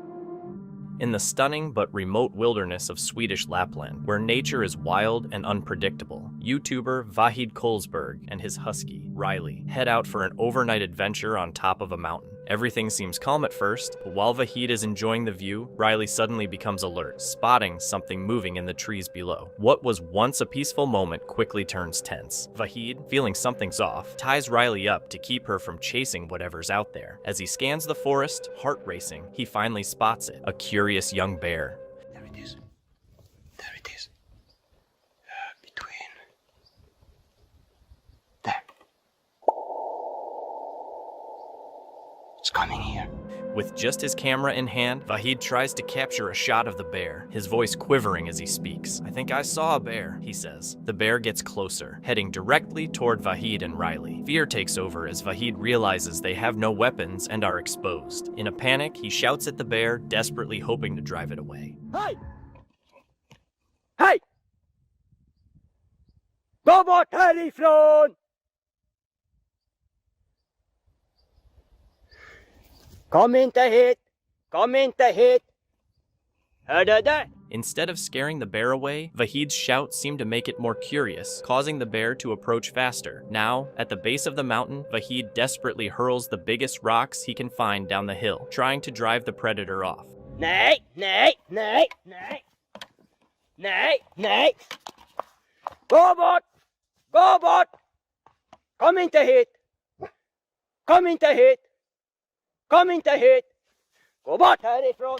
In the stunning but remote wilderness of Swedish Lapland, where nature is wild and unpredictable, YouTuber Vahid Kolsberg and his husky, Riley, head out for an overnight adventure on top of a mountain. Everything seems calm at first, but while Vahid is enjoying the view, Riley suddenly becomes alert, spotting something moving in the trees below. What was once a peaceful moment quickly turns tense. Vahid, feeling something's off, ties Riley up to keep her from chasing whatever's out there. As he scans the forest, heart racing, he finally spots it, a curious young bear. There it is. There it is. Between. There. It's coming here. With just his camera in hand, Vahid tries to capture a shot of the bear, his voice quivering as he speaks. "I think I saw a bear," he says. The bear gets closer, heading directly toward Vahid and Riley. Fear takes over as Vahid realizes they have no weapons and are exposed. In a panic, he shouts at the bear, desperately hoping to drive it away. Hey! Hey! Gå bort härifrån! Kom inte hit! Kom inte hit! Hör du det? Instead of scaring the bear away, Vahid's shout seemed to make it more curious, causing the bear to approach faster. Now, at the base of the mountain, Vahid desperately hurls the biggest rocks he can find down the hill, trying to drive the predator off. Nej, nej, nej, nej. Nej, nej. Gå bort! Gå bort! Kom inte hit! Kom inte hit! Kom inte hit! Gå bort härifrån!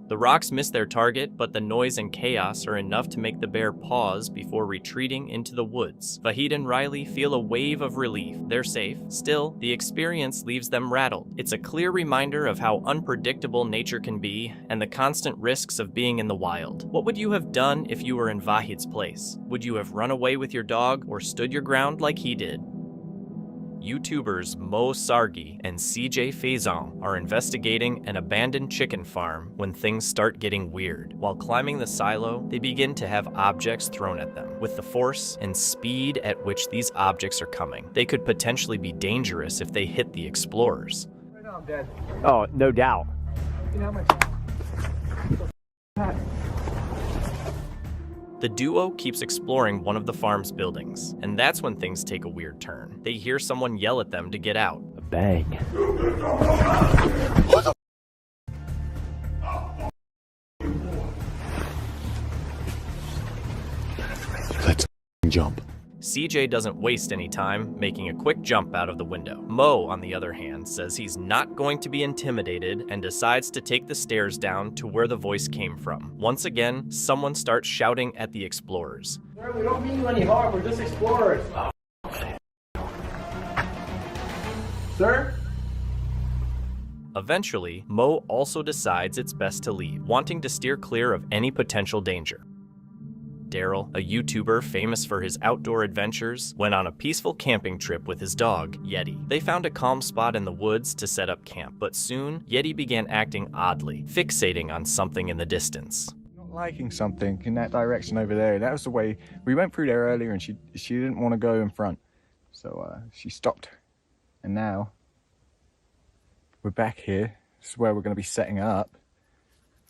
The rocks miss their target, but the noise and chaos are enough to make the bear pause before retreating into the woods. Fahid and Riley feel a wave of relief. They're safe. Still, the experience leaves them rattled. It's a clear reminder of how unpredictable nature can be and the constant risks of being in the wild. What would you have done if you were in Vahid's place? Would you have run away with your dog or stood your ground like he did? YouTubers Mo Sargi and CJ Faison are investigating an abandoned chicken farm when things start getting weird. While climbing the silo, they begin to have objects thrown at them. With the force and speed at which these objects are coming, they could potentially be dangerous if they hit the explorers. Right now I'm dead. Oh, no doubt. You know how much? The duo keeps exploring one of the farm's buildings, and that's when things take a weird turn. They hear someone yell at them to get out. A bang. Let's jump. CJ doesn't waste any time making a quick jump out of the window. Mo, on the other hand, says he's not going to be intimidated and decides to take the stairs down to where the voice came from. Once again, someone starts shouting at the explorers. Sir, we don't mean you any harm. We're just explorers. Sir? Eventually, Mo also decides it's best to leave, wanting to steer clear of any potential danger. Daryl, a YouTuber famous for his outdoor adventures, went on a peaceful camping trip with his dog, Yeti. They found a calm spot in the woods to set up camp, but soon, Yeti began acting oddly, fixating on something in the distance. Not liking something in that direction over there. That was the way we went through there earlier, and she didn't want to go in front. So she stopped. And now we're back here. This is where we're going to be setting up.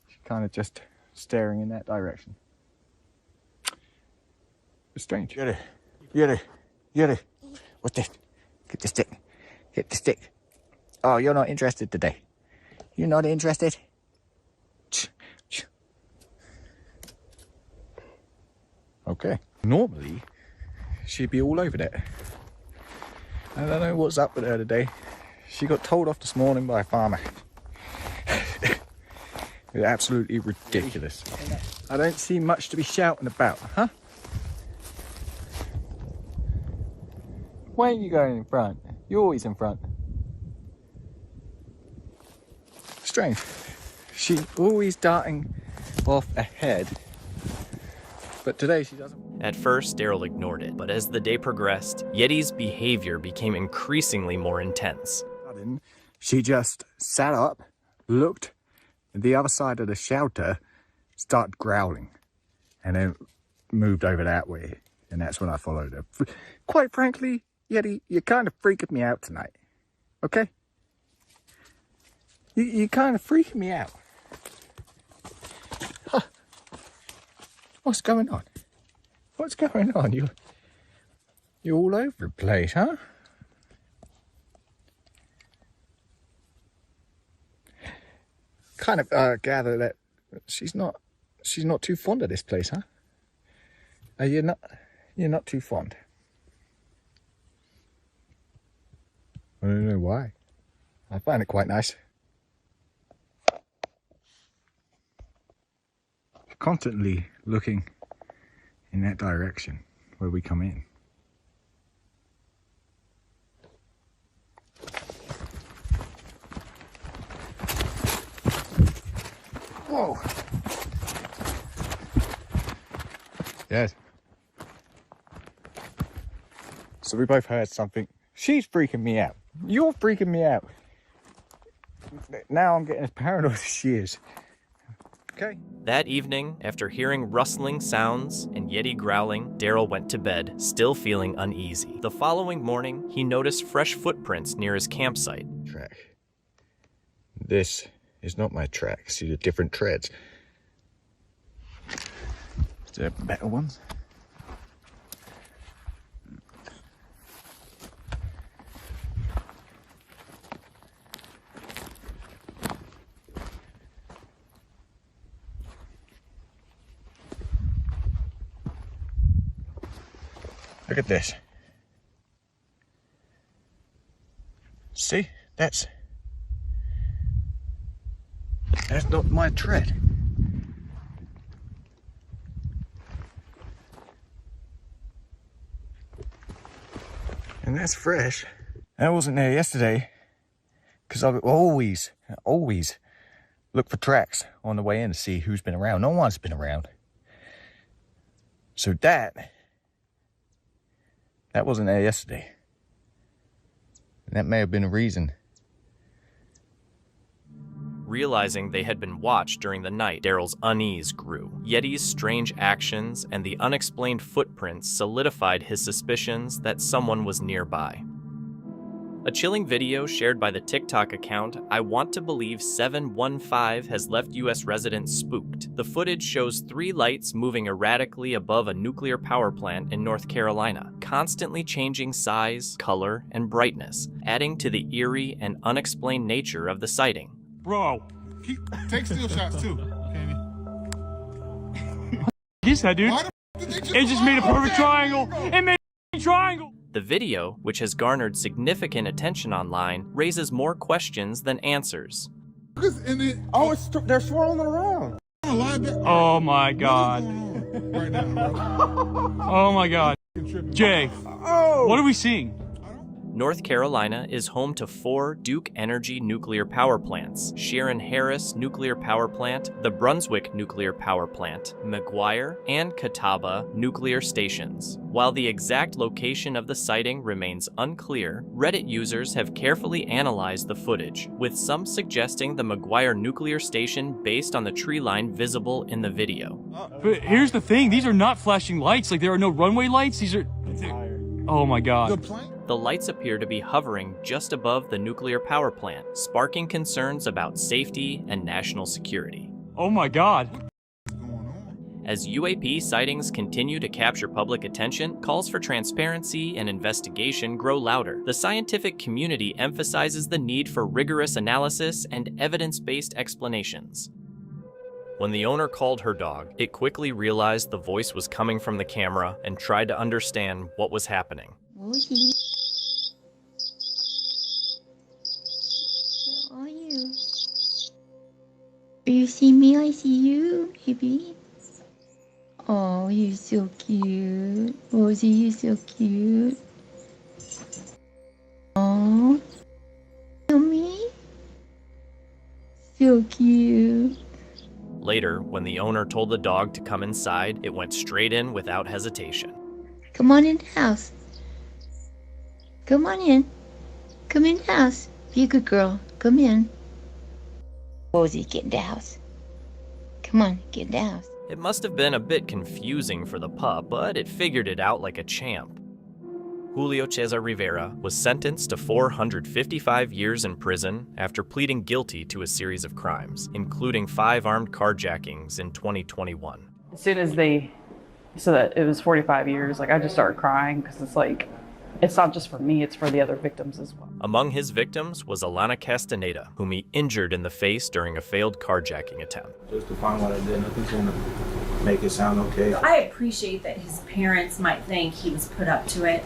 She's kind of just staring in that direction. It's strange. Yeti. What's this? Get the stick. Get the stick. Oh, you're not interested today. You're not interested? Okay. Normally, she'd be all over there. I don't know what's up with her today. She got told off this morning by a farmer. It's absolutely ridiculous. I don't see much to be shouting about, huh? Why aren't you going in front? You're always in front. Strange. She's always darting off ahead. But today she doesn't. At first, Daryl ignored it, but as the day progressed, Yeti's behavior became increasingly more intense. She just sat up, looked at the other side of the shelter, started growling, and then moved over that way. And that's when I followed her. Quite frankly, Yeti, you're kind of freaking me out tonight. Okay? You're kind of freaking me out. Huh. What's going on? What's going on? You're all over the place, huh? Kind of gather that she's not too fond of this place, huh? You're not too fond. I don't know why. I find it quite nice. Constantly looking in that direction where we come in. Whoa! Yes. So we both heard something. She's freaking me out. You're freaking me out. Now I'm getting as paranoid as she is. Okay. That evening, after hearing rustling sounds and Yeti growling, Daryl went to bed, still feeling uneasy. The following morning, he noticed fresh footprints near his campsite. Track. This is not my track. See the different treads. Is there better ones? Look at this. See? That's not my tread. And that's fresh. And I wasn't there yesterday because I always look for tracks on the way in to see who's been around. No one's been around. So that wasn't there yesterday. And that may have been a reason. Realizing they had been watched during the night, Daryl's unease grew. Yeti's strange actions and the unexplained footprints solidified his suspicions that someone was nearby. A chilling video shared by the TikTok account I Want to Believe 715 has left U.S. residents spooked. The footage shows 3 lights moving erratically above a nuclear power plant in North Carolina, constantly changing size, color, and brightness, adding to the eerie and unexplained nature of the sighting. Bro, take still shots too. Guess that, dude. It just made a perfect triangle. It made a triangle. The video, which has garnered significant attention online, raises more questions than answers. They're swirling around. Oh my god. Oh my god. Jay, what are we seeing? North Carolina is home to 4 Duke Energy nuclear power plants: Sharon Harris Nuclear Power Plant, the Brunswick Nuclear Power Plant, McGuire, and Catawba nuclear stations. While the exact location of the sighting remains unclear, Reddit users have carefully analyzed the footage, with some suggesting the McGuire nuclear station based on the tree line visible in the video. But here's the thing, these are not flashing lights, like there are no runway lights, these are... Oh my god. The lights appear to be hovering just above the nuclear power plant, sparking concerns about safety and national security. Oh my god. As UAP sightings continue to capture public attention, calls for transparency and investigation grow louder. The scientific community emphasizes the need for rigorous analysis and evidence-based explanations. When the owner called her dog, it quickly realized the voice was coming from the camera and tried to understand what was happening. Where are you? You see me, I see you, baby. Oh, you're so cute. Rosie, you're so cute. Oh, me? So cute. Later, when the owner told the dog to come inside, it went straight in without hesitation. Come on in the house. Come on in. Come in the house. Be a good girl. Come in. Rosie, get in the house. Come on, get in the house. It must have been a bit confusing for the pup, but it figured it out like a champ. Julio Cesar Rivera was sentenced to 455 years in prison after pleading guilty to a series of crimes, including 5 armed carjackings in 2021. As soon as they said that it was 45 years, I just started crying because it's like, it's not just for me, it's for the other victims as well. Among his victims was Alana Castaneda, whom he injured in the face during a failed carjacking attempt. Just to find what I did, nothing's gonna make it sound okay. I appreciate that his parents might think he was put up to it,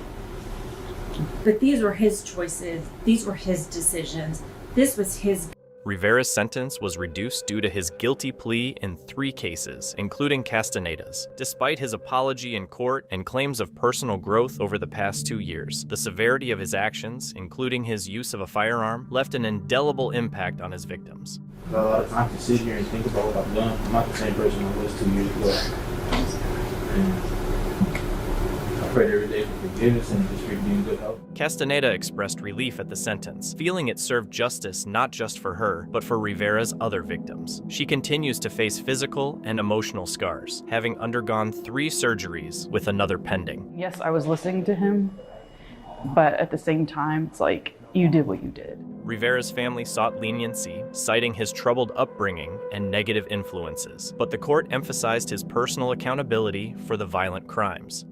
but these were his choices, these were his decisions, this was his... Rivera's sentence was reduced due to his guilty plea in 3 cases, including Castaneda's. Despite his apology in court and claims of personal growth over the past 2 years, the severity of his actions, including his use of a firearm, left an indelible impact on his victims. I got a lot of time to sit here and think about what I've done. I'm not the same person I was 2 years ago. I pray every day for forgiveness and just for being good health. Castaneda expressed relief at the sentence, feeling it served justice not just for her, but for Rivera's other victims. She continues to face physical and emotional scars, having undergone 3 surgeries with another pending. Yes, I was listening to him, but at the same time, it's like, you did what you did. Rivera's family sought leniency, citing his troubled upbringing and negative influences, but the court emphasized his personal accountability for the violent crimes.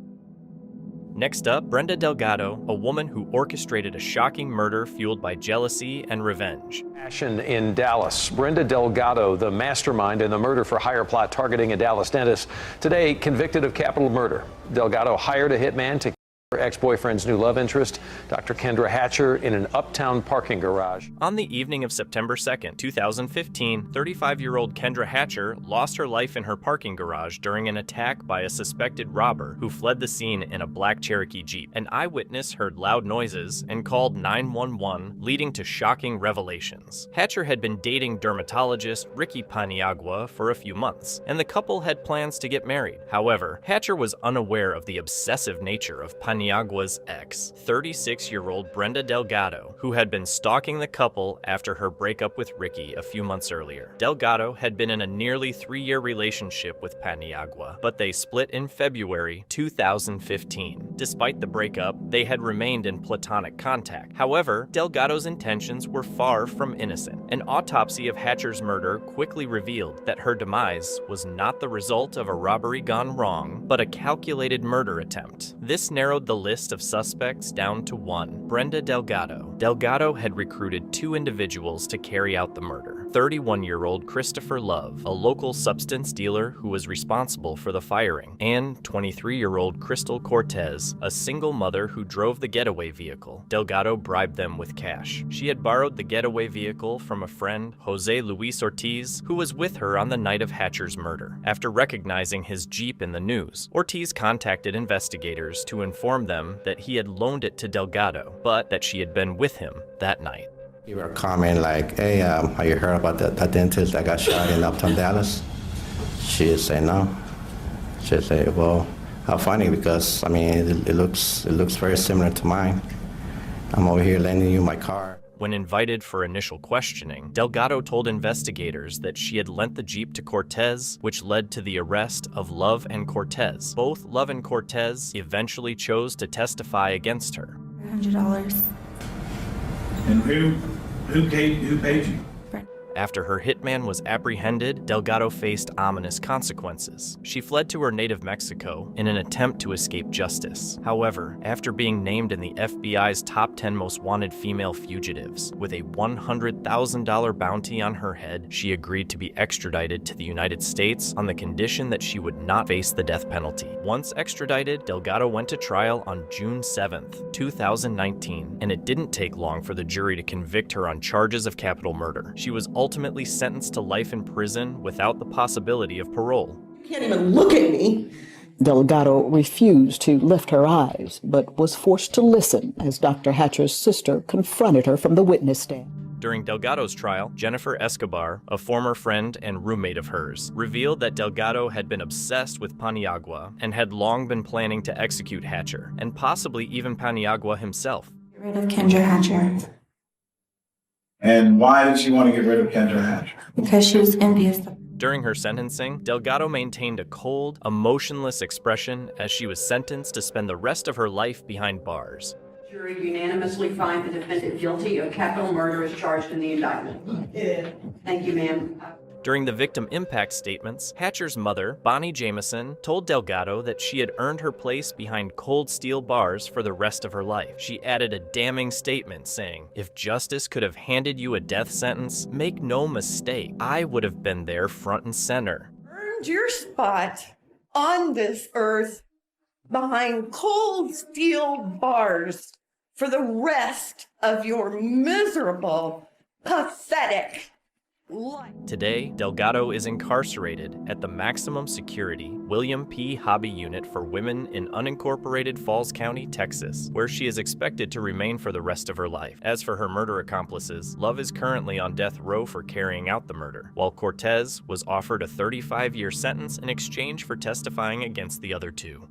Next up, Brenda Delgado, a woman who orchestrated a shocking murder fueled by jealousy and revenge. Passion in Dallas. Brenda Delgado, the mastermind in the murder-for-hire plot targeting a Dallas dentist, today convicted of capital murder. Delgado hired a hitman to kill her ex-boyfriend's new love interest, Dr. Kendra Hatcher, in an uptown parking garage. On the evening of September 2nd, 2015, 35-year-old Kendra Hatcher lost her life in her parking garage during an attack by a suspected robber who fled the scene in a black Cherokee Jeep. An eyewitness heard loud noises and called 911, leading to shocking revelations. Hatcher had been dating dermatologist Ricky Paniagua for a few months, and the couple had plans to get married. However, Hatcher was unaware of the obsessive nature of Paniagua's ex, 36-year-old Brenda Delgado, who had been stalking the couple after her breakup with Ricky a few months earlier. Delgado had been in a nearly 3-year relationship with Paniagua, but they split in February 2015. Despite the breakup, they had remained in platonic contact. However, Delgado's intentions were far from innocent. An autopsy of Hatcher's murder quickly revealed that her demise was not the result of a robbery gone wrong, but a calculated murder attempt. This narrowed the list of suspects down to one: Brenda Delgado. Delgado had recruited 2 individuals to carry out the murder: 31-year-old Christopher Love, a local substance dealer who was responsible for the firing, and 23-year-old Crystal Cortez, a single mother who drove the getaway vehicle. Delgado bribed them with cash. She had borrowed the getaway vehicle from a friend, Jose Luis Ortiz, who was with her on the night of Hatcher's murder. After recognizing his Jeep in the news, Ortiz contacted investigators to inform them that he had loaned it to Delgado, but that she had been with him that night. You were commenting like, hey, have you heard about that dentist that got shot in Uptown Dallas? She'd say no. She'd say, well, how funny, because I mean, it looks very similar to mine. I'm over here lending you my car. When invited for initial questioning, Delgado told investigators that she had lent the Jeep to Cortez, which led to the arrest of Love and Cortez. Both Love and Cortez eventually chose to testify against her. $100. And who paid you? After her hitman was apprehended, Delgado faced ominous consequences. She fled to her native Mexico in an attempt to escape justice. However, after being named in the FBI's top 10 most wanted female fugitives, with a $100,000 bounty on her head, she agreed to be extradited to the United States on the condition that she would not face the death penalty. Once extradited, Delgado went to trial on June 7th, 2019, and it didn't take long for the jury to convict her on charges of capital murder. She was ultimately sentenced to life in prison without the possibility of parole. You can't even look at me. Delgado refused to lift her eyes, but was forced to listen as Dr. Hatcher's sister confronted her from the witness stand. During Delgado's trial, Jennifer Escobar, a former friend and roommate of hers, revealed that Delgado had been obsessed with Paniagua and had long been planning to execute Hatcher, and possibly even Paniagua himself. Get rid of Kendra Hatcher. And why did she want to get rid of Kendra Hatcher? Because she was envious. During her sentencing, Delgado maintained a cold, emotionless expression as she was sentenced to spend the rest of her life behind bars. Jury unanimously find the defendant guilty of capital murder as charged in the indictment. Thank you, ma'am. During the victim impact statements, Hatcher's mother, Bonnie Jameson, told Delgado that she had earned her place behind cold steel bars for the rest of her life. She added a damning statement saying, "If justice could have handed you a death sentence, make no mistake, I would have been there front and center." Earned your spot on this earth behind cold steel bars for the rest of your miserable, pathetic life. Today, Delgado is incarcerated at the maximum security William P. Hobby Unit for Women in unincorporated Falls County, Texas, where she is expected to remain for the rest of her life. As for her murder accomplices, Love is currently on death row for carrying out the murder, while Cortez was offered a 35-year sentence in exchange for testifying against the other two.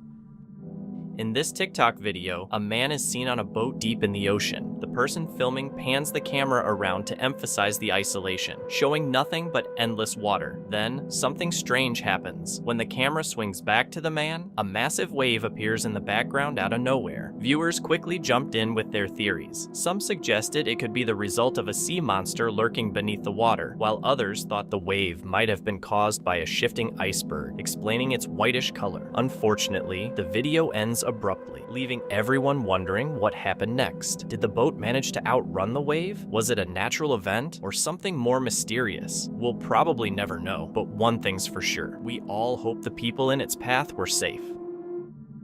In this TikTok video, a man is seen on a boat deep in the ocean. The person filming pans the camera around to emphasize the isolation, showing nothing but endless water. Then, something strange happens. When the camera swings back to the man, a massive wave appears in the background out of nowhere. Viewers quickly jumped in with their theories. Some suggested it could be the result of a sea monster lurking beneath the water, while others thought the wave might have been caused by a shifting iceberg, explaining its whitish color. Unfortunately, the video ends abruptly, leaving everyone wondering what happened next. Did the boat manage to outrun the wave? Was it a natural event or something more mysterious? We'll probably never know, but one thing's for sure. We all hope the people in its path were safe.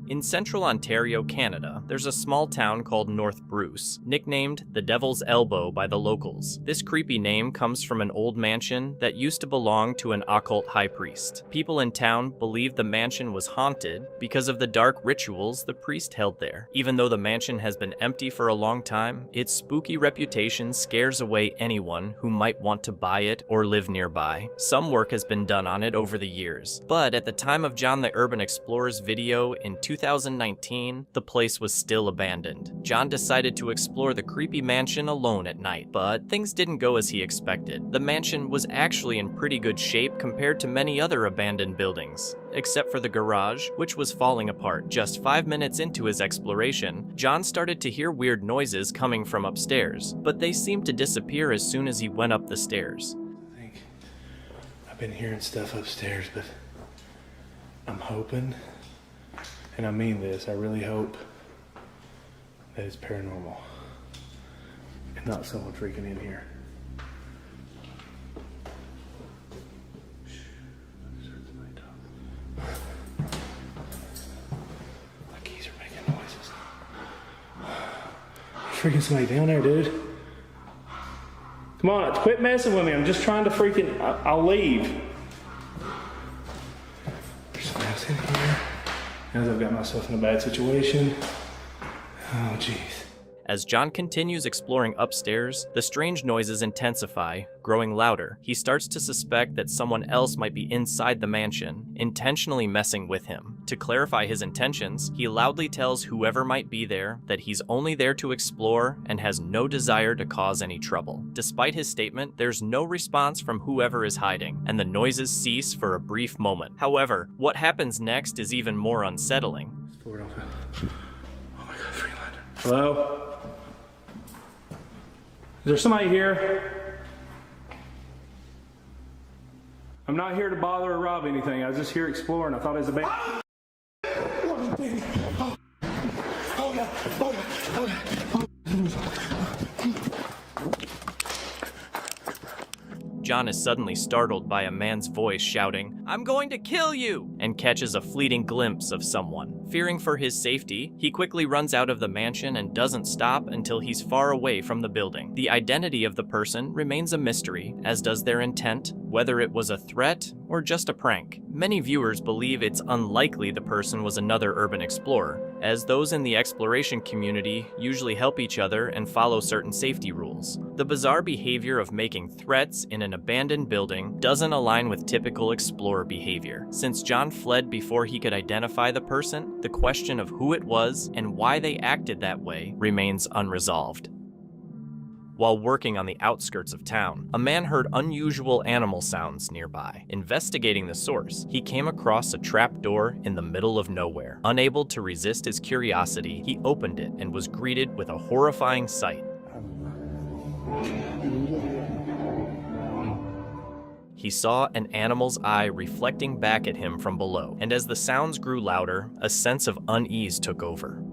In central Ontario, Canada, there's a small town called North Bruce, nicknamed the Devil's Elbow by the locals. This creepy name comes from an old mansion that used to belong to an occult high priest. People in town believe the mansion was haunted because of the dark rituals the priest held there. Even though the mansion has been empty for a long time, its spooky reputation scares away anyone who might want to buy it or live nearby. Some work has been done on it over the years, but at the time of John the Urban Explorer's video in 2019, the place was still abandoned. John decided to explore the creepy mansion alone at night, but things didn't go as he expected. The mansion was actually in pretty good shape compared to many other abandoned buildings, except for the garage, which was falling apart. Just 5 minutes into his exploration, John started to hear weird noises coming from upstairs, but they seemed to disappear as soon as he went up the stairs. I think I've been hearing stuff upstairs, but I'm hoping, and I mean this, I really hope that it's paranormal and not someone freaking in here. My keys are making noises. Freaking somebody down there, dude. Come on, quit messing with me. I'm just trying to freaking, I'll leave. There's somebody else in here. As I've got myself in a bad situation. Oh, jeez. As John continues exploring upstairs, the strange noises intensify, growing louder. He starts to suspect that someone else might be inside the mansion, intentionally messing with him. To clarify his intentions, he loudly tells whoever might be there that he's only there to explore and has no desire to cause any trouble. Despite his statement, there's no response from whoever is hiding, and the noises cease for a brief moment. However, what happens next is even more unsettling. Oh my God, Freelander. Hello? Is there somebody here? I'm not here to bother or rob anything. I was just here exploring. I thought it was a band. John is suddenly startled by a man's voice shouting, "I'm going to kill you!" and catches a fleeting glimpse of someone. Fearing for his safety, he quickly runs out of the mansion and doesn't stop until he's far away from the building. The identity of the person remains a mystery, as does their intent, whether it was a threat or just a prank. Many viewers believe it's unlikely the person was another urban explorer, as those in the exploration community usually help each other and follow certain safety rules. The bizarre behavior of making threats in an abandoned building doesn't align with typical explorer behavior. Since John fled before he could identify the person, the question of who it was and why they acted that way remains unresolved. While working on the outskirts of town, a man heard unusual animal sounds nearby. Investigating the source, he came across a trapdoor in the middle of nowhere. Unable to resist his curiosity, he opened it and was greeted with a horrifying sight. He saw an animal's eye reflecting back at him from below, and as the sounds grew louder, a sense of unease took over.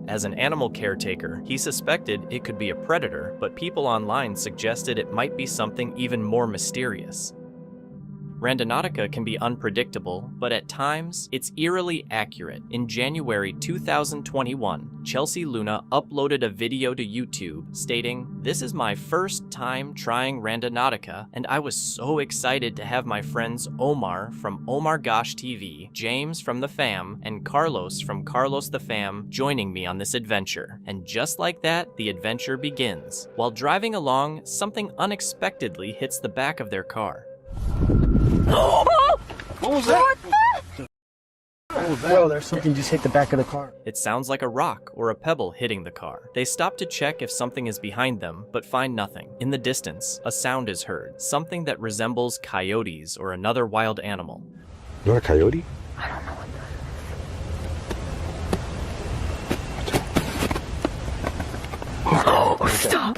As an animal caretaker, he suspected it could be a predator, but people online suggested it might be something even more mysterious. Randonautica can be unpredictable, but at times, it's eerily accurate. In January 2021, Chelsea Luna uploaded a video to YouTube stating, "This is my first time trying Randonautica, and I was so excited to have my friends Omar from Omar Gosh TV, James from The Fam, and Carlos from Carlos The Fam joining me on this adventure." And just like that, the adventure begins. While driving along, something unexpectedly hits the back of their car. What was that? Bro, there's something just hit the back of the car. It sounds like a rock or a pebble hitting the car. They stop to check if something is behind them, but find nothing. In the distance, a sound is heard, something that resembles coyotes or another wild animal. Not a coyote? I don't know what that is. Oh, stop!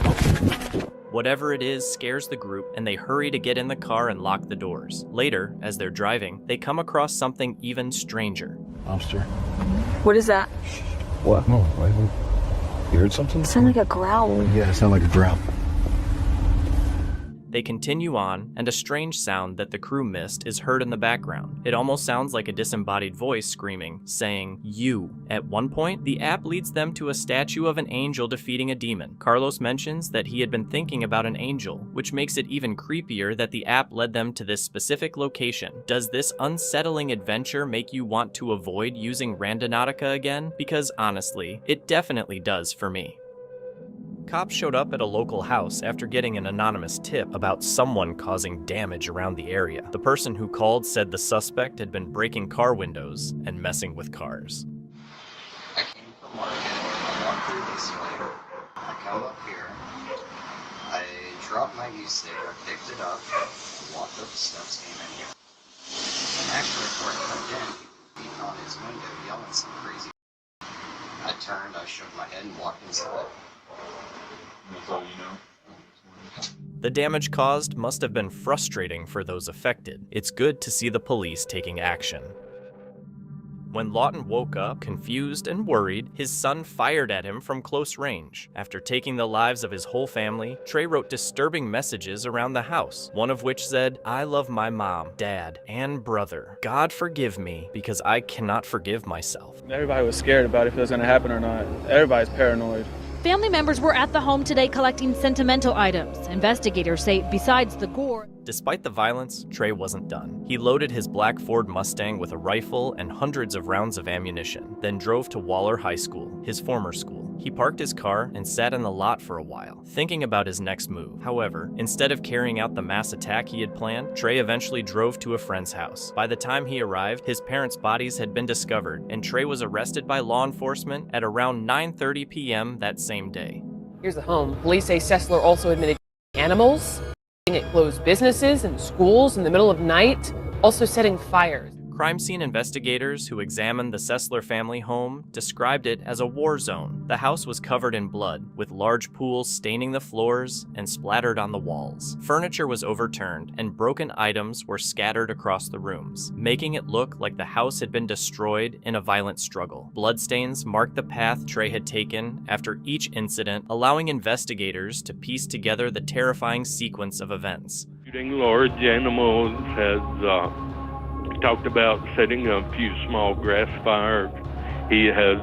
Whatever it is scares the group, and they hurry to get in the car and lock the doors. Later, as they're driving, they come across something even stranger. Monster. What is that? What? No, you heard something? It sounded like a growl. Yeah, it sounded like a growl. They continue on, and a strange sound that the crew missed is heard in the background. It almost sounds like a disembodied voice screaming, saying, "You." At one point, the app leads them to a statue of an angel defeating a demon. Carlos mentions that he had been thinking about an angel, which makes it even creepier that the app led them to this specific location. Does this unsettling adventure make you want to avoid using Randonautica again? Because honestly, it definitely does for me. Cops showed up at a local house after getting an anonymous tip about someone causing damage around the area. The person who called said the suspect had been breaking car windows and messing with cars. I came from market, I walked through this way, I come up here, I dropped my e-stick, I picked it up, walked up the steps, came in here. And actually, before I cut in, he was beating on his window, yelling some crazy. I turned, I shook my head and walked inside. That's all you know? The damage caused must have been frustrating for those affected. It's good to see the police taking action. When Lawton woke up, confused and worried, his son fired at him from close range. After taking the lives of his whole family, Trey wrote disturbing messages around the house, one of which said, "I love my mom, dad, and brother. God forgive me, because I cannot forgive myself." Everybody was scared about if it was going to happen or not. Everybody's paranoid. Family members were at the home today collecting sentimental items. Investigators say besides the gore... Despite the violence, Trey wasn't done. He loaded his black Ford Mustang with a rifle and hundreds of rounds of ammunition, then drove to Waller High School, his former school. He parked his car and sat in the lot for a while, thinking about his next move. However, instead of carrying out the mass attack he had planned, Trey eventually drove to a friend's house. By the time he arrived, his parents' bodies had been discovered, and Trey was arrested by law enforcement at around 9:30 p.m. that same day. Here's the home. Police say Sessler also admitted animals, at closed businesses and schools in the middle of night, also setting fires. Crime scene investigators who examined the Sessler family home described it as a war zone. The house was covered in blood, with large pools staining the floors and splattered on the walls. Furniture was overturned, and broken items were scattered across the rooms, making it look like the house had been destroyed in a violent struggle. Bloodstains marked the path Trey had taken after each incident, allowing investigators to piece together the terrifying sequence of events. Shooting large animals has talked about setting a few small grass fires. He has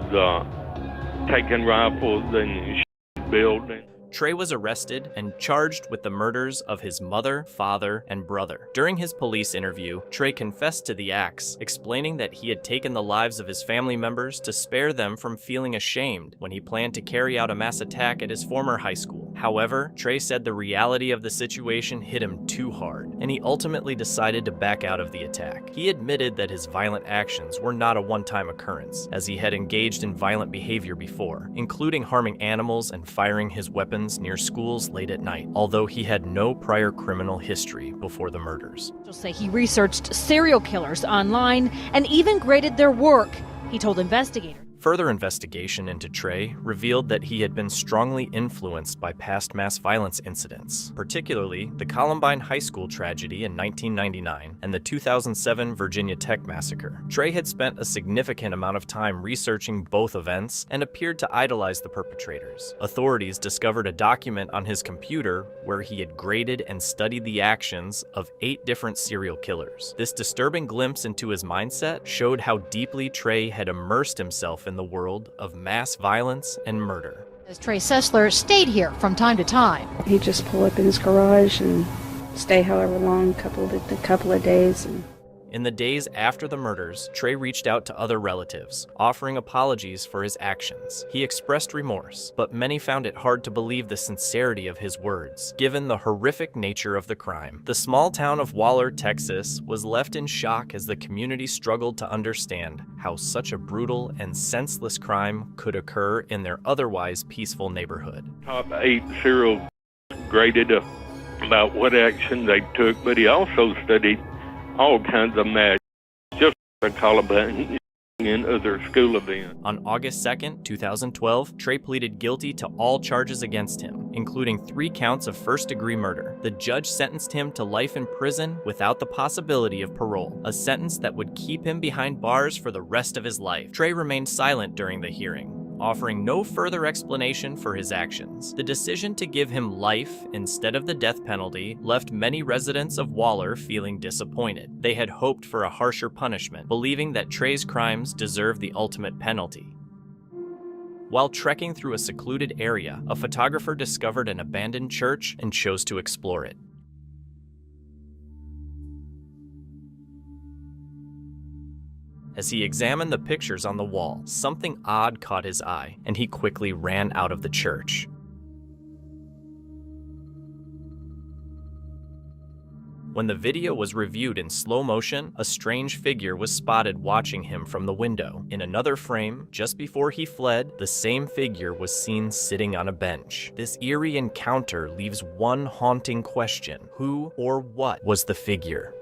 taken rifles and buildings. Trey was arrested and charged with the murders of his mother, father, and brother. During his police interview, Trey confessed to the acts, explaining that he had taken the lives of his family members to spare them from feeling ashamed when he planned to carry out a mass attack at his former high school. However, Trey said the reality of the situation hit him too hard, and he ultimately decided to back out of the attack. He admitted that his violent actions were not a one-time occurrence, as he had engaged in violent behavior before, including harming animals and firing his weapons near schools late at night, although he had no prior criminal history before the murders. He'll say he researched serial killers online and even graded their work. He told investigators. Further investigation into Trey revealed that he had been strongly influenced by past mass violence incidents, particularly the Columbine High School tragedy in 1999 and the 2007 Virginia Tech massacre. Trey had spent a significant amount of time researching both events and appeared to idolize the perpetrators. Authorities discovered a document on his computer where he had graded and studied the actions of 8 different serial killers. This disturbing glimpse into his mindset showed how deeply Trey had immersed himself in the world of mass violence and murder. As Trey Sessler stayed here from time to time. He'd just pull up in his garage and stay however long, a couple of days. In the days after the murders, Trey reached out to other relatives, offering apologies for his actions. He expressed remorse, but many found it hard to believe the sincerity of his words, given the horrific nature of the crime. The small town of Waller, Texas, was left in shock as the community struggled to understand how such a brutal and senseless crime could occur in their otherwise peaceful neighborhood. Top 8 serial graded about what action they took, but he also studied all kinds of mass, just the Columbine and other school events. On August 2nd, 2012, Trey pleaded guilty to all charges against him, including 3 counts of first-degree murder. The judge sentenced him to life in prison without the possibility of parole, a sentence that would keep him behind bars for the rest of his life. Trey remained silent during the hearing, offering no further explanation for his actions. The decision to give him life instead of the death penalty left many residents of Waller feeling disappointed. They had hoped for a harsher punishment, believing that Trey's crimes deserved the ultimate penalty. While trekking through a secluded area, a photographer discovered an abandoned church and chose to explore it. As he examined the pictures on the wall, something odd caught his eye, and he quickly ran out of the church. When the video was reviewed in slow motion, a strange figure was spotted watching him from the window. In another frame, just before he fled, the same figure was seen sitting on a bench. This eerie encounter leaves one haunting question: who or what was the figure?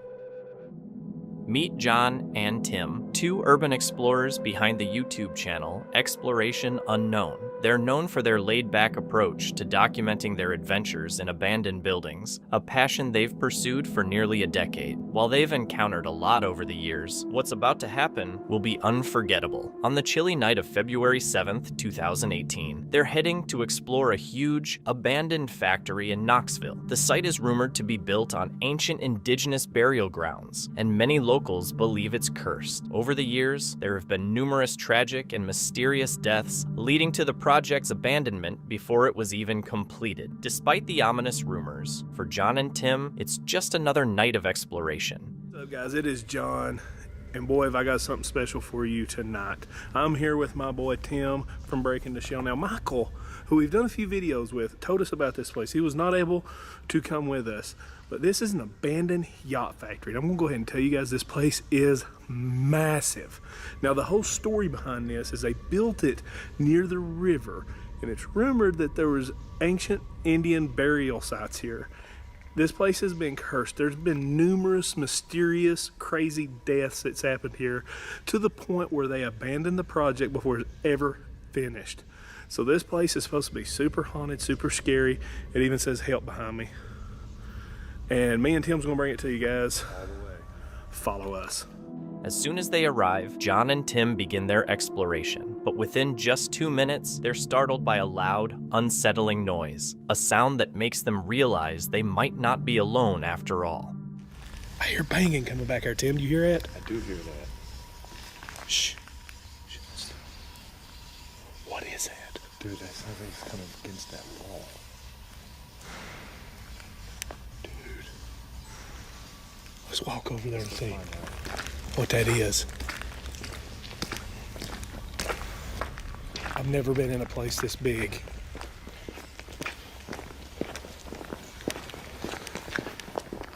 Meet John and Tim, two urban explorers behind the YouTube channel Exploration Unknown. They're known for their laid-back approach to documenting their adventures in abandoned buildings, a passion they've pursued for nearly a decade. While they've encountered a lot over the years, what's about to happen will be unforgettable. On the chilly night of February 7th, 2018, they're heading to explore a huge, abandoned factory in Knoxville. The site is rumored to be built on ancient indigenous burial grounds, and many locals believe it's cursed. Over the years, there have been numerous tragic and mysterious deaths, leading to the project's abandonment before it was even completed. Despite the ominous rumors, for John and Tim, it's just another night of exploration. What's up, guys? It is John, and boy, have I got something special for you tonight. I'm here with my boy Tim from Breaking the Shell. Now, Michael, who we've done a few videos with, told us about this place. He was not able to come with us, but this is an abandoned yacht factory. And I'm gonna go ahead and tell you guys, this place is massive. Now, the whole story behind this is they built it near the river, and it's rumored that there was ancient Indian burial sites here. This place has been cursed. There's been numerous mysterious, crazy deaths that's happened here, to the point where they abandoned the project before it's ever finished. So this place is supposed to be super haunted, super scary. It even says help behind me. And me and Tim's gonna bring it to you guys. All the way. Follow us. As soon as they arrive, John and Tim begin their exploration. But within just 2 minutes, they're startled by a loud, unsettling noise, a sound that makes them realize they might not be alone after all. I hear banging coming back here, Tim. Do you hear it? I do hear that. Shh. What is that? Dude, that sounds like it's coming against that wall. Dude. Let's walk over there and see what that is. I've never been in a place this big.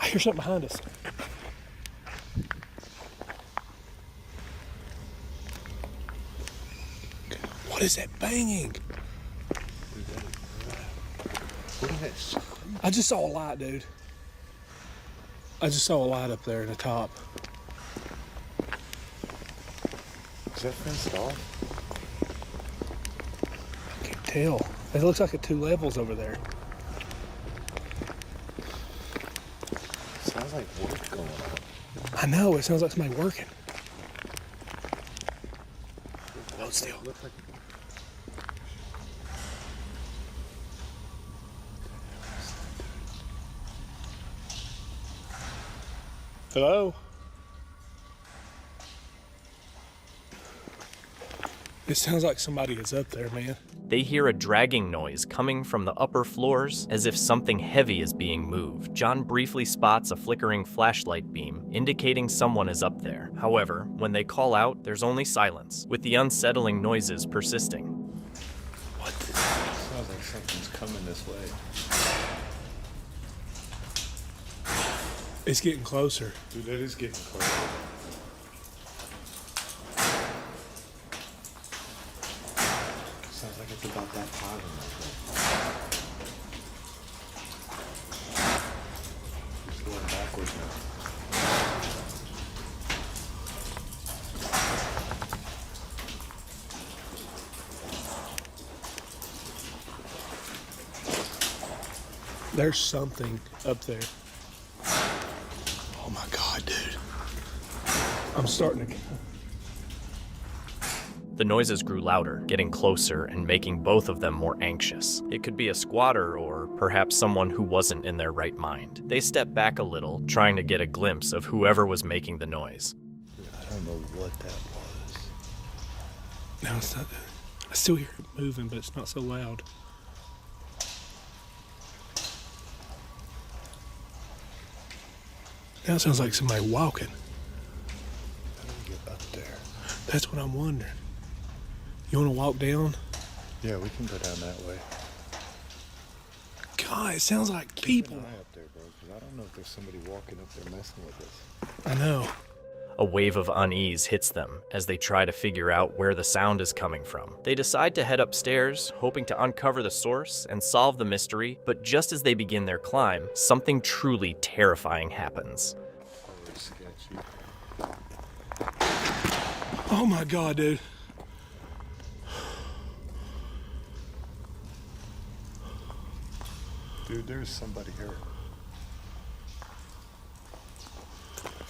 I hear something behind us. What is that banging? I just saw a light, dude. I just saw a light up there in the top. Is that fenced off? I can't tell. It looks like it's 2 levels over there. Sounds like work going on. I know, it sounds like somebody working. Hold still. Looks like Hello? It sounds like somebody is up there, man. They hear a dragging noise coming from the upper floors, as if something heavy is being moved. John briefly spots a flickering flashlight beam, indicating someone is up there. However, when they call out, there's only silence, with the unsettling noises persisting. What? Sounds like something's coming this way. It's getting closer. Dude, that is getting closer. Sounds like it's about that hot in there. It's going backwards now. There's something up there. Oh my God, dude. I'm starting to... The noises grew louder, getting closer and making both of them more anxious. It could be a squatter or perhaps someone who wasn't in their right mind. They stepped back a little, trying to get a glimpse of whoever was making the noise. I don't know what that was. No, it's not. I still hear it moving, but it's not so loud. Now it sounds like somebody walking. How do we get up there? That's what I'm wondering. You want to walk down? Yeah, we can go down that way. God, it sounds like people. Keep an eye up there, bro, because I don't know if there's somebody walking up there messing with us. I know. A wave of unease hits them as they try to figure out where the sound is coming from. They decide to head upstairs, hoping to uncover the source and solve the mystery, but just as they begin their climb, something truly terrifying happens. Oh my God, dude. Dude, there's somebody here.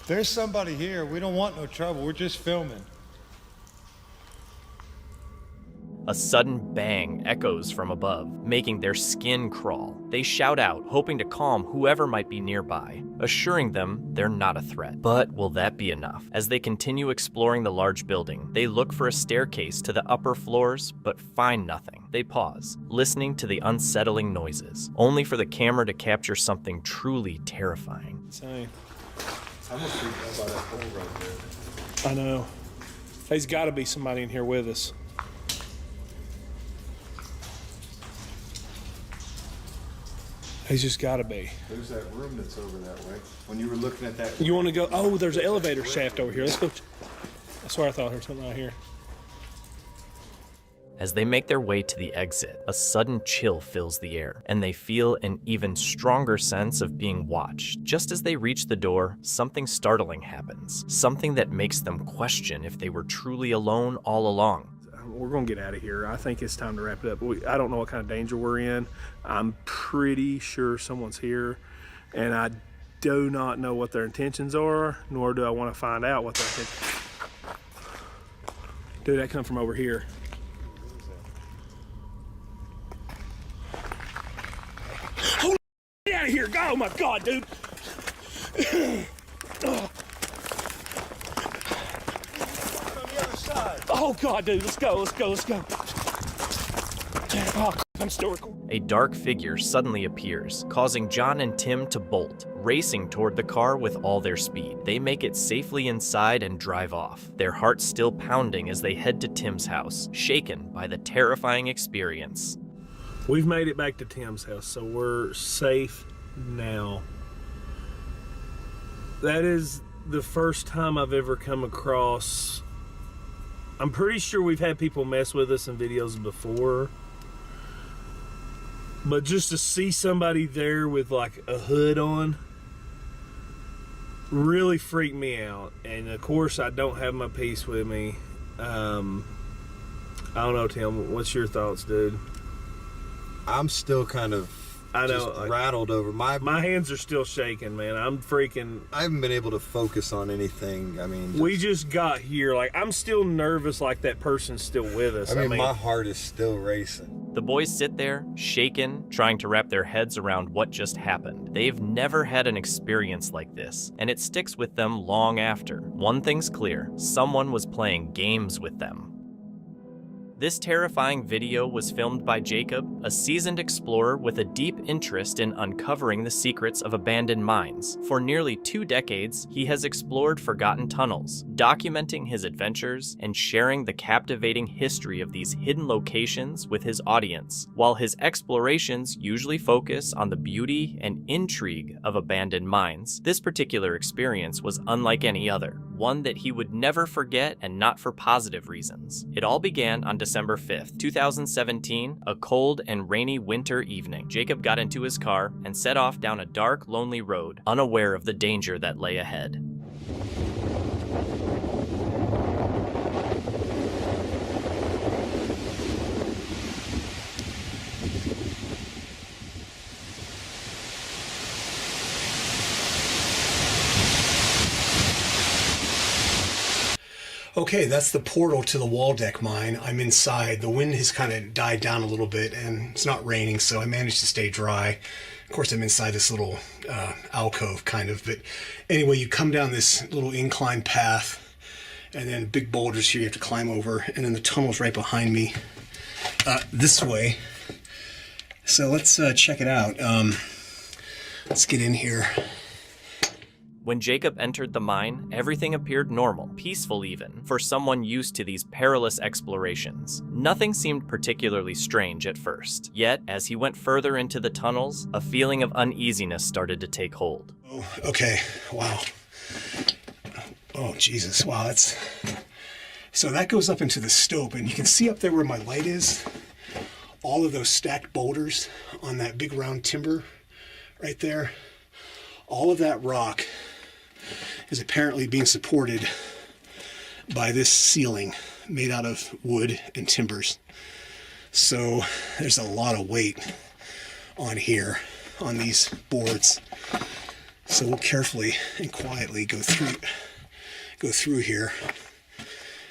There's somebody here. We don't want no trouble. We're just filming. A sudden bang echoes from above, making their skin crawl. They shout out, hoping to calm whoever might be nearby, assuring them they're not a threat. But will that be enough? As they continue exploring the large building, they look for a staircase to the upper floors, but find nothing. They pause, listening to the unsettling noises, only for the camera to capture something truly terrifying. Insane. I'm gonna freak out by that hole right there. I know. There's got to be somebody in here with us. He's just got to be. There's that room that's over that way. When you were looking at that. You want to go? Oh, there's an elevator shaft over here. Let's go. I swear I thought there was something out here. As they make their way to the exit, a sudden chill fills the air, and they feel an even stronger sense of being watched. Just as they reach the door, something startling happens. Something that makes them question if they were truly alone all along. We're going to get out of here. I think it's time to wrap it up. I don't know what kind of danger we're in. I'm pretty sure someone's here, and I do not know what their intentions are, nor do I want to find out what their intentions are. Dude, that come from over here. Holy get out of here. Oh my God, dude. Oh God, dude, let's go. Oh, I'm still recording. A dark figure suddenly appears, causing John and Tim to bolt, racing toward the car with all their speed. They make it safely inside and drive off, their hearts still pounding as they head to Tim's house, shaken by the terrifying experience. We've made it back to Tim's house, so we're safe now. That is the first time I've ever come across. I'm pretty sure we've had people mess with us in videos before, but just to see somebody there with like a hood on really freaked me out. And of course I don't have my piece with me. I don't know, Tim, what's your thoughts, dude? I'm still kind of rattled over my hands are still shaking, man. I'm freaking. I haven't been able to focus on anything. I mean, we just got here. Like, I'm still nervous, like that person's still with us. I mean, my heart is still racing. The boys sit there, shaken, trying to wrap their heads around what just happened. They've never had an experience like this, and it sticks with them long after. One thing's clear: someone was playing games with them. This terrifying video was filmed by Jacob, a seasoned explorer with a deep interest in uncovering the secrets of abandoned mines. For nearly 2 decades, he has explored forgotten tunnels, documenting his adventures and sharing the captivating history of these hidden locations with his audience. While his explorations usually focus on the beauty and intrigue of abandoned mines, this particular experience was unlike any other, one that he would never forget, and not for positive reasons. It all began on December 5th, 2017, a cold and rainy winter evening. Jacob got into his car and set off down a dark, lonely road, unaware of the danger that lay ahead. Okay, that's the portal to the wall deck mine. I'm inside. The wind has kind of died down a little bit, and it's not raining, so I managed to stay dry. Of course, I'm inside this little alcove, kind of. But anyway, you come down this little incline path, and then big boulders here you have to climb over, and then the tunnel's right behind me this way. So let's check it out. Let's get in here. When Jacob entered the mine, everything appeared normal, peaceful even, for someone used to these perilous explorations. Nothing seemed particularly strange at first. Yet, as he went further into the tunnels, a feeling of uneasiness started to take hold. Oh, okay. Wow. Oh, Jesus. Wow, that's... So that goes up into the stope, and you can see up there where my light is, all of those stacked boulders on that big round timber right there. All of that rock is apparently being supported by this ceiling made out of wood and timbers. So there's a lot of weight on here, on these boards. So we'll carefully and quietly go through here.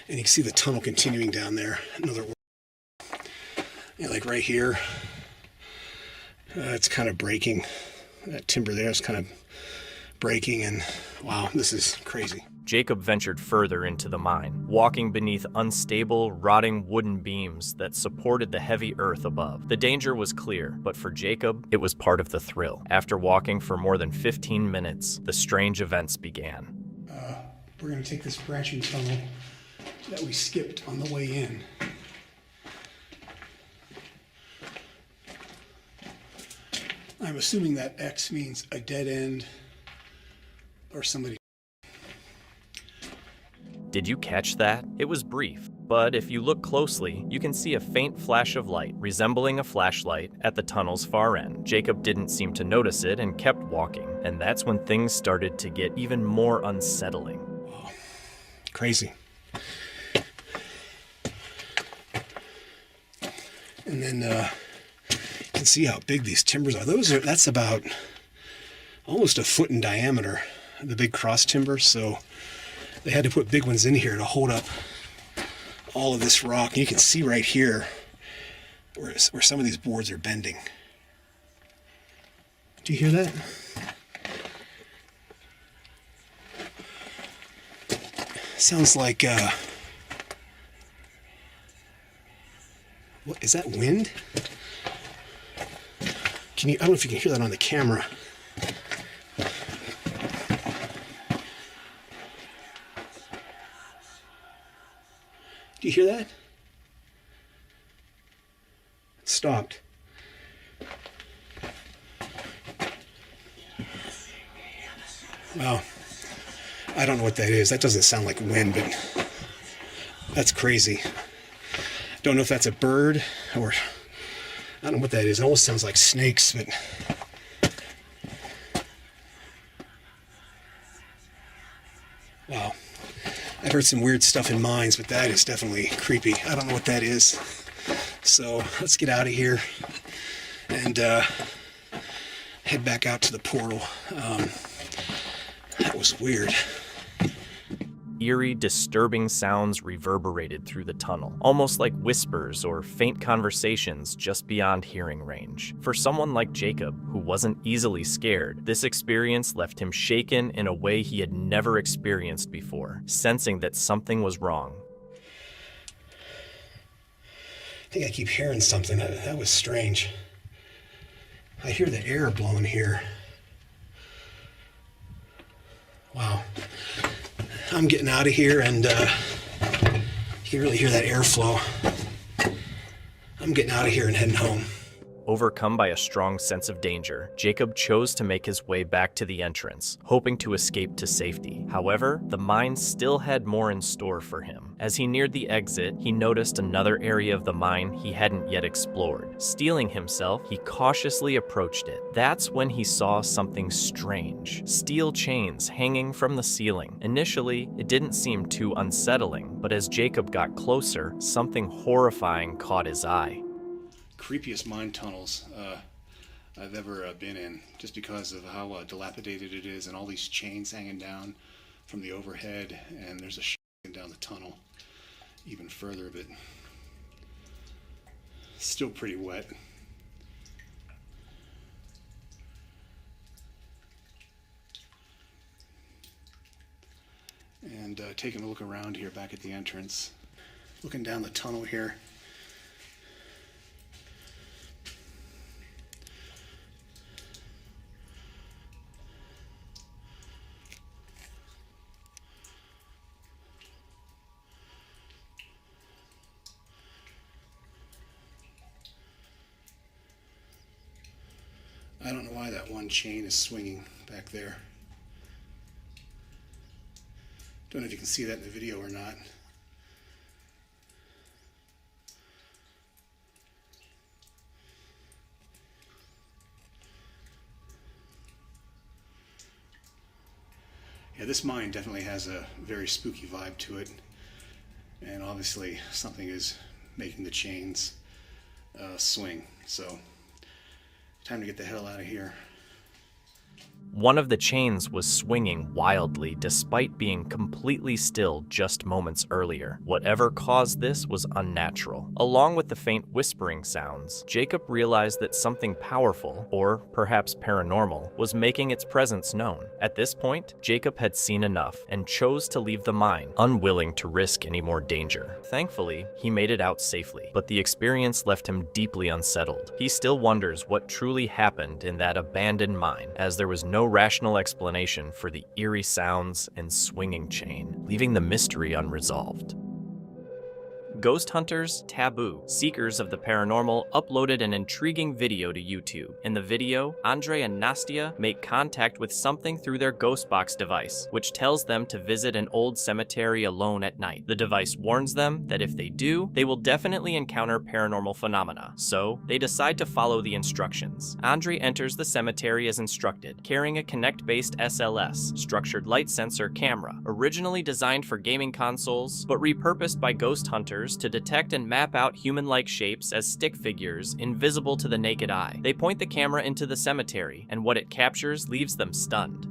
And you can see the tunnel continuing down there. Another, like right here, it's kind of breaking. That timber there is kind of breaking, and wow, this is crazy. Jacob ventured further into the mine, walking beneath unstable, rotting wooden beams that supported the heavy earth above. The danger was clear, but for Jacob, it was part of the thrill. After walking for more than 15 minutes, the strange events began. We're going to take this branching tunnel that we skipped on the way in. I'm assuming that X means a dead end or somebody. Did you catch that? It was brief, but if you look closely, you can see a faint flash of light, resembling a flashlight, at the tunnel's far end. Jacob didn't seem to notice it and kept walking, and that's when things started to get even more unsettling. Oh, crazy. And then you can see how big these timbers are. That's about almost a foot in diameter, the big cross timber. So they had to put big ones in here to hold up all of this rock. And you can see right here where some of these boards are bending. Do you hear that? Sounds like what is that, wind? I don't know if you can hear that on the camera. Do you hear that? It stopped. Wow. I don't know what that is. That doesn't sound like wind, but that's crazy. Don't know if that's a bird or I don't know what that is. It almost sounds like snakes, but wow. I've heard some weird stuff in mines, but that is definitely creepy. I don't know what that is. So let's get out of here and head back out to the portal. That was weird. Eerie, disturbing sounds reverberated through the tunnel, almost like whispers or faint conversations just beyond hearing range. For someone like Jacob, who wasn't easily scared, this experience left him shaken in a way he had never experienced before, sensing that something was wrong. I think I keep hearing something. That was strange. I hear the air blowing here. Wow. I'm getting out of here, and you can really hear that airflow. I'm getting out of here and heading home. Overcome by a strong sense of danger, Jacob chose to make his way back to the entrance, hoping to escape to safety. However, the mine still had more in store for him. As he neared the exit, he noticed another area of the mine he hadn't yet explored. Steeling himself, he cautiously approached it. That's when he saw something strange. Steel chains hanging from the ceiling. Initially, it didn't seem too unsettling, but as Jacob got closer, something horrifying caught his eye. Creepiest mine tunnels I've ever been in, just because of how dilapidated it is, and all these chains hanging down from the overhead, and there's a Down the tunnel even further, but still pretty wet. And taking a look around here back at the entrance, looking down the tunnel here. I don't know why that one chain is swinging back there. Don't know if you can see that in the video or not. Yeah, this mine definitely has a very spooky vibe to it. And obviously something is making the chains swing. So time to get the hell out of here. One of the chains was swinging wildly despite being completely still just moments earlier. Whatever caused this was unnatural. Along with the faint whispering sounds, Jacob realized that something powerful, or perhaps paranormal, was making its presence known. At this point, Jacob had seen enough and chose to leave the mine, unwilling to risk any more danger. Thankfully, he made it out safely, but the experience left him deeply unsettled. He still wonders what truly happened in that abandoned mine, as there was no rational explanation for the eerie sounds and swinging chain, leaving the mystery unresolved. Ghost hunters Taboo, seekers of the paranormal, uploaded an intriguing video to YouTube. In the video, Andre and Nastia make contact with something through their Ghostbox device, which tells them to visit an old cemetery alone at night. The device warns them that if they do, they will definitely encounter paranormal phenomena, so they decide to follow the instructions. Andre enters the cemetery as instructed, carrying a Kinect-based SLS, structured light sensor camera, originally designed for gaming consoles, but repurposed by ghost hunters to detect and map out human-like shapes as stick figures invisible to the naked eye. They point the camera into the cemetery, and what it captures leaves them stunned.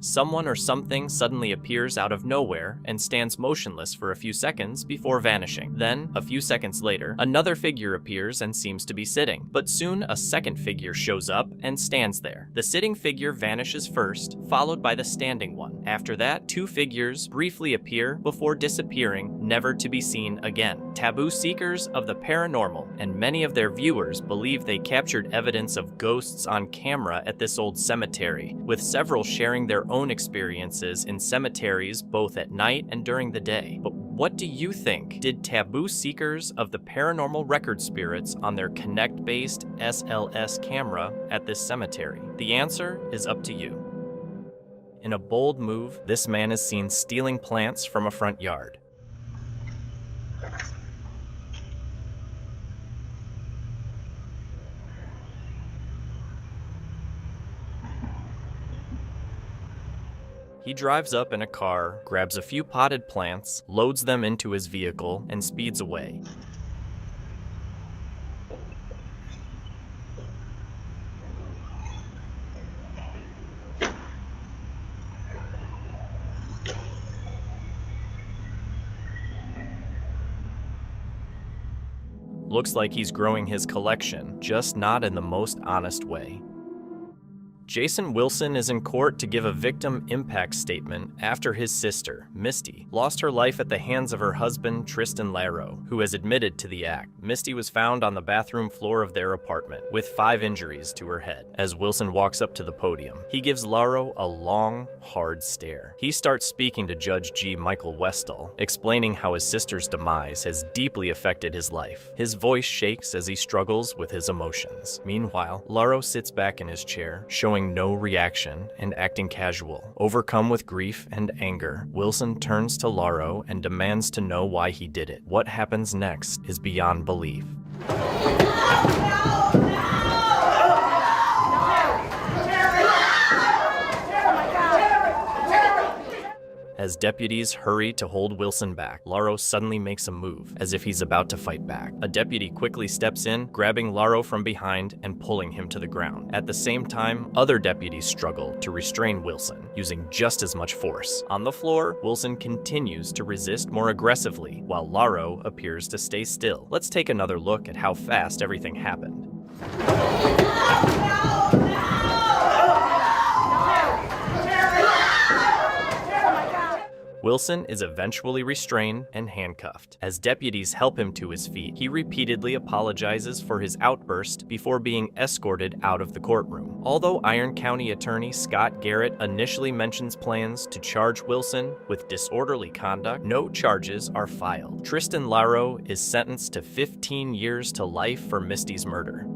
Someone or something suddenly appears out of nowhere and stands motionless for a few seconds before vanishing. Then, a few seconds later, another figure appears and seems to be sitting. But soon, a second figure shows up and stands there. The sitting figure vanishes first, followed by the standing one. After that, two figures briefly appear before disappearing, never to be seen again. Taboo seekers of the paranormal and many of their viewers believe they captured evidence of ghosts on camera at this old cemetery, with several sharing their own experiences in cemeteries both at night and during the day. But what do you think? Did Taboo seekers of the paranormal record spirits on their Kinect-based SLS camera at this cemetery? The answer is up to you. In a bold move, this man is seen stealing plants from a front yard. He drives up in a car, grabs a few potted plants, loads them into his vehicle, and speeds away. Looks like he's growing his collection, just not in the most honest way. Jason Wilson is in court to give a victim impact statement after his sister, Misty, lost her life at the hands of her husband, Tristan Laro, who has admitted to the act. Misty was found on the bathroom floor of their apartment with 5 injuries to her head. As Wilson walks up to the podium, he gives Laro a long, hard stare. He starts speaking to Judge G. Michael Westall, explaining how his sister's demise has deeply affected his life. His voice shakes as he struggles with his emotions. Meanwhile, Laro sits back in his chair, showing no reaction and acting casual. Overcome with grief and anger, Wilson turns to Laro and demands to know why he did it. What happens next is beyond belief. As deputies hurry to hold Wilson back, Laro suddenly makes a move, as if he's about to fight back. A deputy quickly steps in, grabbing Laro from behind and pulling him to the ground. At the same time, other deputies struggle to restrain Wilson, using just as much force. On the floor, Wilson continues to resist more aggressively, while Laro appears to stay still. Let's take another look at how fast everything happened. Wilson is eventually restrained and handcuffed. As deputies help him to his feet, he repeatedly apologizes for his outburst before being escorted out of the courtroom. Although Iron County Attorney Scott Garrett initially mentions plans to charge Wilson with disorderly conduct, no charges are filed. Tristan Laro is sentenced to 15 years to life for Misty's murder.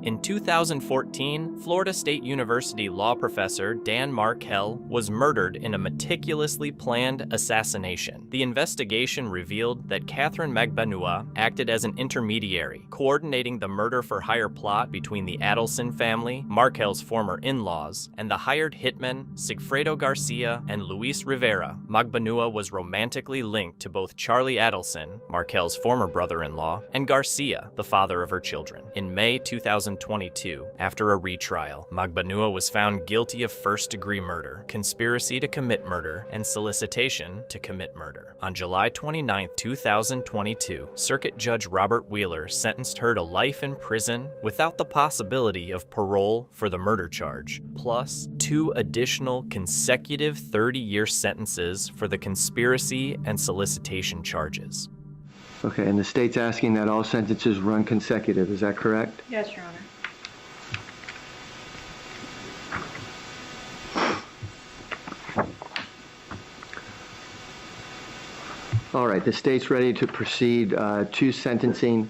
In 2014, Florida State University law professor Dan Markell was murdered in a meticulously planned assassination. The investigation revealed that Catherine Magbanua acted as an intermediary, coordinating the murder-for-hire plot between the Adelson family, Markell's former in-laws, and the hired hitmen Sigfredo Garcia and Luis Rivera. Magbanua was romantically linked to both Charlie Adelson, Markell's former brother-in-law, and Garcia, the father of her children. In May 2022, after a retrial, Magbanua was found guilty of first-degree murder, conspiracy to commit murder, and solicitation to commit murder. On July 29, 2022, Circuit Judge Robert Wheeler sentenced her to life in prison without the possibility of parole for the murder charge, plus 2 additional consecutive 30-year sentences for the conspiracy and solicitation charges. Okay, and the state's asking that all sentences run consecutive, is that correct? Yes, Your Honor. All right, the state's ready to proceed to sentencing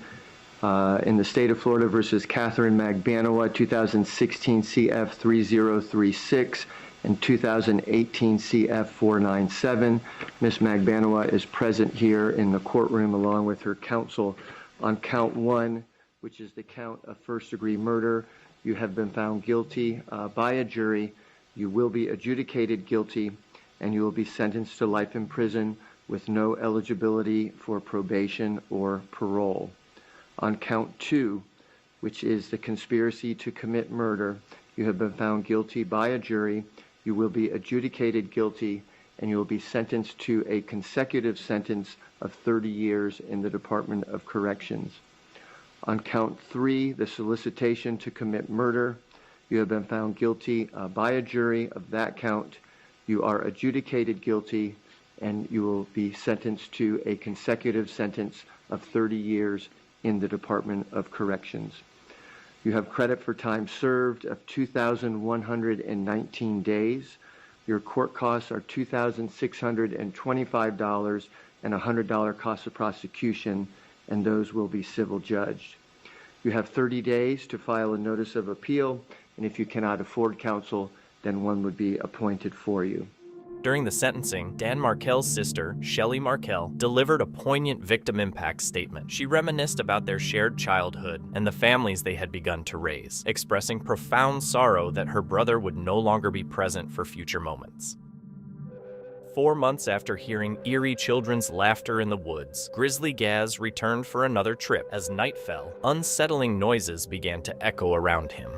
in the state of Florida versus Catherine Magbanua, 2016 CF 3036 and 2018 CF 497. Ms. Magbanua is present here in the courtroom along with her counsel. On count 1, which is the count of first-degree murder, you have been found guilty by a jury. You will be adjudicated guilty, and you will be sentenced to life in prison with no eligibility for probation or parole. On count 2, which is the conspiracy to commit murder, you have been found guilty by a jury. You will be adjudicated guilty, and you will be sentenced to a consecutive sentence of 30 years in the Department of Corrections. On count 3, the solicitation to commit murder, you have been found guilty by a jury of that count. You are adjudicated guilty, and you will be sentenced to a consecutive sentence of 30 years in the Department of Corrections. You have credit for time served of 2,119 days. Your court costs are $2,625 and $100 cost of prosecution, and those will be civil judged. You have 30 days to file a notice of appeal, and if you cannot afford counsel, then one would be appointed for you. During the sentencing, Dan Markell's sister, Shelley Markell, delivered a poignant victim impact statement. She reminisced about their shared childhood and the families they had begun to raise, expressing profound sorrow that her brother would no longer be present for future moments. 4 months after hearing eerie children's laughter in the woods, Grizzly Gaz returned for another trip. As night fell, unsettling noises began to echo around him.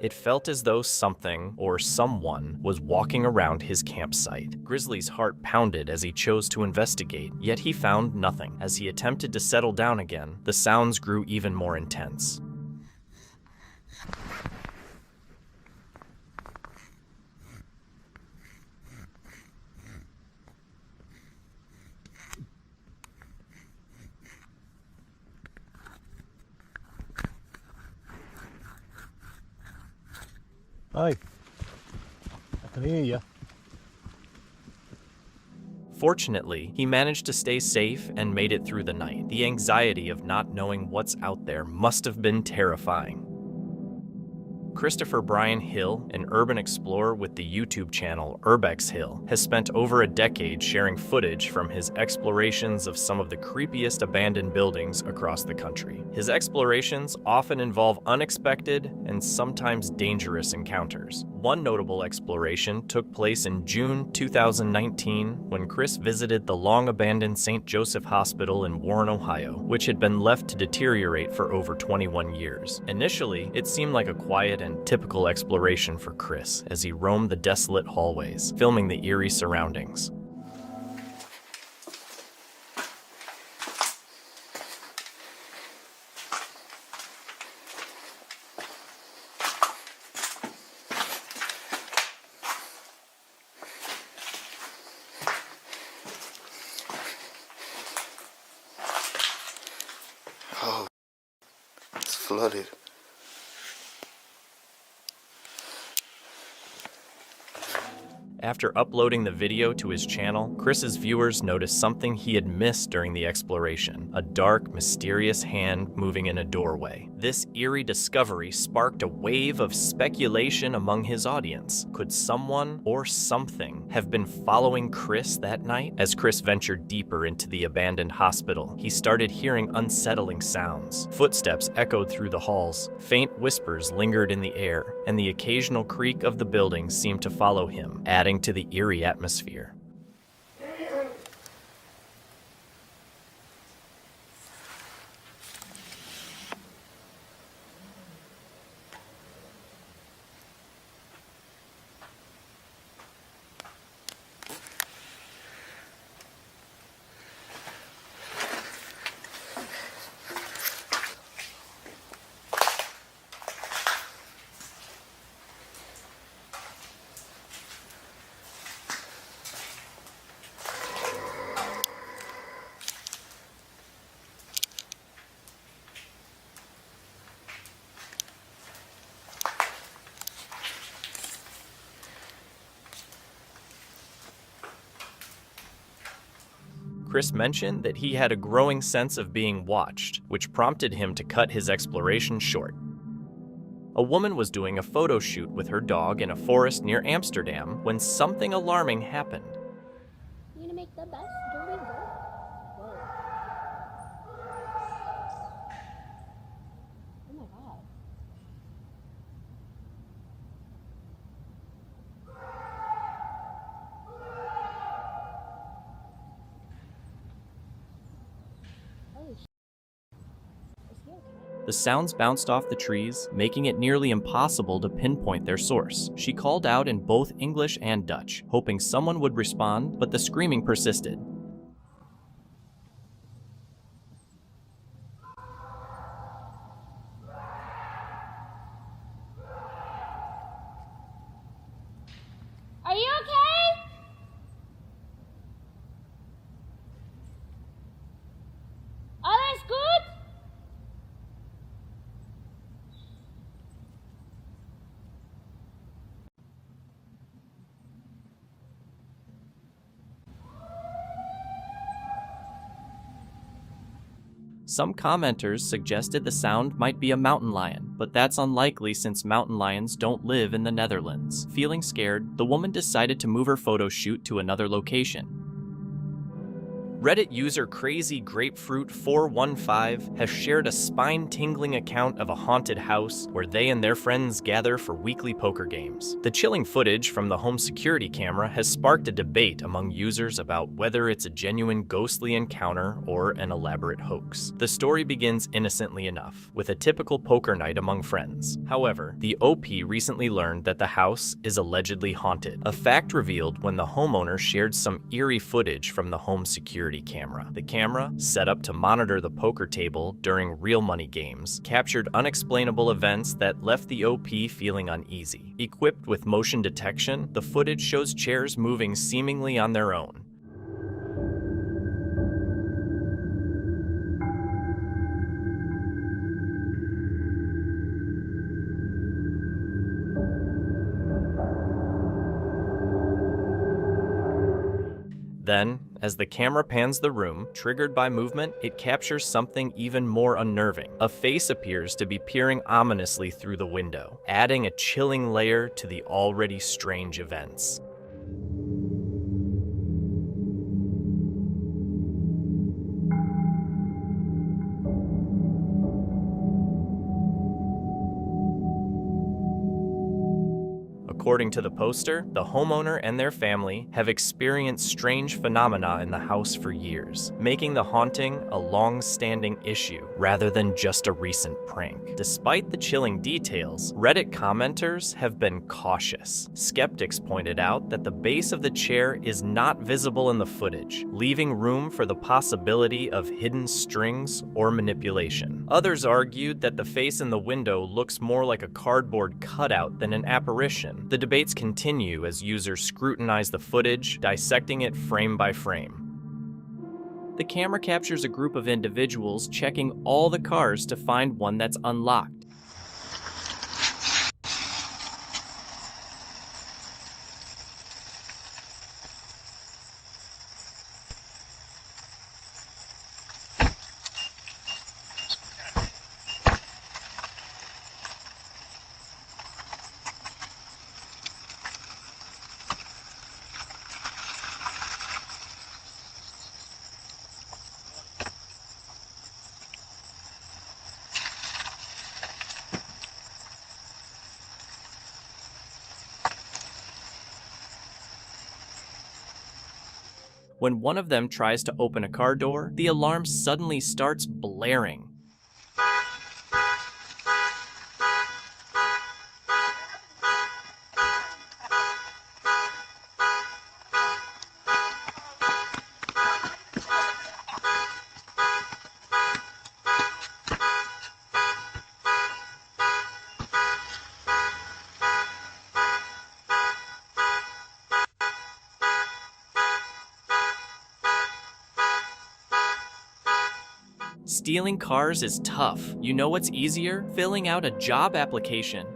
It felt as though something or someone was walking around his campsite. Grizzly's heart pounded as he chose to investigate, yet he found nothing. As he attempted to settle down again, the sounds grew even more intense. Hi. I can hear you. Fortunately, he managed to stay safe and made it through the night. The anxiety of not knowing what's out there must have been terrifying. Christopher Brian Hill, an urban explorer with the YouTube channel Urbex Hill, has spent over a decade sharing footage from his explorations of some of the creepiest abandoned buildings across the country. His explorations often involve unexpected and sometimes dangerous encounters. One notable exploration took place in June 2019 when Chris visited the long-abandoned St. Joseph Hospital in Warren, Ohio, which had been left to deteriorate for over 21 years. Initially, it seemed like a quiet and typical exploration for Chris as he roamed the desolate hallways, filming the eerie surroundings. Oh, it's flooded. After uploading the video to his channel, Chris's viewers noticed something he had missed during the exploration: a dark, mysterious hand moving in a doorway. This eerie discovery sparked a wave of speculation among his audience. Could someone or something have been following Chris that night? As Chris ventured deeper into the abandoned hospital, he started hearing unsettling sounds. Footsteps echoed through the halls, faint whispers lingered in the air, and the occasional creak of the building seemed to follow him, adding to the eerie atmosphere. Chris mentioned that he had a growing sense of being watched, which prompted him to cut his exploration short. A woman was doing a photo shoot with her dog in a forest near Amsterdam when something alarming happened. You gonna make the best dirty work? Whoa. Oh my god. Holy shit. Is he okay? The sounds bounced off the trees, making it nearly impossible to pinpoint their source. She called out in both English and Dutch, hoping someone would respond, but the screaming persisted. Are you okay? Alles gut? Some commenters suggested the sound might be a mountain lion, but that's unlikely since mountain lions don't live in the Netherlands. Feeling scared, the woman decided to move her photo shoot to another location. Reddit user CrazyGrapefruit415 has shared a spine-tingling account of a haunted house where they and their friends gather for weekly poker games. The chilling footage from the home security camera has sparked a debate among users about whether it's a genuine ghostly encounter or an elaborate hoax. The story begins innocently enough, with a typical poker night among friends. However, the OP recently learned that the house is allegedly haunted, a fact revealed when the homeowner shared some eerie footage from the home security camera. The camera, set up to monitor the poker table during real money games, captured unexplainable events that left the OP feeling uneasy. Equipped with motion detection, the footage shows chairs moving seemingly on their own. Then, as the camera pans the room, triggered by movement, it captures something even more unnerving. A face appears to be peering ominously through the window, adding a chilling layer to the already strange events. According to the poster, the homeowner and their family have experienced strange phenomena in the house for years, making the haunting a long-standing issue rather than just a recent prank. Despite the chilling details, Reddit commenters have been cautious. Skeptics pointed out that the base of the chair is not visible in the footage, leaving room for the possibility of hidden strings or manipulation. Others argued that the face in the window looks more like a cardboard cutout than an apparition. The debates continue as users scrutinize the footage, dissecting it frame by frame. The camera captures a group of individuals checking all the cars to find one that's unlocked. When one of them tries to open a car door, the alarm suddenly starts blaring. Stealing cars is tough. You know what's easier? Filling out a job application.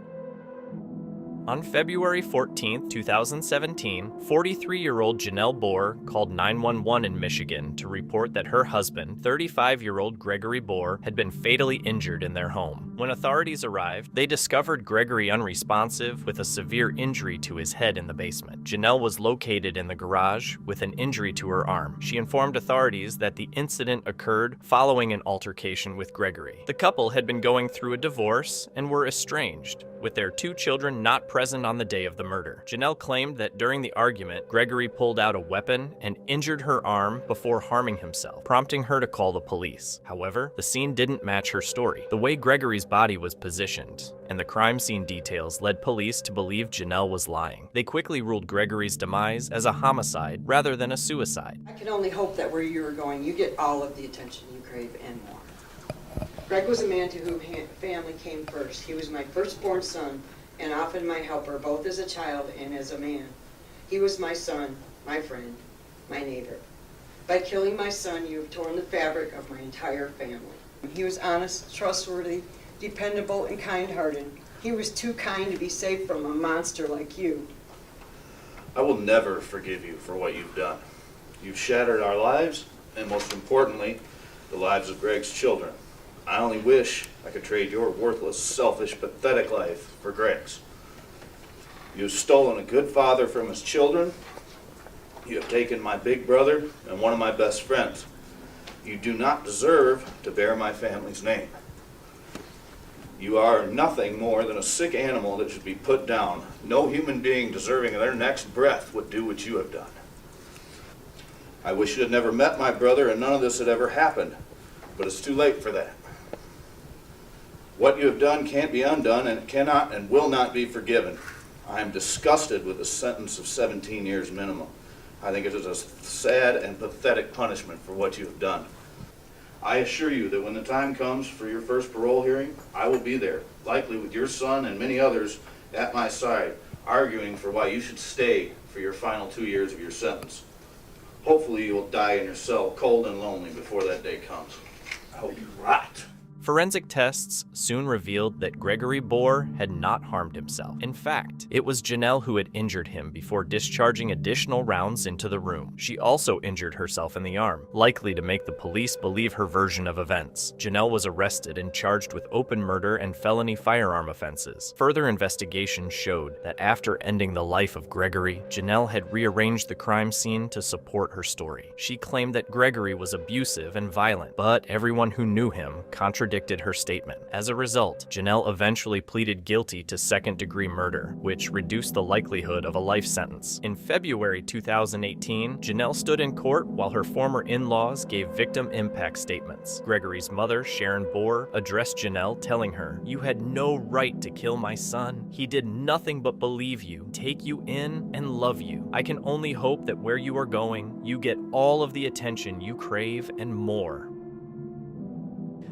On February 14, 2017, 43-year-old Janelle Bohr called 911 in Michigan to report that her husband, 35-year-old Gregory Bohr, had been fatally injured in their home. When authorities arrived, they discovered Gregory unresponsive with a severe injury to his head in the basement. Janelle was located in the garage with an injury to her arm. She informed authorities that the incident occurred following an altercation with Gregory. The couple had been going through a divorce and were estranged, with their 2 children not present on the day of the murder. Janelle claimed that during the argument, Gregory pulled out a weapon and injured her arm before harming himself, prompting her to call the police. However, the scene didn't match her story. The way Gregory's body was positioned and the crime scene details led police to believe Janelle was lying. They quickly ruled Gregory's demise as a homicide rather than a suicide. I can only hope that where you are going, you get all of the attention you crave and more. Greg was a man to whom family came first. He was my firstborn son and often my helper, both as a child and as a man. He was my son, my friend, my neighbor. By killing my son, you have torn the fabric of my entire family. He was honest, trustworthy, dependable, and kind-hearted. He was too kind to be safe from a monster like you. I will never forgive you for what you've done. You've shattered our lives, and most importantly, the lives of Greg's children. I only wish I could trade your worthless, selfish, pathetic life for Greg's. You've stolen a good father from his children. You have taken my big brother and one of my best friends. You do not deserve to bear my family's name. You are nothing more than a sick animal that should be put down. No human being deserving of their next breath would do what you have done. I wish you had never met my brother and none of this had ever happened, but it's too late for that. What you have done can't be undone, and it cannot and will not be forgiven. I am disgusted with the sentence of 17 years minimum. I think it is a sad and pathetic punishment for what you have done. I assure you that when the time comes for your first parole hearing, I will be there, likely with your son and many others at my side, arguing for why you should stay for your final 2 years of your sentence. Hopefully you will die in your cell, cold and lonely, before that day comes. I hope you rot. Forensic tests soon revealed that Gregory Bohr had not harmed himself. In fact, it was Janelle who had injured him before discharging additional rounds into the room. She also injured herself in the arm, likely to make the police believe her version of events. Janelle was arrested and charged with open murder and felony firearm offenses. Further investigation showed that after ending the life of Gregory, Janelle had rearranged the crime scene to support her story. She claimed that Gregory was abusive and violent, but everyone who knew him contradicted her statement. As a result, Janelle eventually pleaded guilty to second-degree murder, which reduced the likelihood of a life sentence. In February 2018, Janelle stood in court while her former in-laws gave victim impact statements. Gregory's mother, Sharon Bohr, addressed Janelle, telling her, "You had no right to kill my son. He did nothing but believe you, take you in, and love you. I can only hope that where you are going, you get all of the attention you crave and more."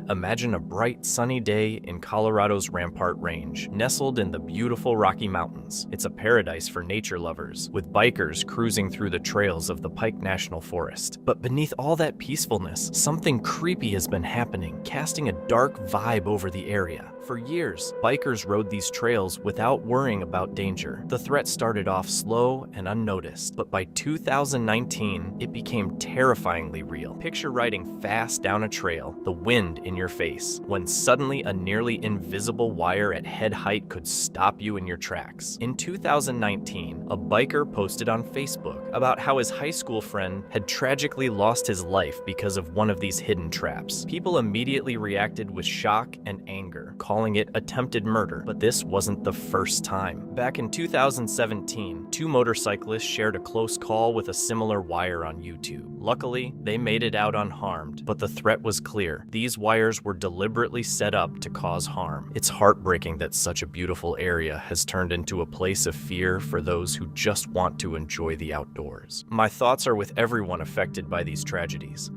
Imagine a bright, sunny day in Colorado's Rampart Range, nestled in the beautiful Rocky Mountains. It's a paradise for nature lovers, with bikers cruising through the trails of the Pike National Forest. But beneath all that peacefulness, something creepy has been happening, casting a dark vibe over the area. For years, bikers rode these trails without worrying about danger. The threat started off slow and unnoticed, but by 2019, it became terrifyingly real. Picture riding fast down a trail, the wind in your face, when suddenly a nearly invisible wire at head height could stop you in your tracks. In 2019, a biker posted on Facebook about how his high school friend had tragically lost his life because of one of these hidden traps. People immediately reacted with shock and anger, calling it attempted murder, but this wasn't the first time. Back in 2017, two motorcyclists shared a close call with a similar wire on YouTube. Luckily, they made it out unharmed, but the threat was clear. These wires were deliberately set up to cause harm. It's heartbreaking that such a beautiful area has turned into a place of fear for those who just want to enjoy the outdoors. My thoughts are with everyone affected by these tragedies.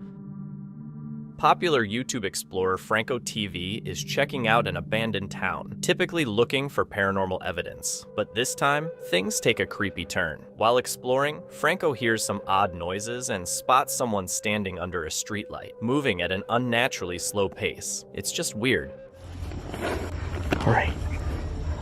Popular YouTube explorer Franco TV is checking out an abandoned town, typically looking for paranormal evidence. But this time, things take a creepy turn. While exploring, Franco hears some odd noises and spots someone standing under a streetlight, moving at an unnaturally slow pace. It's just weird. Alright,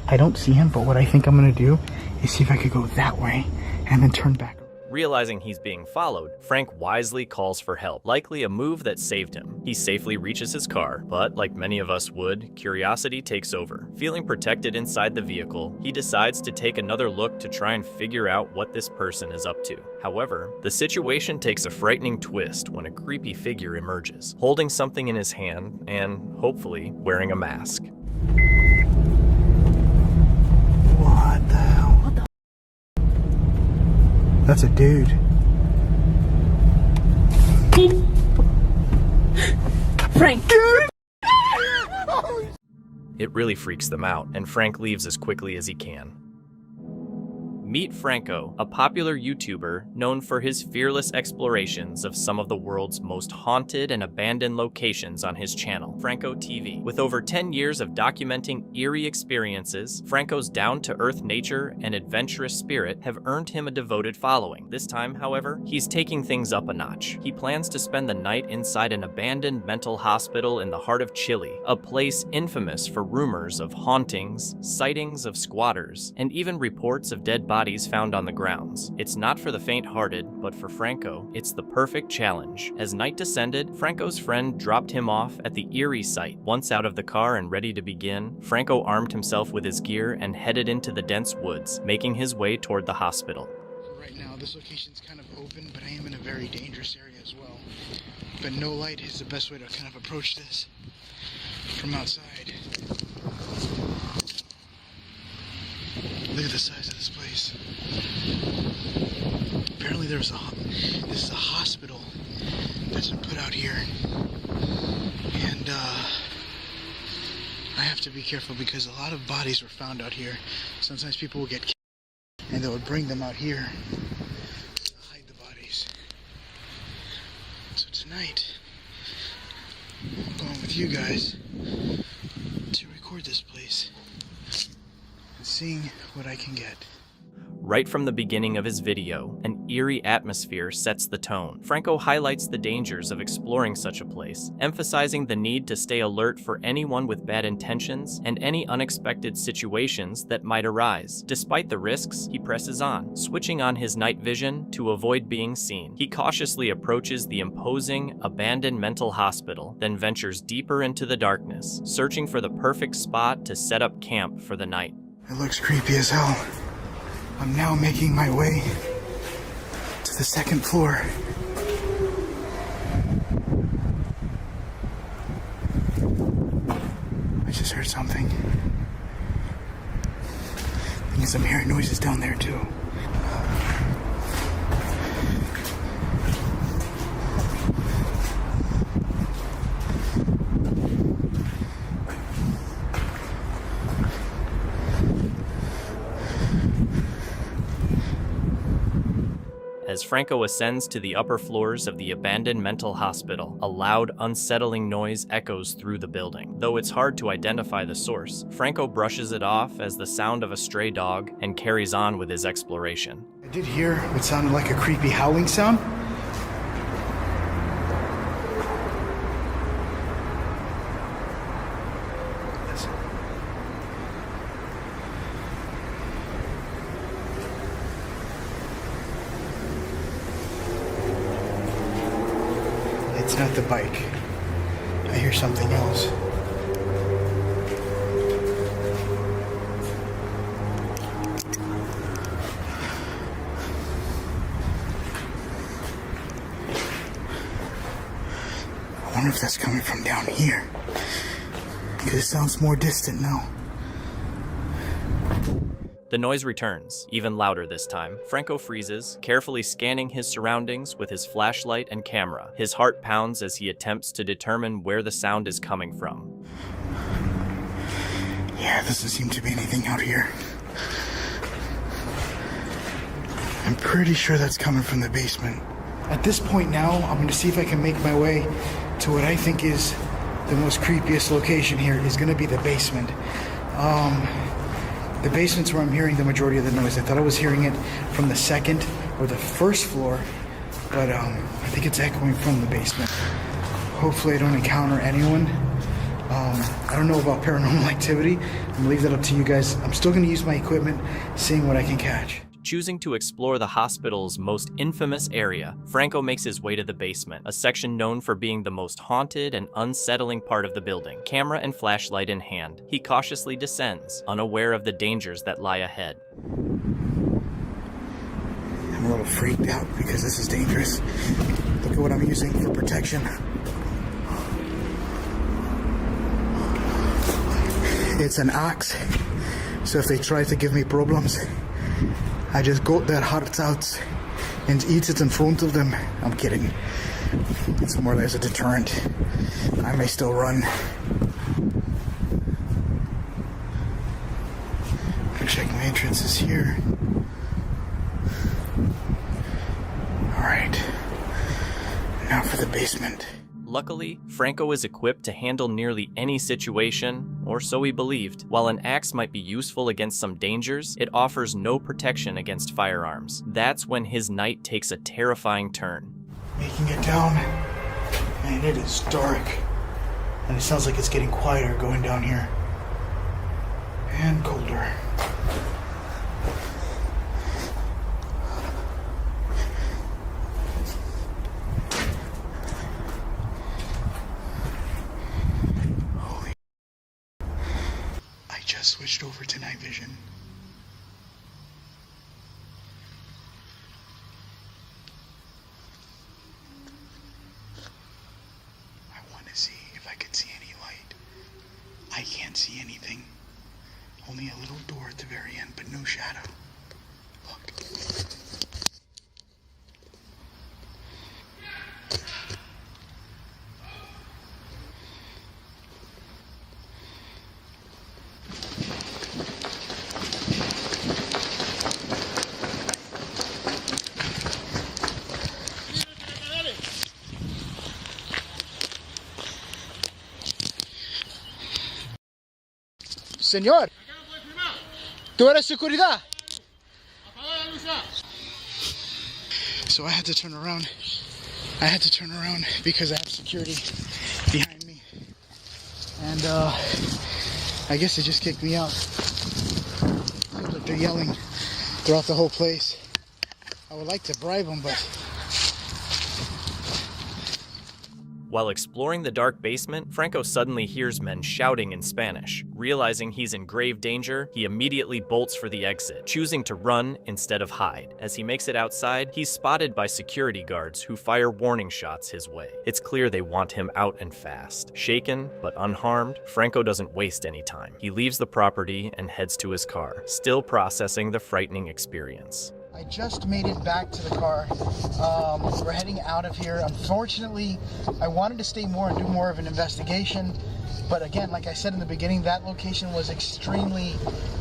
I don't see him, but what I think I'm gonna do is see if I could go that way and then turn back. Realizing he's being followed, Frank wisely calls for help, likely a move that saved him. He safely reaches his car, but like many of us would, curiosity takes over. Feeling protected inside the vehicle, he decides to take another look to try and figure out what this person is up to. However, the situation takes a frightening twist when a creepy figure emerges, holding something in his hand and, hopefully, wearing a mask. What the hell? That's a dude. Frank! It really freaks them out, and Frank leaves as quickly as he can. Meet Franco, a popular YouTuber known for his fearless explorations of some of the world's most haunted and abandoned locations on his channel, Franco TV. With over 10 years of documenting eerie experiences, Franco's down-to-earth nature and adventurous spirit have earned him a devoted following. This time, however, he's taking things up a notch. He plans to spend the night inside an abandoned mental hospital in the heart of Chile, a place infamous for rumors of hauntings, sightings of squatters, and even reports of dead bodies found on the grounds. It's not for the faint-hearted, but for Franco, it's the perfect challenge. As night descended, Franco's friend dropped him off at the eerie site. Once out of the car and ready to begin, Franco armed himself with his gear and headed into the dense woods, making his way toward the hospital. right now. This location's kind of open, but I am in a very dangerous area as well. But no light is the best way to kind of approach this from outside. Look at the size of this place. Apparently this is a hospital that's been put out here. And I have to be careful because a lot of bodies were found out here. Sometimes people will get killed and they would bring them out here to hide the bodies. So tonight, I'm going with you guys to record this place and seeing what I can get. Right from the beginning of his video, an eerie atmosphere sets the tone. Franco highlights the dangers of exploring such a place, emphasizing the need to stay alert for anyone with bad intentions and any unexpected situations that might arise. Despite the risks, he presses on, switching on his night vision to avoid being seen. He cautiously approaches the imposing, abandoned mental hospital, then ventures deeper into the darkness, searching for the perfect spot to set up camp for the night. It looks creepy as hell. I'm now making my way to the second floor. I just heard something. I think I'm hearing noises down there too. As Franco ascends to the upper floors of the abandoned mental hospital, a loud, unsettling noise echoes through the building. Though it's hard to identify the source, Franco brushes it off as the sound of a stray dog and carries on with his exploration. I did hear what sounded like a creepy howling sound. It's not the bike. I hear something else. I wonder if that's coming from down here. Because it sounds more distant now. The noise returns, even louder this time. Franco freezes, carefully scanning his surroundings with his flashlight and camera. His heart pounds as he attempts to determine where the sound is coming from. Yeah, doesn't seem to be anything out here. I'm pretty sure that's coming from the basement. At this point now, I'm going to see if I can make my way to what I think is the most creepiest location here. Is going to be the basement. The basement's where I'm hearing the majority of the noise. I thought I was hearing it from the second or the first floor, but I think it's echoing from the basement. Hopefully I don't encounter anyone. I don't know about paranormal activity. I'm gonna leave that up to you guys. I'm still gonna use my equipment, seeing what I can catch. Choosing to explore the hospital's most infamous area, Franco makes his way to the basement, a section known for being the most haunted and unsettling part of the building. Camera and flashlight in hand, he cautiously descends, unaware of the dangers that lie ahead. I'm a little freaked out because this is dangerous. Look at what I'm using for protection. It's an axe, so if they try to give me problems, I just got their hearts out and eat it in front of them. I'm kidding. It's more or less a deterrent. I may still run. I'm gonna check my entrances here. Alright. Now for the basement. Luckily, Franco is equipped to handle nearly any situation, or so he believed. While an axe might be useful against some dangers, it offers no protection against firearms. That's when his night takes a terrifying turn. Making it down, and it is dark. And it sounds like it's getting quieter going down here. And colder. Switched over to night vision. could see any light. I can't see anything. Only a little door at the very end, but no shadow. Look. Señor, tú eres seguridad. So I had to turn around. Because I have security behind me. And I guess they just kicked me out. Seems like they're yelling throughout the whole place. I would like to bribe them, but... While exploring the dark basement, Franco suddenly hears men shouting in Spanish. Realizing he's in grave danger, he immediately bolts for the exit, choosing to run instead of hide. As he makes it outside, he's spotted by security guards who fire warning shots his way. It's clear they want him out and fast. Shaken, but unharmed, Franco doesn't waste any time. He leaves the property and heads to his car, still processing the frightening experience. I just made it back to the car. We're heading out of here. Unfortunately, I wanted to stay more and do more of an investigation. But again, like I said in the beginning, that location was extremely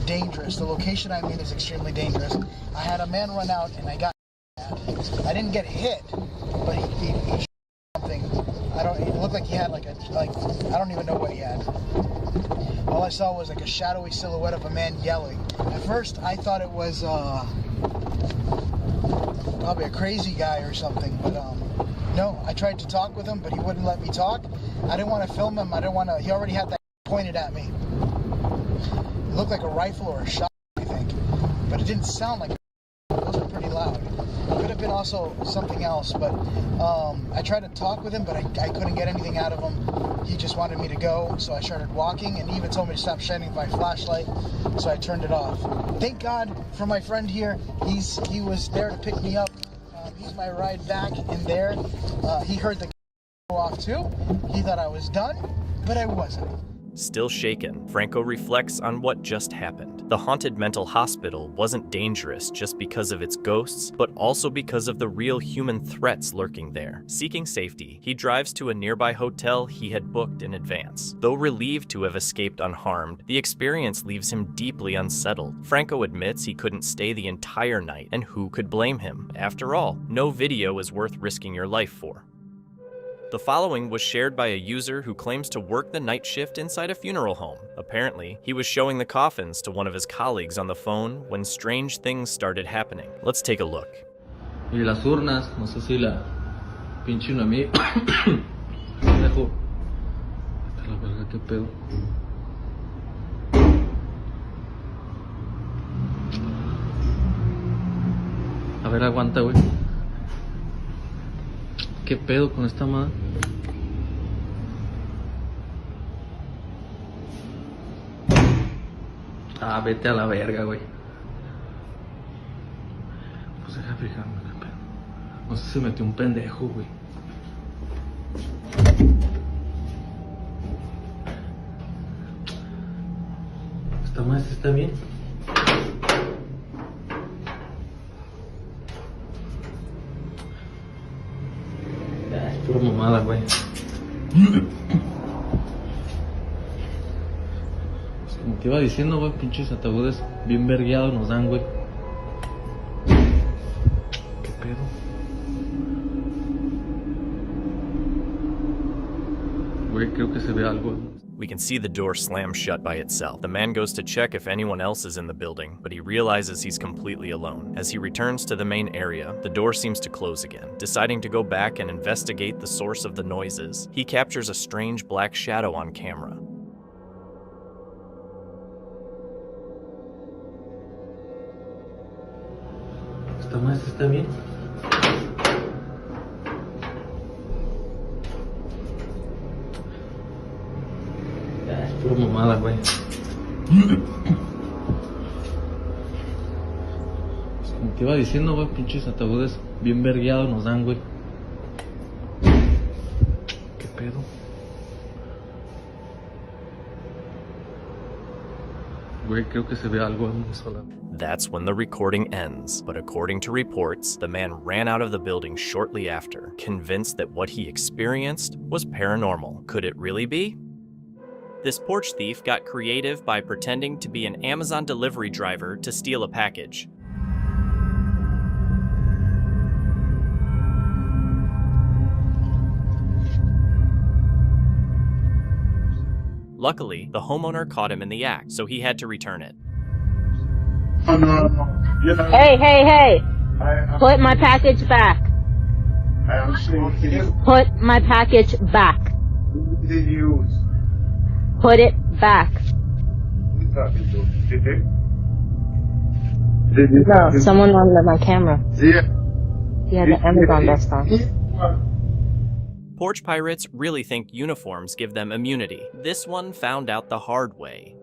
dangerous. The location I'm in is extremely dangerous. I had a man run out and I got I didn't get hit, but he shot something. It looked like he had I don't even know what he had. All I saw was like a shadowy silhouette of a man yelling. At first, I thought it was probably a crazy guy or something, but no, I tried to talk with him, but he wouldn't let me talk. I didn't want to film him. He already had that pointed at me. It looked like a rifle or a shot, I think, but it didn't sound like it. Those are pretty loud. It could have been also something else, but I tried to talk with him, but I couldn't get anything out of him. He just wanted me to go, so I started walking, and he even told me to stop shining my flashlight, so I turned it off. Thank God for my friend here. He was there to pick me up. He's my ride back in there. He heard the go off too. He thought I was done, but I wasn't. Still shaken, Franco reflects on what just happened. The haunted mental hospital wasn't dangerous just because of its ghosts, but also because of the real human threats lurking there. Seeking safety, he drives to a nearby hotel he had booked in advance. Though relieved to have escaped unharmed, the experience leaves him deeply unsettled. Franco admits he couldn't stay the entire night, and who could blame him? After all, no video is worth risking your life for. The following was shared by a user who claims to work the night shift inside a funeral home. Apparently, he was showing the coffins to one of his colleagues on the phone when strange things started happening. Let's take a look. Y las urnas, no sé si la pinche uno a mí. Dejo. La verga, qué pedo. A ver, aguanta, güey. ¿Qué pedo con esta madre? Ah, vete a la verga, güey. Pues deja fijarme, qué pedo. No sé si se metió un pendejo, güey. ¿Esta madre está bien? Pura mamada, güey. Pues como te iba diciendo, güey, pinches ataúdes bien vergueados nos dan, güey. ¿Qué pedo? Güey, creo que se ve algo. We can see the door slam shut by itself. The man goes to check if anyone else is in the building, but he realizes he's completely alone. As he returns to the main area, the door seems to close again. Deciding to go back and investigate the source of the noises, he captures a strange black shadow on camera. ¿Esta más está bien? Pura mamada, güey. Pues como te iba diciendo, güey, pinches ataúdes bien vergueados nos dan, güey. ¿Qué pedo? Güey, creo que se ve algo en sola. That's when the recording ends, but according to reports, the man ran out of the building shortly after, convinced that what he experienced was paranormal. Could it really be? This porch thief got creative by pretending to be an Amazon delivery driver to steal a package. Luckily, the homeowner caught him in the act, so he had to return it. Hey! Put my package back. Put my package back. Put it back. No, someone on my camera. Yeah, the Amazon vest on. Porch pirates really think uniforms give them immunity. This one found out the hard way.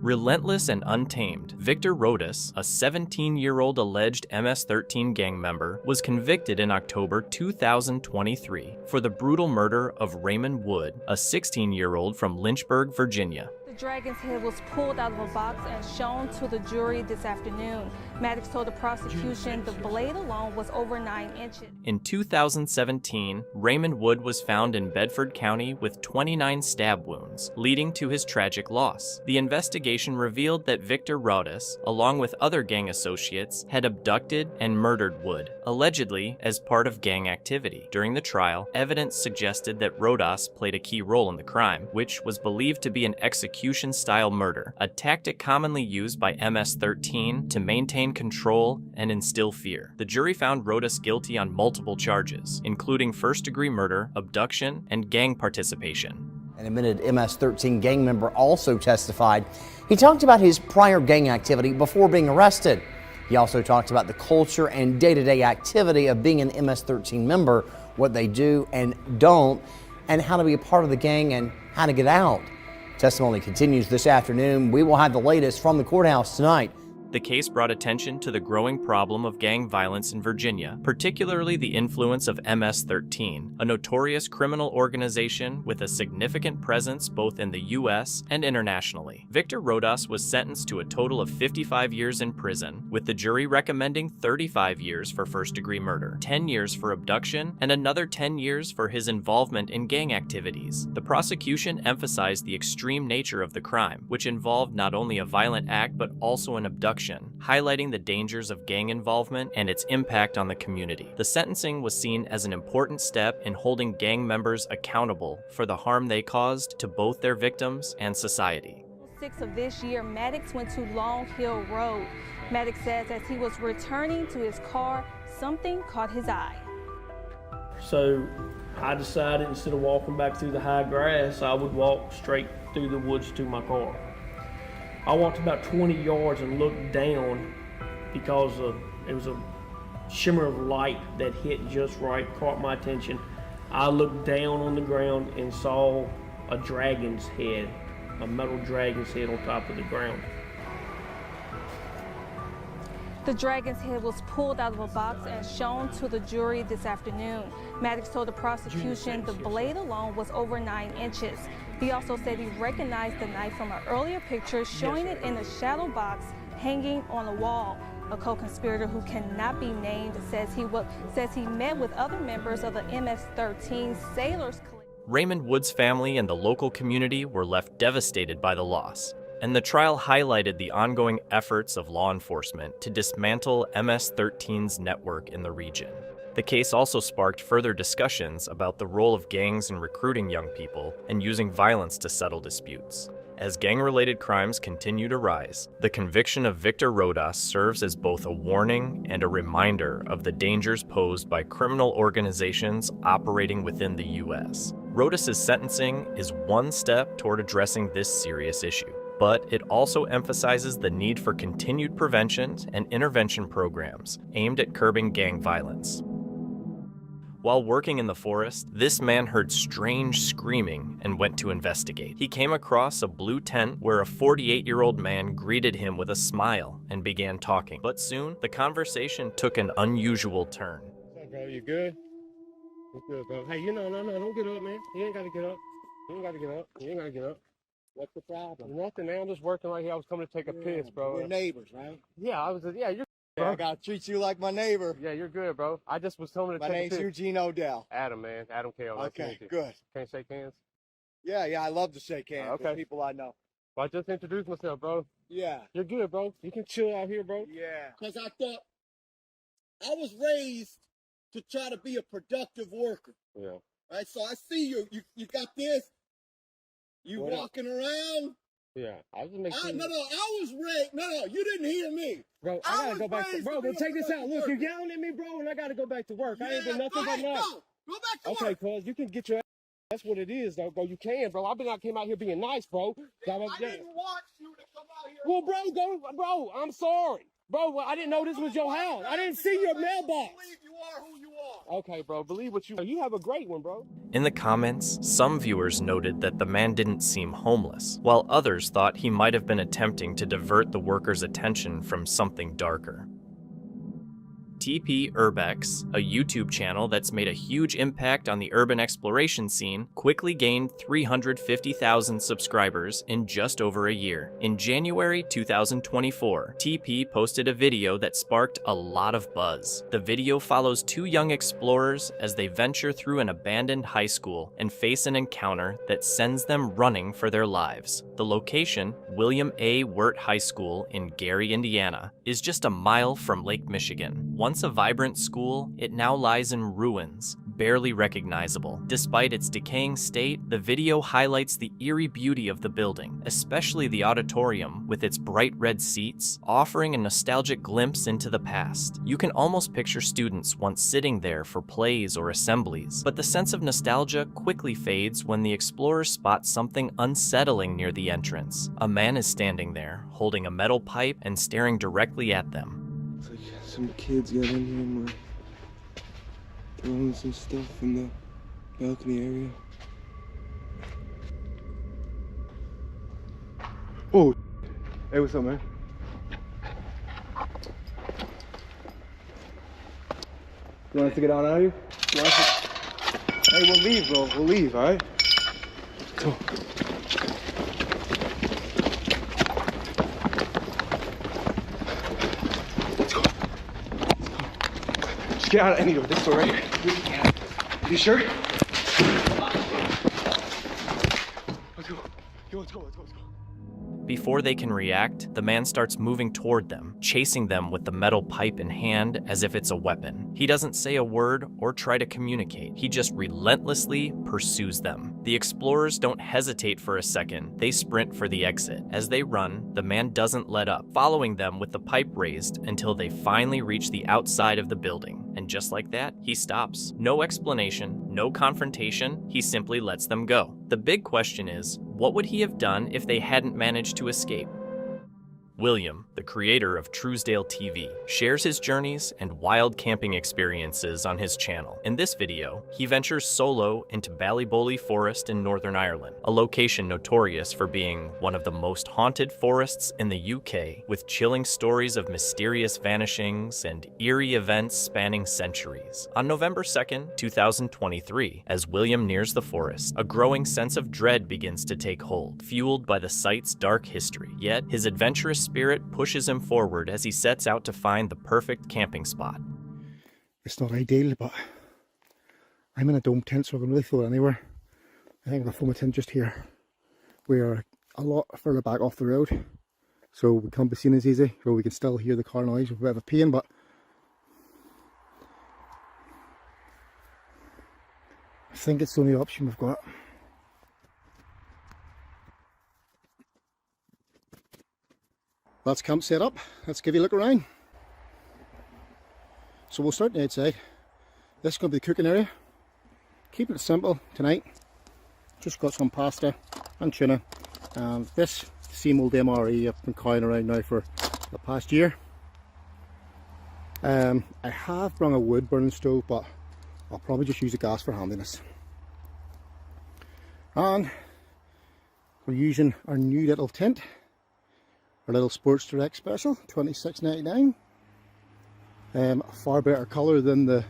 Relentless and untamed, Victor Rodas, a 17-year-old alleged MS-13 gang member, was convicted in October 2023 for the brutal murder of Raymond Wood, a 16-year-old from Lynchburg, Virginia. The dragon's head was pulled out of a box and shown to the jury this afternoon. Maddox told the prosecution the blade alone was over 9 inches. In 2017, Raymond Wood was found in Bedford County with 29 stab wounds, leading to his tragic loss. The investigation revealed that Victor Rodas, along with other gang associates, had abducted and murdered Wood, allegedly as part of gang activity. During the trial, evidence suggested that Rodas played a key role in the crime, which was believed to be an execution-style murder, a tactic commonly used by MS-13 to maintain control and instill fear. The jury found Rodas guilty on multiple charges, including first-degree murder, abduction, and gang participation. An admitted MS-13 gang member also testified. He talked about his prior gang activity before being arrested. He also talked about the culture and day-to-day activity of being an MS-13 member, what they do and don't, and how to be a part of the gang and how to get out. Testimony continues this afternoon. We will have the latest from the courthouse tonight. The case brought attention to the growing problem of gang violence in Virginia, particularly the influence of MS-13, a notorious criminal organization with a significant presence both in the U.S. and internationally. Victor Rodas was sentenced to a total of 55 years in prison, with the jury recommending 35 years for first-degree murder, 10 years for abduction, and another 10 years for his involvement in gang activities. The prosecution emphasized the extreme nature of the crime, which involved not only a violent act but also an abduction, highlighting the dangers of gang involvement and its impact on the community. The sentencing was seen as an important step in holding gang members accountable for the harm they caused to both their victims and society. 6 of this year, Maddox went to Long Hill Road. Maddox says as he was returning to his car, something caught his eye. So I decided instead of walking back through the high grass, I would walk straight through the woods to my car. I walked about 20 yards and looked down because it was a shimmer of light that hit just right, caught my attention. I looked down on the ground and saw a dragon's head, a metal dragon's head on top of the ground. The dragon's head was pulled out of a box and shown to the jury this afternoon. Maddox told the prosecution the blade alone was over 9 inches. He also said he recognized the knife from an earlier picture showing it in a shadow box hanging on a wall. A co-conspirator who cannot be named says he met with other members of the MS-13 Sailors Clique. Raymond Wood's family and the local community were left devastated by the loss, and the trial highlighted the ongoing efforts of law enforcement to dismantle MS-13's network in the region. The case also sparked further discussions about the role of gangs in recruiting young people and using violence to settle disputes. As gang-related crimes continue to rise, the conviction of Victor Rodas serves as both a warning and a reminder of the dangers posed by criminal organizations operating within the U.S. Rodas's sentencing is one step toward addressing this serious issue, but it also emphasizes the need for continued prevention and intervention programs aimed at curbing gang violence. While working in the forest, this man heard strange screaming and went to investigate. He came across a blue tent where a 48-year-old man greeted him with a smile and began talking. But soon, the conversation took an unusual turn. What's up, bro? You good? What's good, bro? Hey, no, don't get up, man. You ain't gotta get up. You ain't gotta get up. You ain't gotta get up. What's the problem? Nothing, man. I'm just working right here. I was coming to take a piss, bro. We're neighbors, right? Yeah, I was. Yeah, you're. Yeah, I gotta treat you like my neighbor. Yeah, you're good, bro. I just was coming to My take a name's piss. Eugene Odell. Adam, man. Adam Kale. Nice to Okay, meet you. good. Can't shake hands? Yeah, I love to shake hands Okay. with people I know. Well, I just introduced myself, bro. Yeah. You're good, bro. You can chill out here, bro. Yeah. Because I thought I was raised to try to be a productive worker. Yeah. Right? So I see you got this. You What walking around. Yeah. I was making sure. No, I was raised. No, you didn't hear me. Bro, I gotta go back to bro. But check this out. Look, you're yelling at me, bro, and I gotta go back to work. I ain't been nothing but nice. Go back to work. Okay, cuz you can get your. That's what it is, though, bro. You can, bro. Came out here being nice, bro. I didn't want you to come out here. Well, bro, I'm sorry. Bro, I didn't know this was your house. I didn't see your mailbox. Believe you are who you are. Okay, bro, believe what you are. You have a great one, bro. In the comments, some viewers noted that the man didn't seem homeless, while others thought he might have been attempting to divert the workers' attention from something darker. TP Urbex, a YouTube channel that's made a huge impact on the urban exploration scene, quickly gained 350,000 subscribers in just over a year. In January 2024, TP posted a video that sparked a lot of buzz. The video follows two young explorers as they venture through an abandoned high school and face an encounter that sends them running for their lives. The location, William A. Wirt High School in Gary, Indiana, is just a mile from Lake Michigan. Once a vibrant school, it now lies in ruins, barely recognizable. Despite its decaying state, the video highlights the eerie beauty of the building, especially the auditorium with its bright red seats, offering a nostalgic glimpse into the past. You can almost picture students once sitting there for plays or assemblies, but the sense of nostalgia quickly fades when the explorers spot something unsettling near the entrance. A man is standing there, holding a metal pipe and staring directly at them. It's like some kids got in here and were throwing some stuff in the balcony area. Oh, hey, what's up, man? You want us to get on out of here? Hey, we'll leave, bro. We'll leave, all right? Go. Get out of any door, this door right here. You sure? Let's go. Yo, let's go. Before they can react, the man starts moving toward them, chasing them with the metal pipe in hand as if it's a weapon. He doesn't say a word or try to communicate. He just relentlessly pursues them. The explorers don't hesitate for a second. They sprint for the exit. As they run, the man doesn't let up, following them with the pipe raised until they finally reach the outside of the building. And just like that, he stops. No explanation, no confrontation, he simply lets them go. The big question is, what would he have done if they hadn't managed to escape? William, the creator of Truesdale TV, shares his journeys and wild camping experiences on his channel. In this video, he ventures solo into Ballyboley Forest in Northern Ireland, a location notorious for being one of the most haunted forests in the UK, with chilling stories of mysterious vanishings and eerie events spanning centuries. On November 2nd, 2023, as William nears the forest, a growing sense of dread begins to take hold, fueled by the site's dark history. Yet, his adventurous spirit pushes him forward as he sets out to find the perfect camping spot. It's not ideal, but I'm in a dome tent, so I can really throw it anywhere. I think I'm going to throw my tent just here. We are a lot further back off the road, so we can't be seen as easy, but we can still hear the car noise with a bit of a pain, but I think it's the only option we've got. That's camp set up. Let's give you a look around. So we'll start on the outside. This is going to be the cooking area. Keeping it simple tonight. Just got some pasta and tuna. And this same old MRE I've been carrying around now for the past year. I have brought a wood burning stove, but I'll probably just use the gas for handiness. And we're using our new little tent. Our little Sports Direct special, $26.99. Far better colour than the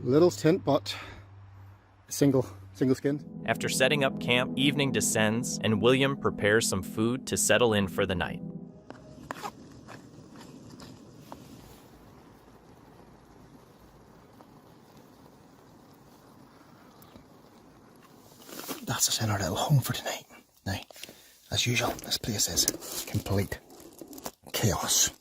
Little's tent, but a single Single skinned. After setting up camp, evening descends, and William prepares some food to settle in for the night. That's us in our little home for tonight. Now, as usual, this place is complete chaos.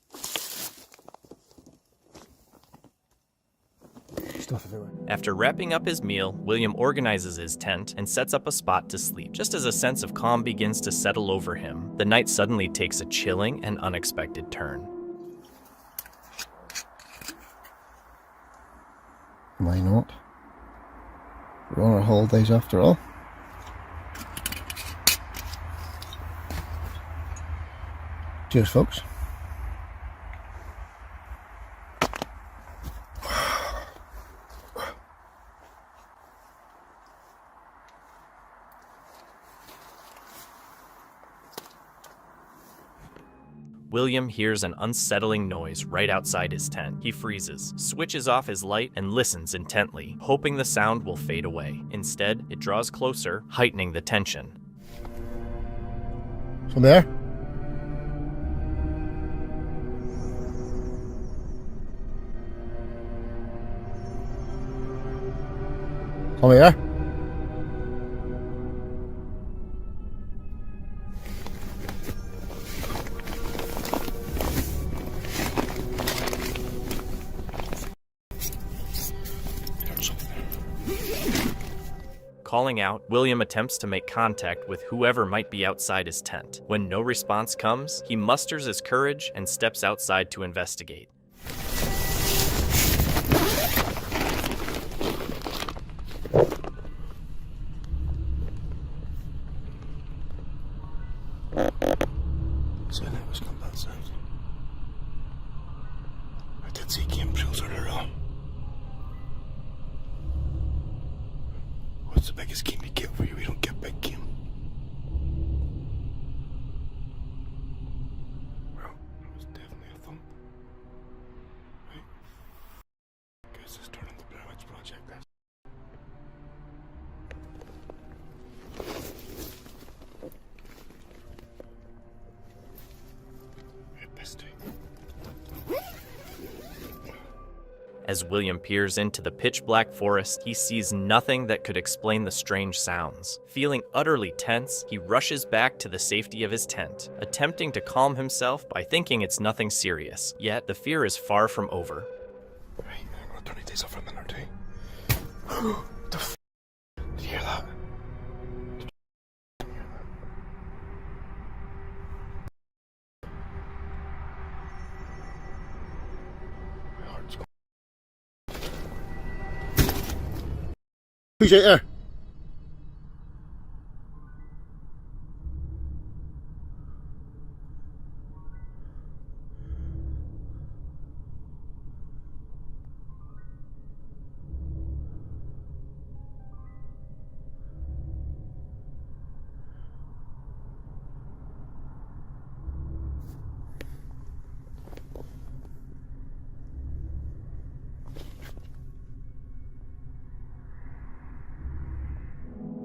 Stuff everywhere. After wrapping up his meal, William organizes his tent and sets up a spot to sleep. Just as a sense of calm begins to settle over him, the night suddenly takes a chilling and unexpected turn. Why not? We're on our holidays after all. Cheers, folks. William hears an unsettling noise right outside his tent. He freezes, switches off his light, and listens intently, hoping the sound will fade away. Instead, it draws closer, heightening the tension. From there? Somebody there? Calling out, William attempts to make contact with whoever might be outside his tent. When no response comes, he musters his courage and steps outside to investigate. So that was come that sound. I did see chemtrails earlier on. What's the biggest game you get for you? We don't get big game. Well, it was definitely a thump. Right? Guess it's turning the Blair Witch Project this. As William peers into the pitch-black forest, he sees nothing that could explain the strange sounds. Feeling utterly tense, he rushes back to the safety of his tent, attempting to calm himself by thinking it's nothing serious. Yet, the fear is far from over. Right, I'm gonna turn these off for a minute or two. The f***? Did you hear that? My heart's going. Who's out there?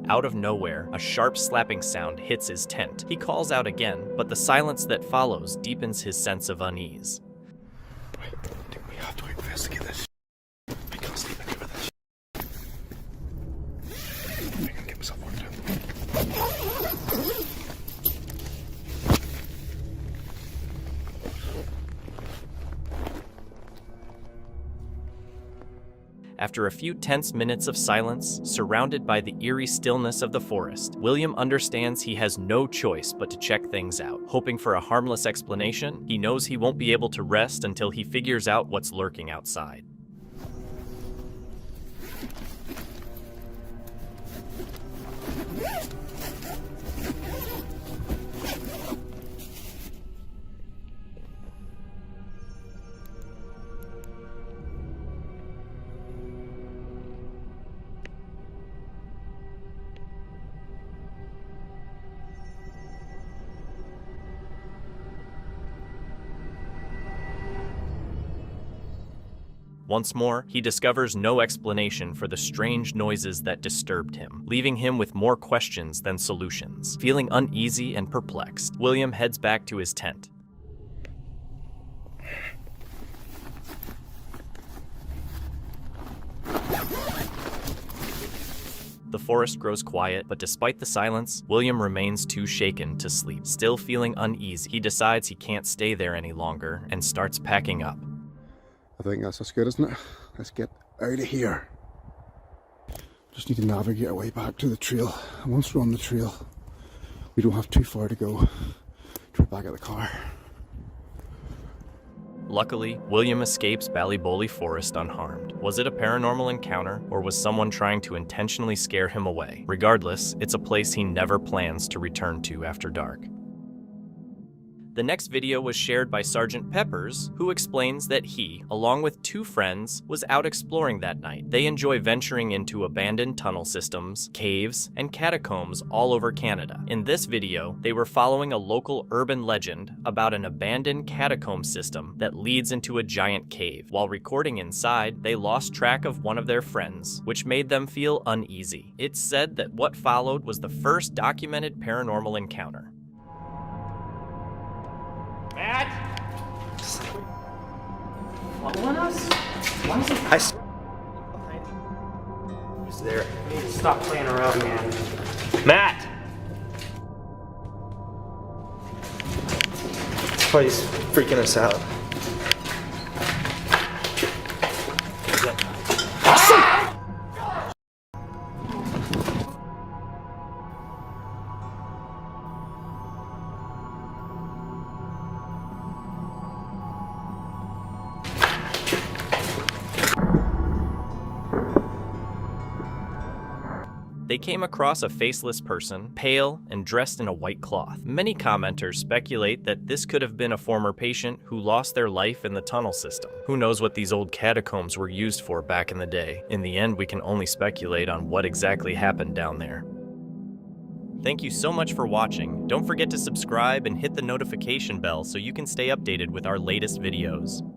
Out of nowhere, a sharp slapping sound hits his tent. He calls out again, but the silence that follows deepens his sense of unease. Right, I think we have to investigate this. I can't sleep in here with this. I can get myself worked out. After a few tense minutes of silence, surrounded by the eerie stillness of the forest, William understands he has no choice but to check things out. Hoping for a harmless explanation, he knows he won't be able to rest until he figures out what's lurking outside. Once more, he discovers no explanation for the strange noises that disturbed him, leaving him with more questions than solutions. Feeling uneasy and perplexed, William heads back to his tent. The forest grows quiet, but despite the silence, William remains too shaken to sleep. Still feeling uneasy, he decides he can't stay there any longer and starts packing up. I think that's as good, isn't it? Let's get out of here. Just need to navigate our way back to the trail. And once we're on the trail, we don't have too far to go to get back at the car. Luckily, William escapes Ballyboli Forest unharmed. Was it a paranormal encounter, or was someone trying to intentionally scare him away? Regardless, it's a place he never plans to return to after dark. The next video was shared by Sergeant Peppers, who explains that he, along with 2 friends, was out exploring that night. They enjoy venturing into abandoned tunnel systems, caves, and catacombs all over Canada. In this video, they were following a local urban legend about an abandoned catacomb system that leads into a giant cave. While recording inside, they lost track of one of their friends, which made them feel uneasy. It's said that what followed was the first documented paranormal encounter. Matt? Following us? Why is it? He's there. We need to stop playing around, man. Matt! Oh, he's freaking us out. They came across a faceless person, pale and dressed in a white cloth. Many commenters speculate that this could have been a former patient who lost their life in the tunnel system. Who knows what these old catacombs were used for back in the day? In the end, we can only speculate on what exactly happened down there. Thank you so much for watching. Don't forget to subscribe and hit the notification bell so you can stay updated with our latest videos.